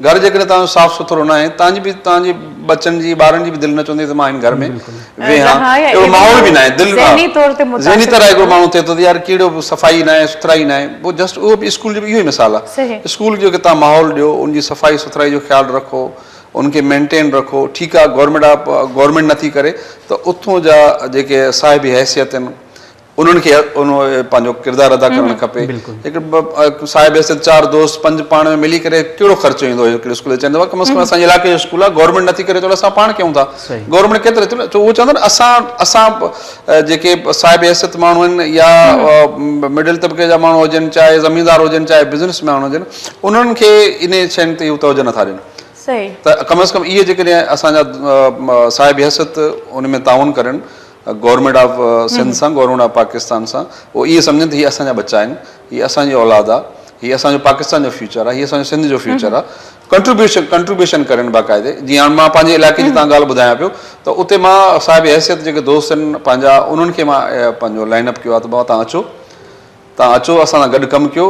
घर जेकॾहिं तव्हां साफ़ सुथरो न आहे, तव्हांजी बच्चनि जी ॿारनि जी बि दिलि न चवंदी त मां हिन घर में वेहां, अहिड़ो माहौल बि न आहे, दिलि ज़हनी तरह हिकिड़ो माण्हू थिए थो त यार कहिड़ो सफ़ाई न आहे, सुथराई न आहे। पोइ जस्ट उहो बि स्कूल जो बि इहो ई मिसाल आहे, स्कूल जो तव्हां माहौल ॾियो, उनजी सफ़ाई सुथराई जो ख़्यालु रखो, उनखे मेंटेन रखो। ठीकु आहे, गवर्नमेंट नथी करे त उथों जा जेके साहिबी हैसियत आहिनि उन्हनि खे पंहिंजो किरदारु अदा करणु खपे। हिकु साहिब हैसियत 4 दोस्त 5 पाण में मिली करे कहिड़ो ख़र्चो ईंदो हिकिड़े स्कूल ते, चवंदो आहे कम से कम असांजे इलाइक़े जो स्कूल आहे, गवर्नमेंट नथी करे थो, असां पाण कयूं था, गवर्नमेंट केतिरे थो, उहो चवंदा न असां जेके साहिब हैसियत माण्हू आहिनि या मिडिल तबिके जा माण्हू हुजनि, चाहे ज़मीनदार हुजनि, चाहे बिज़नेसमैन हुजनि, उन्हनि खे इन शयुनि ते इहो तवजो नथा ॾियनि। त कम से कम इहे जेकॾहिं असांजा साहिब हैसियत उन में ताउन करनि गवर्नमेंट ऑफ सिंध सां, गवर्नमेंट ऑफ पाकिस्तान सां, उहो इहे सम्झनि त हीअ असांजा बच्चा आहिनि, हीअ असांजी औलाद आहे, हीअ असांजो पाकिस्तान जो फ्यूचर आहे, हीअ असांजो सिंध जो फ्यूचर आहे, कंट्रीब्यूशन करनि बाक़ाइदे। जीअं हाणे मां पंहिंजे इलाइक़े जी तव्हां ॻाल्हि ॿुधायां पियो, त उते मां साहिब हैसियत जेके दोस्त आहिनि पंहिंजा, उन्हनि खे मां पंहिंजो लाइन अप कयो आहे त भाउ तव्हां अचो असां सां गॾु कमु कयो,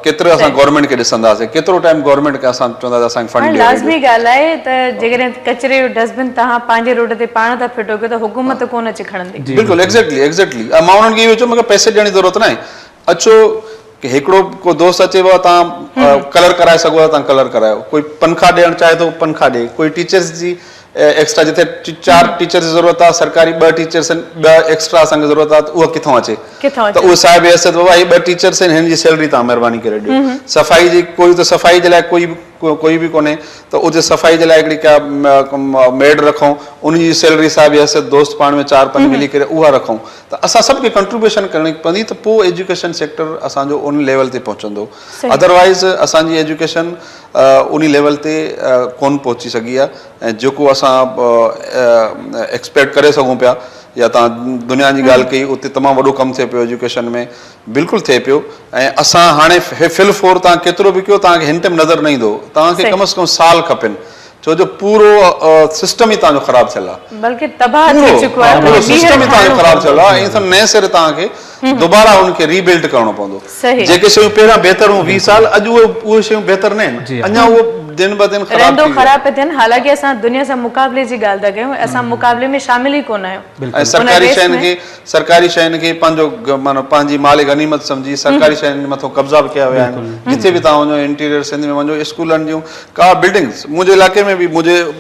केतिरो असां गवर्नमेंट खे ॾिसंदासीं, केतिरो टाइम गवर्नमेंट खे असां चवंदासीं असांखे फंड ॾियो। लाज़मी ॻाल्हि आहे त जेकॾहिं कचिरे जो डस्टबिन तव्हां पंहिंजे रोड ते पाण था फिटो कयो त हुकूमत कोन अची खणंदी। बिल्कुलु, एग्ज़ैक्टली। मां उन्हनि खे इहो चयो, मूंखे पैसे ॾियण जी ज़रूरत न आहे, अचो की हिकिड़ो को दोस्त अचेव, तव्हां कलर कराए सघो था, तव्हां कलर करायो, कोई पंखा ॾियणु चाहे थो पंखा ॾिए, कोई टीचर्स जी एक्स्ट्रा जिथे 4 टीचर्स जी ज़रूरत आहे, सरकारी 2 टीचर्स आहिनि, 2 एक्स्ट्रा असांखे ज़रूरत आहे, त उहा किथां अचे, त उहे साहिब हैसियत बाबा हीअ 2 टीचर्स आहिनि, हिन जी सैलरी तव्हां महिरबानी करे ॾियो। सफ़ाई जी कोई त सफ़ाई जे लाइ कोई बि कोन्हे, त उते सफ़ाई जे लाइ हिकिड़ी का मेड रखूं, उनजी सैलरी साहिब हैसियत दोस्त पाण में 4-5 मिली करे उहा रखूं, त असां सभु खे कंट्रीब्यूशन करणी पवंदी, त पोइ एजुकेशन सेक्टर असांजो उन लेवल ते पहुचंदो। अदरवाइज़ असांजी एजुकेशन उन लेवल ते कोन पहुची सघी आहे, ऐं जेको असां एक्सपेक्ट करे सघूं पिया, या तव्हां दुनिया जी ॻाल्हि कई, उते तमामु वॾो कमु थिए पियो एजुकेशन में, बिल्कुलु थिए पियो। ऐं असां हाणे फिलफोर तव्हां केतिरो बि कयो, तव्हांखे हिन टाइम नज़र न ईंदो, तव्हांखे कम से कम साल खपनि, छो जो पूरो सिस्टम ई तव्हांजो ख़राबु थियल आहे, बल्कि तबाह थी चुको आहे, पूरो सिस्टम ई तव्हांजो ख़राबु थियल आहे, ऐं नए सिरे तव्हांखे दुबारा उनखे रीबिल्ड करणो पवंदो। जेके शयूं पहिरियां बहितर हुयूं 20 साल, अॼु उहे शयूं बहितर न आहिनि, अञा उहो दिन ब दिन ख़राब थियनि। हालांकि असां दुनिया सां मुक़ाबले जी ॻाल्हि था कयूं, असां मुक़ाबले में शामिल ई कोन आहियूं, ऐं सरकारी शयुनि खे पंहिंजो माना पंहिंजी माल गनीमत सम्झी सरकारी शयुनि मथां कब्ज़ा बि कया विया आहिनि। जिथे बि तव्हां वञो, इंटीरियर सिंध में वञो, स्कूलनि जूं का बिल्डिंग्स, मुंहिंजे इलाइक़े में बि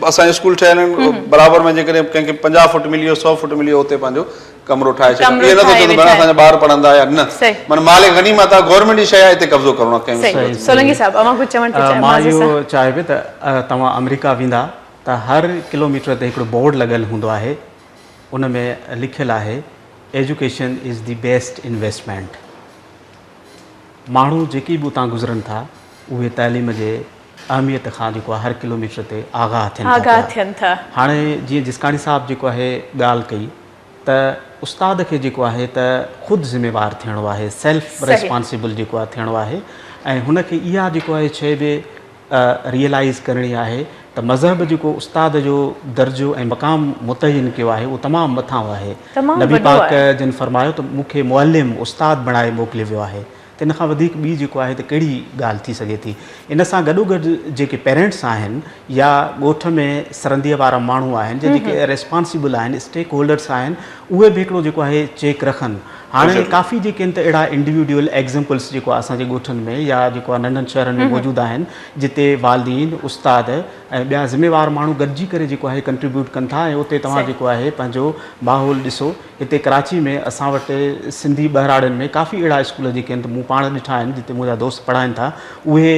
असांजे स्कूल ठहियल आहिनि, बराबरि में जेकॾहिं कंहिंखे 50 फुट मिलियो, 100 फुट मिलियो, उते पंहिंजो कमरो ठाहे छॾियो, इहे नथो चवंदो भेण असांजा ॿार पढ़ंदा या न, माना माल गनीमत आहे, गवर्नमेंट जी शइ आहे, हिते कब्ज़ो करणो आहे। सोलंकी साहब, अवां कुझु चवण थी मां इहो चाहे पियो त तव्हां अमेरिका वेंदा त हर किलोमीटर ते हिकिड़ो बोर्ड लॻियल हूंदो आहे, उन में लिखियलु आहे education is the best investment. माण्हू जेकी बि उतां गुज़रनि था उहे तइलीम जे अहमियत खां जेको आहे हर किलोमीटर ते आगाह थियनि था। हाणे जीअं जिसकाणी साहिबु जेको आहे ॻाल्हि कई त उस्ताद खे जेको आहे त ख़ुदि ज़िम्मेवार थियणो आहे, सेल्फ रिस्पॉन्सिबल जेको आहे थियणो आहे ऐं हुनखे इहा जेको आहे शइ बि रियलाइज़ करणी आहे त मज़हब जेको उस्ताद जो दर्जो ऐं मक़ाम मुतयन कयो आहे उहो तमामु मथां आहे। नबी पाक जिन फरमायो त मूंखे मुअल्लिम उस्ताद बणाए मोकिलियो वियो आहे, त इन खां वधीक ॿी जेको आहे त कहिड़ी ॻाल्हि थी सघे थी। इन सां गॾोगॾु जेके पेरेंट्स आहिनि या ॻोठ में सरंदीअ वारा माण्हू आहिनि जेके रिस्पॉन्सिबल आहिनि, स्टेक होल्डर्स आहिनि, उहे बि हिकिड़ो जेको आहे चेक रखनि। हाणे काफ़ी जेके आहिनि त अहिड़ा इंडिविजुअल एग्ज़ाम्पल्स जेको आहे असांजे ॻोठनि में या जेको आहे नंढनि शहरनि में मौजूदु आहिनि जिते वालिदीन, उस्ताद ऐं ॿिया ज़िम्मेवार माण्हू गॾिजी करे जेको आहे कंट्रीब्यूट कनि था ऐं उते तव्हां जेको आहे पंहिंजो माहौल ॾिसो। हिते कराची में असां वटि सिंधी बहिराड़नि में काफ़ी अहिड़ा स्कूल जेके आहिनि त मूं पाण ॾिठा आहिनि जिते मुंहिंजा दोस्त पढ़ाइनि था, उहे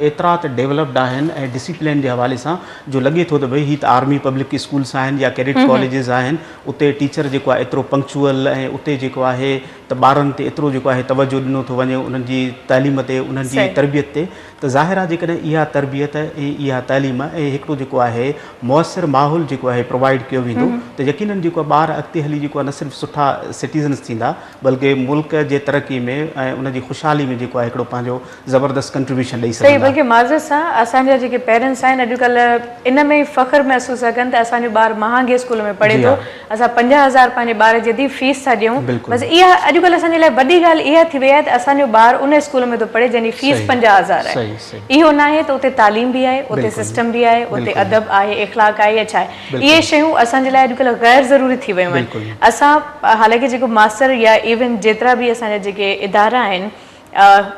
एतिरा त डेवलप्ड आहिनि ऐं डिसिप्लिन जे हवाले सां जो लॻे थो त भई हीअ त आर्मी पब्लिक स्कूल्स आहिनि या कैडेट कॉलेजिस आहिनि, उते टीचर जेको आहे एतिरो पंक्चुअल ऐं उते जेको आहे त ॿारनि ते एतिरो जेको आहे तवजो ॾिनो थो वञे उन्हनि जी तइलीम ते, उन्हनि जी तरबियत ते। त ज़ाहिर आहे जेकॾहिं इहा तरबियत ऐं इहा तइलीम ऐं हिकिड़ो जेको आहे मुयसरु माहौल जेको आहे प्रोवाइड कयो वेंदो त यकीनन जेको आहे ॿार अॻिते हली जेको आहे न सिर्फ़ु सुठा सिटीज़न्स थींदा बल्कि मुल्क जे तरक़ी में ऐं उनजी ख़ुशहाली में जेको आहे हिकिड़ो पंहिंजो ज़बरदस्त कंट्रीब्यूशन ॾेई सघंदा। बल्कि माज़रत सां असांजा जेके पेरेंट्स आहिनि अॼुकल्ह इन में फ़ख्रु महसूसु था कनि त असांजो ॿारु महांगे स्कूल में पढ़े थो, असां 50,000 पंहिंजे ॿार जी एॾी फीस था ॾियूं। बसि इहा अॼुकल्ह असांजे लाइ वॾी ॻाल्हि इहा थी वई आहे त असांजो ॿारु उन स्कूल में थो पढ़े जंहिंजी फीस 50,000 आहे। इहो न आहे त उते तालीम बि आहे, उते सिस्टम बि आहे, उते अदब आहे, इख़लाक़ आहे या छा आहे। इहे शयूं असांजे लाइ अॼुकल्ह गैर ज़रूरी थी वियूं आहिनि। असां हालांकि जेको मास्टर या इवन जेतिरा बि असांजा जेके इदारा आहिनि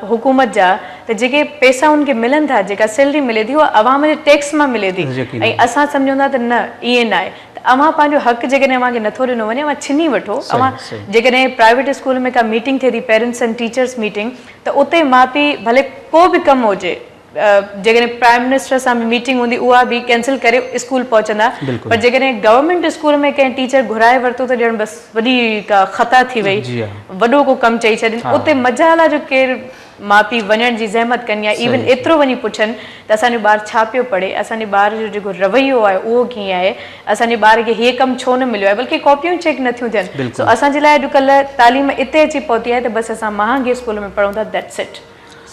हुकूमत जा, त जेके पैसा उनखे मिलनि था, जेका सैलरी मिले थी उहा अवाम जे टैक्स मां मिले थी ऐं असां सम्झूं था त न ईअं न आहे। अवां पंहिंजो हक़ जेकॾहिं अव्हांखे नथो ॾिनो वञे अवां छिनी वठो। अवां जेकॾहिं प्राइवेट स्कूल में का मीटिंग थिए थी, पेरेंट्स एंड टीचर्स मीटिंग, त उते माउ पीउ भले को बि कमु हुजे, जेकॾहिं प्राइम मिनिस्टर सां बि मीटिंग हूंदी उहा बि कैंसिल करे स्कूल पहुचंदा, पर जेकॾहिं गवर्नमेंट स्कूल में कंहिं टीचर घुराए वरितो त ॼण बसि वॾी का ख़ता थी वई, वॾो को कमु चई छॾनि। उते मजाल जो केरु माउ पीउ वञण जी ज़हमत कनि या इवन एतिरो वञी पुछनि त असांजो ॿारु छा पियो पढ़े, असांजे ॿार जो जेको रवैयो आहे उहो कीअं आहे, असांजे ॿार खे हीअ कमु छो न मिलियो आहे, बल्कि कॉपियूं चेक नथियूं थियनि। सो असांजे लाइ अॼुकल्ह तालीम इते अची पहुती आहे त बसि असां महांगे स्कूल में पढ़ूं था, दैट्स इट।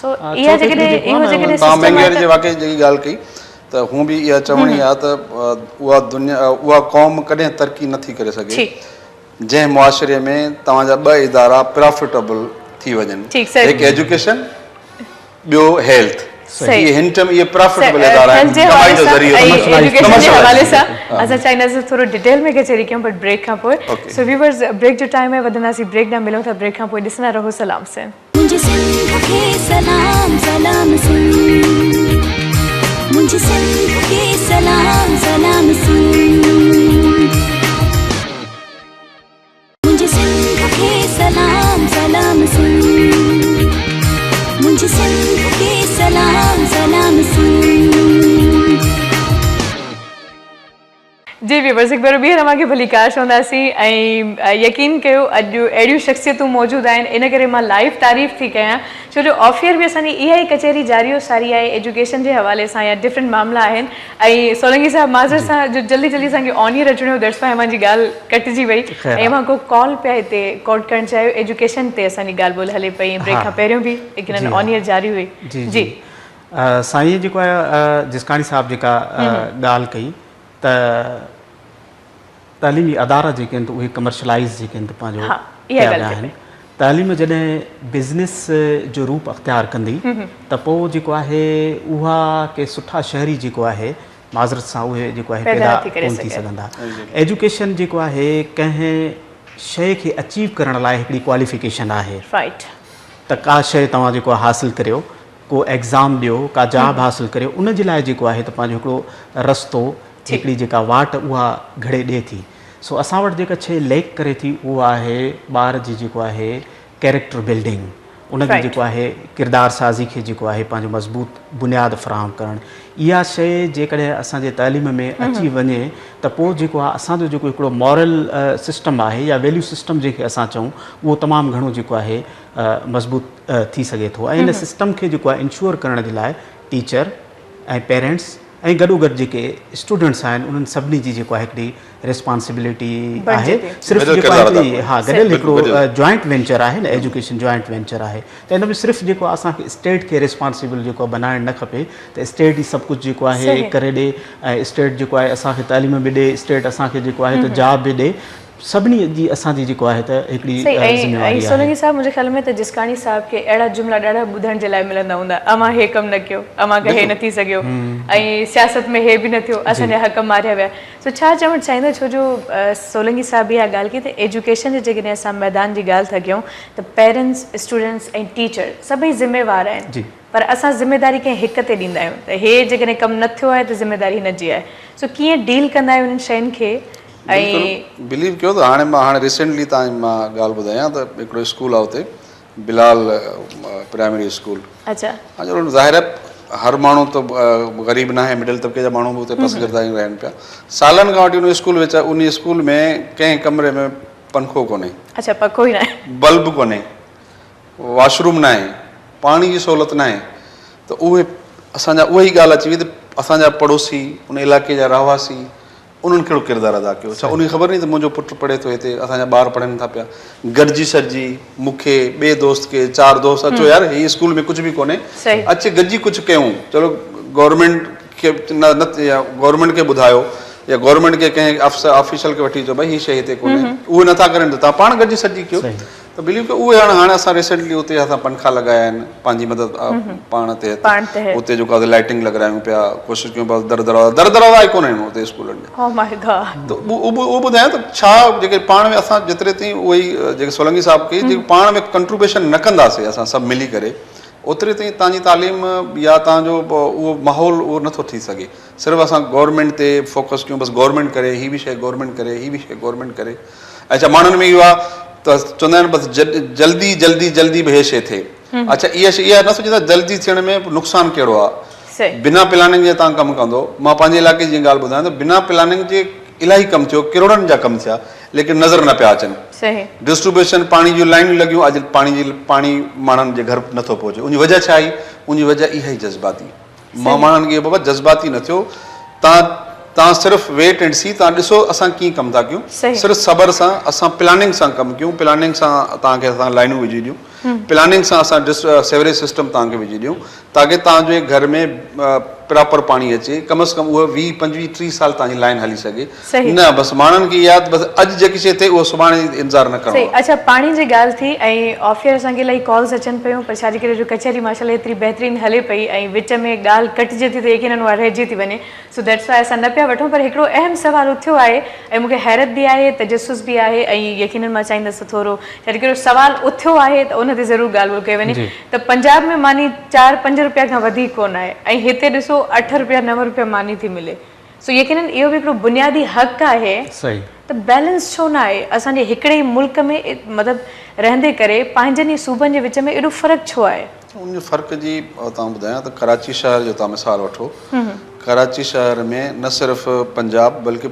सो इहा जेकॾहिं वाकई जेकी ॻाल्हि कई त हूं बि इहा चवणी आहे त उहा क़ौम कॾहिं तरक़ी नथी करे सघे जंहिं मुआशिरे में तव्हांजा ॿ इदारा प्रॉफिटेबल थी वञनि, हिकु एजुकेशन, ॿियो हेल्थ। हिन टर्म ये प्रॉफिटेबल इदारा आहिनि कमाई जो ज़रियो एजुकेशन जे हवाले सां असां चाहींदासीं थोरो डिटेल में कचहरी कयूं, बट ब्रेक खां पोइ। सो व्यूअर्स, ब्रेक जो टाइम आहे, वधंदासीं ब्रेक ॾांहुं, मिलूं था ब्रेक खां पोइ। ॾिसंदा रहो सलाम से। मुझे सिंध के सलाम सलाम सुन, मुझे सिंध के सलाम सलाम सुन, मुझे सिंध के सलाम सलाम सुन, मुझे सिंध के सलाम सलाम सुन। जी व्यूअर्स, हिकु भेरो ॿीहर अव्हांखे भली कार चवंदासीं ऐं यकीन कयो अॼु अहिड़ियूं शख़्सियतूं मौजूदु आहिनि, इन करे मां लाइव तारीफ़ थी कयां छो जो ऑफियर बि असांजी इहा ई कचहरी जारी सारी आहे एजुकेशन जे हवाले सां या डिफरेंट मामला आहिनि। ऐं सोलंकी साहब माज़र सां जो जल्दी जल्दी असांखे ऑन ईयर अचिणो, दैट्स वाइ मुंहिंजी ॻाल्हि कटिजी वई ऐं मां को कॉल पिया हिते कोट करणु चाहियो, एजुकेशन ते असांजी ॻाल्हि ॿोल हले पई, ब्रेक खां पहिरियों बि लेकिन ऑन ईयर जारी हुई। जी साईं जेको आहे जिसकाणी साहब जेका ॻाल्हि कई त तालीमी अदारा जेके आहिनि त उहे कमर्शलाइज़ जेके आहिनि त पंहिंजो कया विया आहिनि। तालीम जॾहिं बिज़नेस जो रूप अख़्तियार कंदी त पोइ जेको आहे उहा के सुठा शहरी जेको आहे माज़रत सां उहे जेको आहे पैदा कोन थी सघंदा। एजुकेशन जेको आहे कंहिं शइ खे अचीव करण लाइ हिकिड़ी क्वालिफिकेशन आहे, त का शइ तव्हां जेको आहे हासिलु करियो, को एग्ज़ाम ॾियो, का जॉब हासिलु करियो, उन जे लाइ जेको आहे त पंहिंजो हिकिड़ो रस्तो, हिकिड़ी जेका वाट उहा घड़े ॾिए थी। सो असां वटि जेका शइ लैक करे थी उहा आहे ॿार जी जेको आहे कैरेक्टर बिल्डिंग, उनखे जेको आहे किरदार साज़ी खे जेको आहे पंहिंजो मज़बूत बुनियादु फ़राहम करणु, इहा शइ जेकॾहिं असांजे तइलीम में अची वञे त पोइ जेको आहे असांजो जेको हिकिड़ो मॉरल सिस्टम आहे या वैल्यू सिस्टम जंहिंखे असां चऊं उहो तमामु घणो जेको आहे मज़बूत थी सघे थो। ऐं इन सिस्टम खे जेको आहे इंश्योर करण जे लाइ टीचर ऐं पेरेंट्स ऐं गॾोगॾु जेके स्टूडेंट्स आहिनि उन्हनि सभिनी जी जेको आहे हिकिड़ी रिस्पॉन्सिबिलिटी आहे। सिर्फ़ु जेको आहे हा गॾियल हिकिड़ो जॉइंट वेंचर आहे न, एजुकेशन जॉइंट वेंचर आहे। त हिन में सिर्फ़ु जेको असांखे स्टेट खे रिस्पॉन्सिबल जेको बनाइणु न खपे त स्टेट ई सभु कुझु जेको आहे करे ॾे ऐं स्टेट जेको आहे असांखे तालीम बि ॾे, स्टेट असांखे जेको आहे त जॉब बि ॾे। सभिनी जी असांजी जेको आहे त हिकिड़ी ज़िमेवारी आहे। सोलंकी साहब मुंहिंजे ख़्याल में त जिसकाणी साहब खे अहिड़ा जुमिला ॾाढा ॿुधण जे लाइ मिलंदा हूंदा, अमां हे कमु न कयो, अमां खां हे न थी सघियो, ऐं सियासत में हे बि न थियो, असांजा हक़ मारिया विया। सो छा चवणु चाहींदा, छो जो सोलंकी साहब इहा ॻाल्हि कई त एजुकेशन जे जेकॾहिं असां मैदान जी ॻाल्हि था कयूं त पेरेंट्स, स्टूडेंट्स ऐं टीचर सभई ज़िम्मेवार आहिनि, पर असां ज़िम्मेदारी कंहिं हिक ते ॾींदा आहियूं त हे जेकॾहिं कमु न थियो आहे त ज़िम्मेदारी हिनजी आहे। सो कीअं डील कंदा आहियूं इन्हनि शयुनि खे? बिलीव कयो त हाणे रिसेंटली तव्हां मां ॻाल्हि ॿुधायां त हिकिड़ो स्कूल आहे उते बिलाल प्राइमरी स्कूल। अच्छा, ज़ाहिर आहे हर माण्हू त ग़रीब न आहे, मिडिल तबिके जा माण्हू बि उते पसंदीदा रहनि पिया। सालनि खां वठी उन स्कूल वेचा, उन स्कूल में कंहिं कमरे में पंखो कोन्हे, अच्छा पको ई न आहे, बल्ब कोन्हे, वॉशरूम न आहे, पाणी जी सहूलियत न आहे। त उहे असांजा उहा ई ॻाल्हि अची वई त असांजा पड़ोसी उन इलाइक़े जा रहवासी उन्हनि कहिड़ो किरदारु अदा कयो। छा उनखे ख़बर नहीं त मुंहिंजो पुटु पढ़े थो हिते, असांजा ॿार पढ़नि था पिया, गॾिजी सॾिजी मूंखे ॿिए दोस्त खे 4 दोस्त अचो यार हीअ स्कूल में कुझु बि कोन्हे, अचे गॾिजी कुझु कयूं, चलो गवर्नमेंट खे न या गवर्नमेंट खे ॿुधायो या गवर्नमेंट खे कंहिं ऑफिशियल खे वठी अचो भई हीअ शइ हिते कोन्हे, उहे नथा करनि त तव्हां पाण गॾिजी सॾिजी कयो। त बिलीव कयो उहे हाणे असां रिसेंटली उते असां पंखा लॻाया आहिनि पंहिंजी मदद पाण ते, उते जेको आहे लाइटिंग लॻारायूं पिया, कोशिशि कयूं पिया, दर दरवाज़ा ई कोन आहिनि उते स्कूलनि में। त उहो ॿुधायां त छा जेके पाण में असां जेतिरे ताईं उहे ई जेके सोलंकी साहब खे जेके पाण में कंट्रीब्यूशन न कंदासीं असां सभु मिली करे, ओतिरे ताईं तव्हांजी तालीम या तव्हांजो उहो माहौल उहो नथो थी सघे। सिर्फ़ु असां गवर्नमेंट ते फोकस कयूं, बसि गवर्नमेंट करे, हीअ बि शइ गवर्नमेंट करे, हीअ बि शइ गवर्नमेंट करे। अच्छा, माण्हुनि में इहो आहे त चवंदा आहिनि बसि जल्दी जल्दी जल्दी बि हे शइ थिए। अच्छा, इहा न सोचींदा जल्दी थियण में नुक़सानु कहिड़ो आहे। बिना प्लानिंग जे तव्हां कमु कंदो, मां पंहिंजे इलाइक़े जी ॻाल्हि ॿुधायां त बिना प्लानिंग जे इलाही कमु थियो, किरोड़नि जा कमु थिया, लेकिन नज़र न पिया अचनि। डिस्ट्रीब्यूशन पाणी जूं लाइनूं लॻियूं, अॼु पाणी माण्हुनि जे घर नथो पहुचे। उनजी वजह छा आई? उनजी वजह इहा ई जज़्बाती। मां माण्हुनि खे बाबा जज़्बाती न थियो, तव्हां सिर्फ़ु वेट एंड सी, तव्हां ॾिसो असां कीअं कमु था कयूं, सिर्फ़ु सबर सां असां प्लानिंग सां कमु कयूं, प्लानिंग सां तव्हांखे असां लाइनूं विझी ॾियूं, प्लानिंग सां असां सेवरेज सिस्टम तव्हांखे विझी ॾियूं, ताकी तव्हांजे घर में प्रॉपर पाणी अचे, कम से कम उहा 20, 25, 30 साल तव्हांजी लाइन हली सघे। न बसि माण्हुनि खे यादि बसि अॼु जेकी शइ थिए उहो सुभाणे इंतज़ारु न करणो। अच्छा, पाणी जी ॻाल्हि थी ऐं ऑफ ईयर असांखे इलाही कॉल्स अचनि पियूं, पर छाजे करे जो कचहरी माशाल्लाह एतिरी बहितरीनु हले पई ऐं विच में ॻाल्हि कटिजे थी त यकीनन उहा रहिजी थी वञे। सो दैट्स वाइ असां न पिया वठूं, पर हिकिड़ो अहम सुवालु उथियो आहे ऐं मूंखे हैरत बि आहे, तजसुस बि आहे ऐं यकीनन मां चाहींदसि थोरो छाजे करे सुवालु उथियो आहे त उन ते ज़रूरु ॻाल्हि कई वञे त पंजाब में मानी 4-5 रुपया खां वधीक कोन आहे ऐं हिते ॾिसो 8 रुपया 9 रुपया मानी थी मिले। सो यकीनन इहो बि हिकिड़ो बुनियादी हक़ आहे, त बैलेंस छो न आहे? असांजे हिकिड़े ई मुल्क में मतिलबु रहंदे करे पंहिंजनि ई सूबनि जे विच में एॾो फ़र्क़ु छो आहे? उन फ़र्क़ जी तव्हां ॿुधायां त कराची शहर जो तव्हां मिसाल वठो, कराची शहर में न सिर्फ़ु पंजाब बल्कि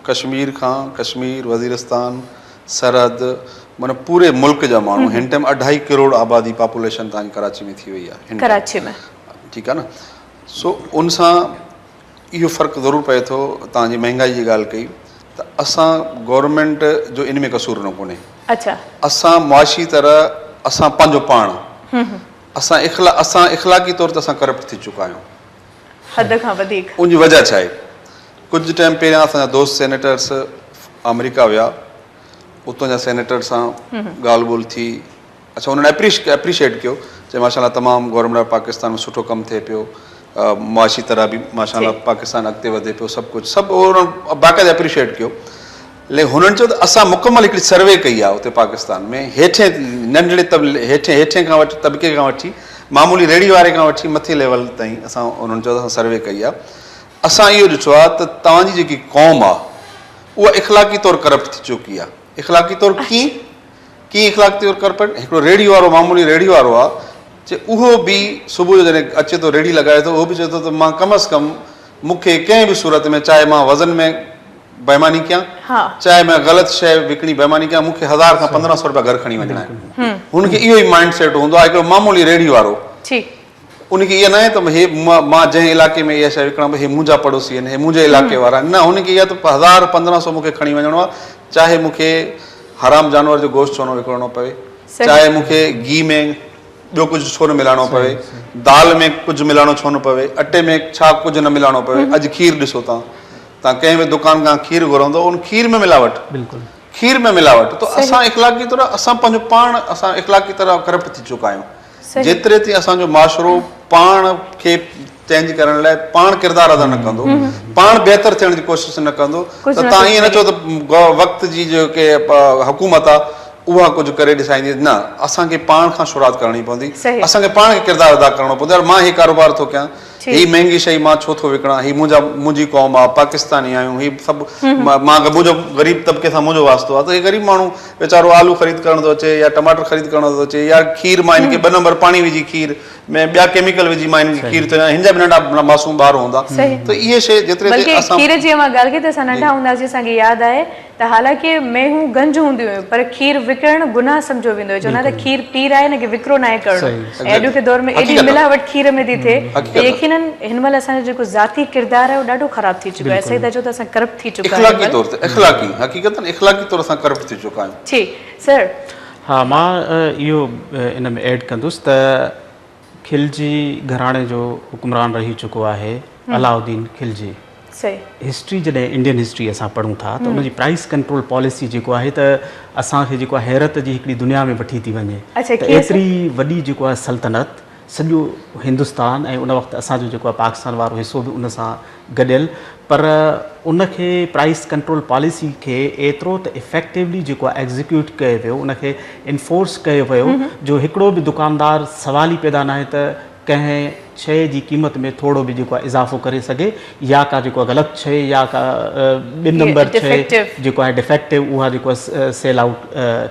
कश्मीर, वज़ीरिस्तान, सरहद, माना पूरे मुल्क जा माण्हू, हिन टाइम 2.5 करोड़ आबादी पॉपुलेशन तव्हांजी कराची में थी वई आहे, कराची में, ठीकु आहे न। सो उन सां इहो फ़र्क़ु ज़रूरु पए थो। तव्हांजी महांगाई जी ॻाल्हि कई त असां गवर्नमेंट जो इन में कसूर न कोन्हे। अच्छा, असां मुआशी तरह असां पंहिंजो पाण असां इख़लाक़ी तौर ते असां करप्ट थी चुका आहियूं हद खां वधीक। उनजी वजह छा आहे? कुझु टाइम पहिरियां असांजा दोस्त सेनेटर्स अमेरिका विया, उतां जा सेनेटर सां ॻाल्हि ॿोल थी। अच्छा, उन्हनि एप्रिशिएट कयो, चए माशाल्लाह तमामु गवर्नमेंट ऑफ पाकिस्तान में सुठो कमु थिए पियो, मुआशी तरह बि माशाल्लाह पाकिस्तान अॻिते वधे पियो, सभु उन्हनि बाक़ाइदा एप्रिशिएट कयो। लेकिन हुननि चयो त असां मुकमल हिकिड़ी सर्वे कई आहे उते पाकिस्तान में, हेठे नंढड़े हेठे खां वठी तबिके खां वठी मामूली रेड़ी वारे खां वठी मथे लेवल ताईं असां उन्हनि चयो त असां सर्वे कई आहे। असां इहो ॾिठो आहे त तव्हांजी जेकी क़ौम आहे उहा इख़लाक़ी तौरु करप्ट थी चुकी आहे। इख़लाक़ी तौरु कीअं? कीअं इख़लाक़ी तौरु कर पए हिकिड़ो रेड़ी वारो मामूली रेड़ी वारो आहे चे उहो बि सुबुह जो जॾहिं अचे थो रेड़ी लॻाए थो उहो बि चए थो त मां कम अज़ कम मूंखे कंहिं बि सूरत में चाहे मां वज़न में बेईमानी कयां चाहे मां ग़लति शइ विकिणी बेईमानी कयां मूंखे 1000 खां 1500 रुपया घर खणी वञणा आहिनि हुनखे इहो ई माइंड सेट हूंदो आहे हिकिड़ो मामूली रेड़ी वारो उनखे इहा न आहे त हे मां जंहिं इलाइक़े में इहा शइ विकिणां हे मुंहिंजा पड़ोसी आहिनि हे मुंहिंजे इलाइक़े वारा आहिनि न हुनखे इहा त 1000 1500 मूंखे खणी वञिणो आहे चाहे मूंखे हराम जानवर जो गोश्त छो न विकिणणो पवे चाहे मूंखे घी में ॿियो कुझु छो न मिलाइणो पवे दाल में कुझु मिलाइणो छो न पवे अटे में छा कुझु न मिलाइणो पवे अॼु खीर ॾिसो तव्हां कंहिं बि दुकान खां खीर घुरंदो उन खीर में मिलावट खीर में मिलावट त असां इख़लाक़ी तौरु असां पंहिंजो पाण असां इख़लाक़ी तरह करप्ट थी चुका आहियूं जेतिरे ते असांजो माशरो पाण खे चेंज करण लाइ पाण किरदारु अदा न कंदो पाण बहितर थियण जी कोशिशि न कंदो त तव्हां ईअं न चओ त वक़्त जी जेके हुकूमत आहे उहा कुझु करे ॾेखारींदी न असांखे पाण खां शुरूआत करणी पवंदी असांखे पाण खे किरदारु अदा करणो पवंदो मां हीउ कारोबार थो कयां हीअ महांगी शइ मां छो थो विकिणां हीअ मुंहिंजी क़ौम आहे पाकिस्तानी आहियूं हीअ सभु मुंहिंजो ग़रीब तबिके सां मुंहिंजो वास्तो आहे त हीअ ग़रीब माण्हू वीचारो आलू ख़रीद करणु थो अचे या टमाटर ख़रीद करणु थो अचे या खीर मां हिनखे 2 नंबर पाणी विझी खीर में ॿिया केमिकल विझी मां हिनखे खीर थो हिन जा बि नंढा मासूम ॿार हूंदा त इहे शइ जेतिरे खीर जी मां ॻाल्हि कई त असां नंढा हूंदासीं असांखे यादि आहे त हालांकि मेहूं गंज हूंदियूं हुयूं पर खीर विकिणणु गुनाह सम्झो वेंदो हुयो चवंदा त खीर पीर आहे न की विकिरो न आहे करणो ऐं अॼोके दौर में एॾी मिलावट खीर में थी थिए त यकीनन हिन महिल असांजो जेको ज़ाती किरदारु आहे उहो ॾाढो ख़राब थी चुको आहे सही था चओ त असां करप्ट थी चुका आहियूं इख़लाक़ी तौर ते इख़लाक़ी हक़ीक़तन इख़लाक़ी तौर असां करप्ट थी चुका आहियूं जी सर हा मां इहो इन में ऐड कंदुसि त खिलजी घराणे जो हुकुमरान रही चुको आहे अलाउद्दीन खिलजी हिस्ट्री जॾहिं इंडियन हिस्ट्री असां पढ़ूं था त उनजी प्राइस कंट्रोल पॉलिसी जेको आहे त असांखे जेको आहे हैरत जी हिकिड़ी दुनिया में वठी थी वञे त एतिरी वॾी जेको आहे सल्तनत सॼो हिंदुस्तान ऐं उन वक़्तु असांजो जेको आहे पाकिस्तान वारो हिसो बि उन सां गॾियल पर उनखे प्राइस कंट्रोल पॉलिसी खे एतिरो त इफेक्टिवली जेको आहे एग्ज़ीक्यूट कयो वियो उनखे इन्फोर्स कयो वियो जो हिकिड़ो बि दुकानदार सवाल ई पैदा न आहे त कंहिं शइ जी क़ीमत में थोरो बि जेको आहे इज़ाफ़ो करे सघे या का जेको आहे ग़लति शइ या का 2 नंबर शइ जेको आहे डिफेक्टिव उहा जेको आहे सेल आउट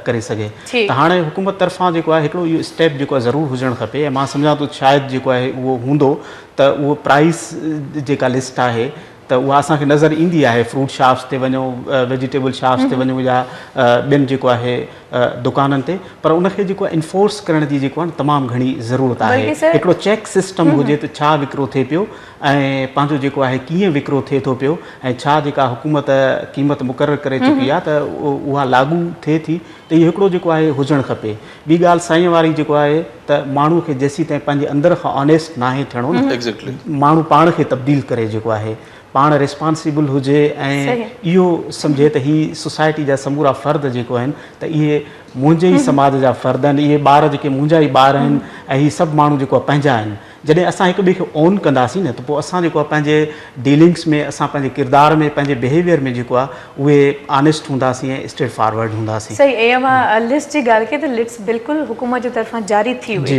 करे सघे त हाणे हुकूमत तरफ़ां जेको आहे हिकिड़ो इहो स्टेप जेको आहे ज़रूरु हुजणु खपे ऐं मां सम्झां थो शायदि जेको आहे उहो हूंदो त उहो प्राइस जेका लिस्ट आहे त उहा असांखे नज़र ईंदी आहे फ्रूट शॉप्स ते वञो वेजिटेबल शॉप्स ते वञो या ॿियनि जेको आहे दुकाननि ते पर उनखे जेको आहे इन्फोर्स करण जी जेको आहे तमामु घणी ज़रूरत आहे हिकिड़ो चेक सिस्टम हुजे त छा विकिरो थिए पियो ऐं पंहिंजो जेको आहे कीअं विकिरो थिए थो पियो ऐं छा जेका हुकूमत क़ीमत मुक़ररु करे चुकी आहे त उहा लागू थिए थी त इहो हिकिड़ो जेको आहे हुजणु खपे ॿी ॻाल्हि साईं वारी जेको आहे त माण्हूअ खे जेसीं ताईं पंहिंजे अंदर खां ऑनेस्ट नाहे थियणो माण्हू पाण खे तब्दील करे जेको आहे पाण रिस्पॉन्सिबल हुजे ऐं इहो सम्झे त हीअ सोसाइटी जा समूरा फ़र्द जेको आहिनि त इहे मुंहिंजे ई समाज जा फ़र्द आहिनि इहे ॿार जेके मुंहिंजा ई ॿार आहिनि ऐं हीअ सभु माण्हू जेको आहे पंहिंजा आहिनि जॾहिं असां हिक ॿिए खे ओन कंदासीं न त पोइ असां जेको आहे पंहिंजे डीलिंग्स में असां पंहिंजे किरदार में पंहिंजे बिहेवियर में जेको आहे उहे ऑनेस्ट हूंदासीं ऐं स्ट्रेट फॉरवर्ड हूंदासीं सही ऐं मां लिस्ट जी ॻाल्हि कई त लिस्ट बिल्कुलु हुकूमत जे तरफ़ां जारी थी हुई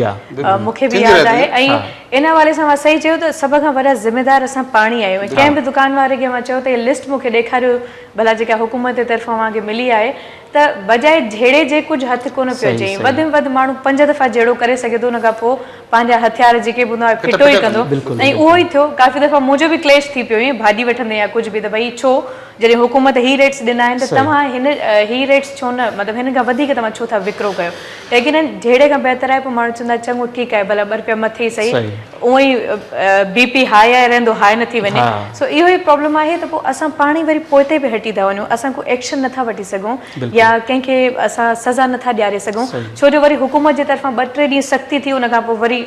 मूंखे बि यादि आहे ऐं इन हवाले सां मां सही चयो त सभ खां वॾा ज़िमेदार असां पाण ई आहियूं ऐं कंहिं बि दुकान वारे खे मां चयो त इहा लिस्ट मूंखे ॾेखारियो भला जेका हुकूमत जे तरफ़ां मूंखे मिली आहे त बजाए जहिड़े जे कुझु हथु कोन पियो अचे वधि में वधि माण्हू 5 दफ़ा जहिड़ो करे सघे थो उन खां पोइ पंहिंजा हथियार जेके बि हूंदा फिटो ई कंदो ऐं उहो ई थियो काफ़ी दफ़ा मुंहिंजो बि क्लेश थी पियो ईअं भाॼी वठंदे या कुझु बि त भई छो जॾहिं हुकूमत ही रेट्स ॾिना आहिनि त तव्हां हिन ही रेट्स छो न मतिलबु हिन खां वधीक तव्हां छो था विकिरो कयो लेकिन जहिड़े खां बहितर आहे पोइ माण्हू चवंदा चङो ठीकु आहे भला 2 रुपया मथे सही उहो ई BP हाई आहे रहंदो हाई न थी वञे सो इहो ई प्रॉब्लम आहे त पोइ असां पाण ई वरी पोइते बि हटी था वञूं असां को एक्शन नथा वठी सघूं या कंहिंखे असां सज़ा नथा ॾियारे सघूं छो जो वरी हुकूमत जे तरफ़ां 2-3 ॾींहं सख़्ती थी उन खां पोइ वरी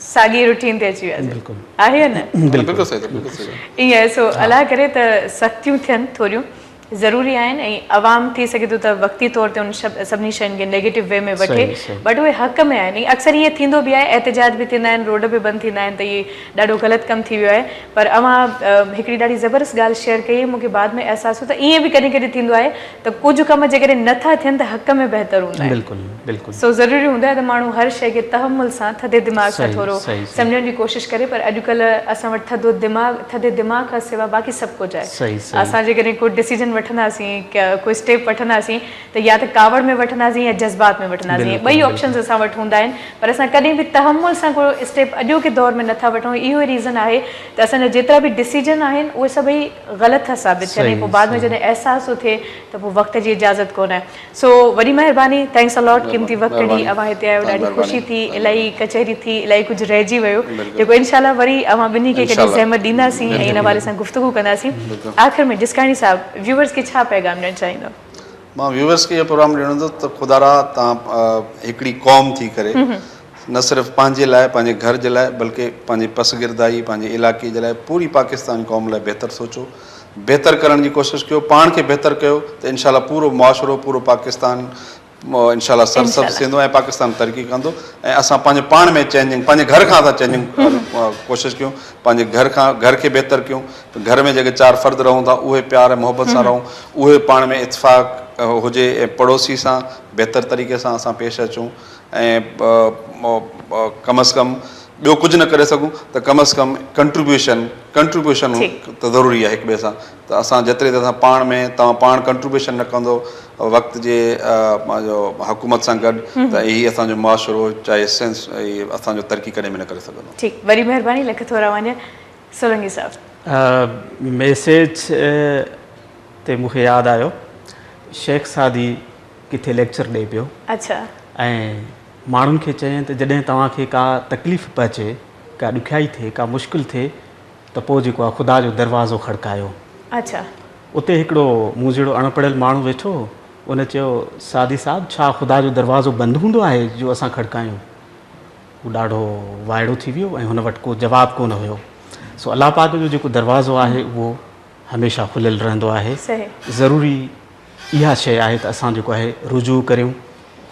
साॻी रूटीन ते अची वियासीं आहे न ईअं सो अलाह करे त सख़्तियूं थियनि थोरियूं ज़रूरी आहिनि ऐं आवाम थी सघे थो त वक़्ती तौर ते उन सभिनी शयुनि खे नेगेटिव वे में वठे बट उहे हक़ में आहिनि अक्सर ईअं थींदो बि आहे एहतिजाज बि थींदा आहिनि रोड बि बंदि थींदा आहिनि त इहे ॾाढो ग़लति कमु थी वियो आहे पर अवां हिकिड़ी ॾाढी ज़बरदस्त ॻाल्हि शेयर कई मूंखे बाद में अहसासु त ईअं बि कॾहिं कॾहिं थींदो आहे त कुझु कम जेकॾहिं नथा थियनि त हक़ में बहितर हूंदा आहिनि सो ज़रूरी हूंदो आहे त माण्हू हर शइ खे तहमुल सां थधे दिमाग़ सां थोरो सम्झण जी कोशिशि करे पर अॼुकल्ह असां वटि थधे दिमाग़ खां सवाइ बाक़ी सभु कुझु आहे असां जेकॾहिं को डिसीजन वठंदासीं कोई स्टेप वठंदासीं त या त कावड़ में वठंदासीं या जज़्बात में वठंदासीं, ॿई ऑप्शन्स असां वटि हूंदा आहिनि, पर असां कॾहिं बि तहमुल सां को स्टेप अॼोके दौर में नथा वठूं। इहो ई रीज़न आहे त असांजा जेतिरा बि डिसीजन आहिनि उहे सभई ग़लति था साबित थियनि, पोइ बाद में जॾहिं अहसास थो थिए त पोइ वक़्त जी इजाज़त कोन आहे। सो वॾी महिरबानी, थैंक्स अलॉट, क़ीमती वक़्तु ॾेई अवां हिते आयो, ॾाढी ख़ुशी थी, इलाही कचहरी थी, इलाही कुझु रहिजी वियो जेको इनशाला वरी अवां ॿिन्ही खे कॾहिं ज़हमत ॾींदासीं ऐं इन बारे सां गुफ़्तगू कंदासीं। आख़िर में जिसकाणी साहब व्यूअर्स खे छा पैगाम ॾियणु चाहींदो? मां व्यूअर्स खे इहो प्रोग्राम ॾियणो हूंदो त ख़ुदा तव्हां हिकिड़ी क़ौम थी करे न सिर्फ़ु पंहिंजे लाइ, पंहिंजे घर जे लाइ, बल्कि पंहिंजी पसगिरदाई, पंहिंजे इलाइक़े जे लाइ, पूरी पाकिस्तानी क़ौम लाइ बहितर सोचो, बहितर करण जी कोशिशि कयो, पाण खे बहितर कयो त इनशाला पूरो मुआशिरो, पूरो पाकिस्तान इनशाला सरसब्ज़ थींदो ऐं पाकिस्तान तरक़ी कंदो। ऐं असां पंहिंजे पाण में चेंजिंग, पंहिंजे घर खां था चेंजिंग कोशिशि कयूं, पंहिंजे घर खे बहितर कयूं। घर में जेके 4 फ़र्द रहूं था उहे प्यार ऐं मोहबत सां रहूं, उहे पाण में इत्फ़ाक़ हुजे ऐं पड़ोसी सां बहितर तरीक़े सां असां पेश अचूं। ऐं कम अज़ कम ॿियो कुझु न करे सघूं त कम अज़ कम कंट्रीब्यूशन त ज़रूरी आहे हिक ॿिए सां। त असां जेतिरे त असां पाण में, तव्हां पाण कंट्रीब्यूशन न कंदो वक़्त जे हुकूमत सां गॾु, त इही असांजो मुआशिरो चाहे सेंस असांजो तरक़ी कॾहिं बि न करे सघंदो। ठीकु, वरी महिरबानी, लख थोरा वञे सोलंगी साहब। मैसेज ते मूंखे यादि आयो, शेख सादी किथे लेक्चर ॾे पियो। अच्छा। ऐं माण्हुनि खे चयईं त जॾहिं तव्हांखे का तकलीफ़ पए अचे, का ॾुखियाई थिए, का मुश्किल थिए, त पोइ जेको आहे ख़ुदा जो दरवाज़ो खड़कायो। अच्छा। उते हिकिड़ो मूं जहिड़ो अणपढ़ियल माण्हू वेठो, उन चयो, सादी साहब छा ख़ुदा जो दरवाज़ो बंदि हूंदो आहे जो असां खड़कायूं? हू ॾाढो वाइड़ो थी वियो ऐं हुन वटि को जवाबु कोन हुयो। सो अलाह पाक जो जेको दरवाज़ो आहे उहो हमेशह खुलियल रहंदो आहे। ज़रूरी इहा शइ आहे त असां जेको आहे रुजू करियूं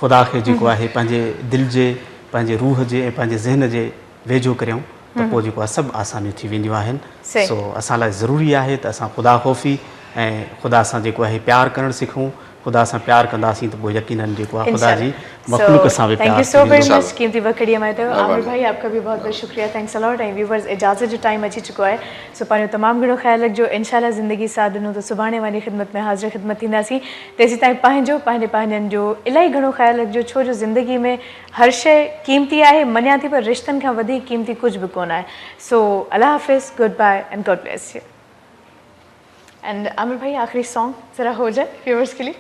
ख़ुदा खे, जेको आहे पंहिंजे दिलि जे, पंहिंजे रूह जे ऐं पंहिंजे ज़हन जे वेझो करियूं, त पोइ जेको आहे सभु आसानियूं थी वेंदियूं आहिनि। सो असां लाइ ज़रूरी आहे त असां ख़ुदा ख़ौफ़ी ऐं ख़ुदा सां जेको आहे प्यार करणु सिखूं। ख़ुदा सां प्यार कंदासीं त पोइ यकीनन जेको आहे ख़ुदा जी मखलूक सां बि प्यार। Thank you so very much, कीमती वक़्त ॾिए में। आमिर भाई आपका भी बहुत बहुत शुक्रिया, थैंक्स अलॉट। ऐं व्यूवर्स, इजाज़त जो टाइम अची चुको आहे, सो पंहिंजो तमामु घणो ख़्यालु रखिजो। इंशाल्लाह ज़िंदगी साथ ॾिनो त सुभाणे वारी ख़िदमत में हाज़िर ख़िदमत थींदासीं। तेसीं ताईं पंहिंजो, पंहिंजनि जो इलाही घणो ख़्यालु रखिजो, छो जो ज़िंदगी में हर शइ क़ीमती आहे, मञिया थी, पर रिश्तनि खां वधीक क़ीमती कुझु बि कोन आहे। सो अल्लाह हाफ़िज़, good bye and God bless you. And Aamir भाई, आखिरी सॉन्ग ज़रा हो जाए व्यूवर्स के लिए।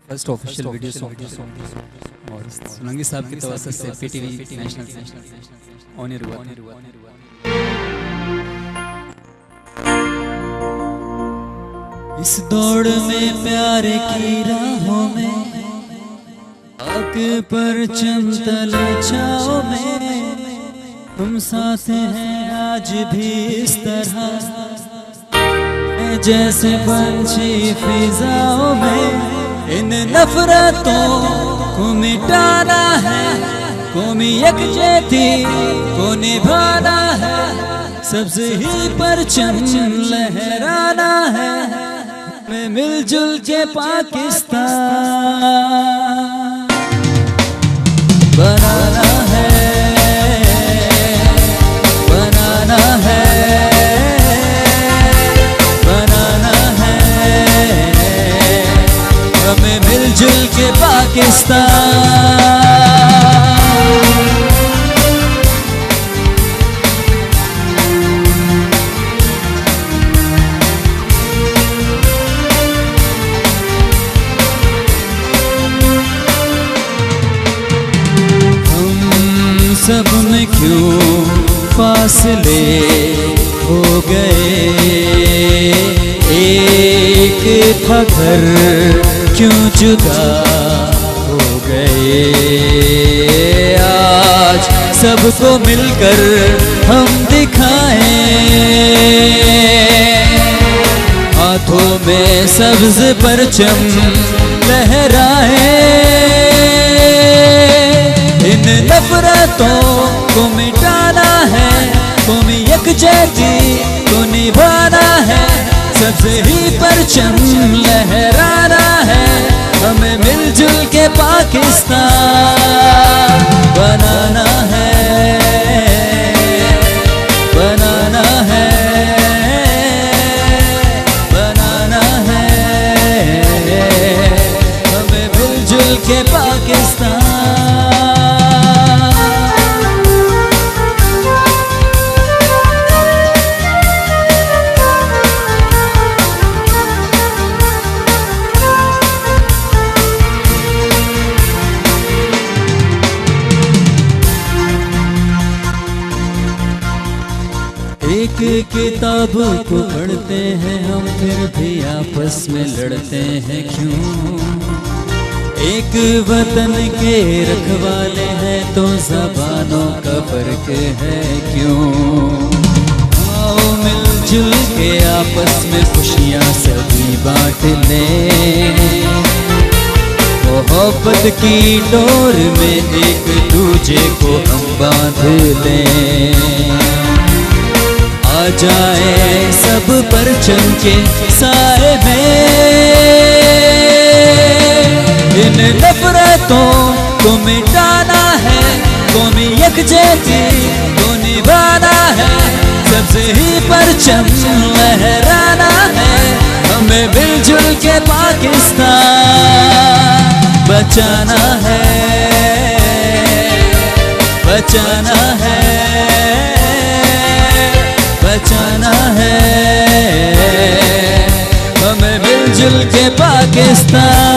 फर्स्ट ऑफिशियल वीडियो सॉन्ग और सोलंगी साहब की तवज्जो से पीटीवी नेशनल ऑन एयर हुआ। इस दौड़ में प्यार की राहों में, आके परचम तले छाओ में, तुम साथ हैं आज भी इस तरह जैसे पंछी फिजाओं में। इन नफरतों को मिटाना है, कौमी यकजहती को निभाना है, सबसे ही परचम लहराना है, में मिलजुल के पाकिस्तान बनाना है, बनाना है, हमें मिलजुल के पाकिस्तान। हम सब में क्यों फासले हो गए, एक था घर क्यों जुदा हो गए। आज सबको मिलकर हम दिखाएं, हाथों में सब्ज परचम लहराए। इन नफरतों को मिटाना है, कौमी यकजहती को निभाना है, सबसे ही परचम लहराना है, हमें मिलजुल के पाकिस्तान एक किताब को पढ़ते हैं हम फिर भी आपस में लड़ते हैं क्यों। एक वतन के रखवाले हैं तो ज़बानों का फर्क है क्यों। आओ मिलजुल के आपस में खुशियाँ सभी बांट लें, मोहब्बत की डोर में एक दूजे को हम बांध लें। आ जाए सब परचम के साए में, इन नफरतों को मिटाना है, कौमी यकजहती को निभाना है, सबसे ही परचम लहराना है, हमें मिलजुल के पाकिस्तान बचाना है, बचाना है, बचाना है, हमें मिलजुल के पाकिस्तान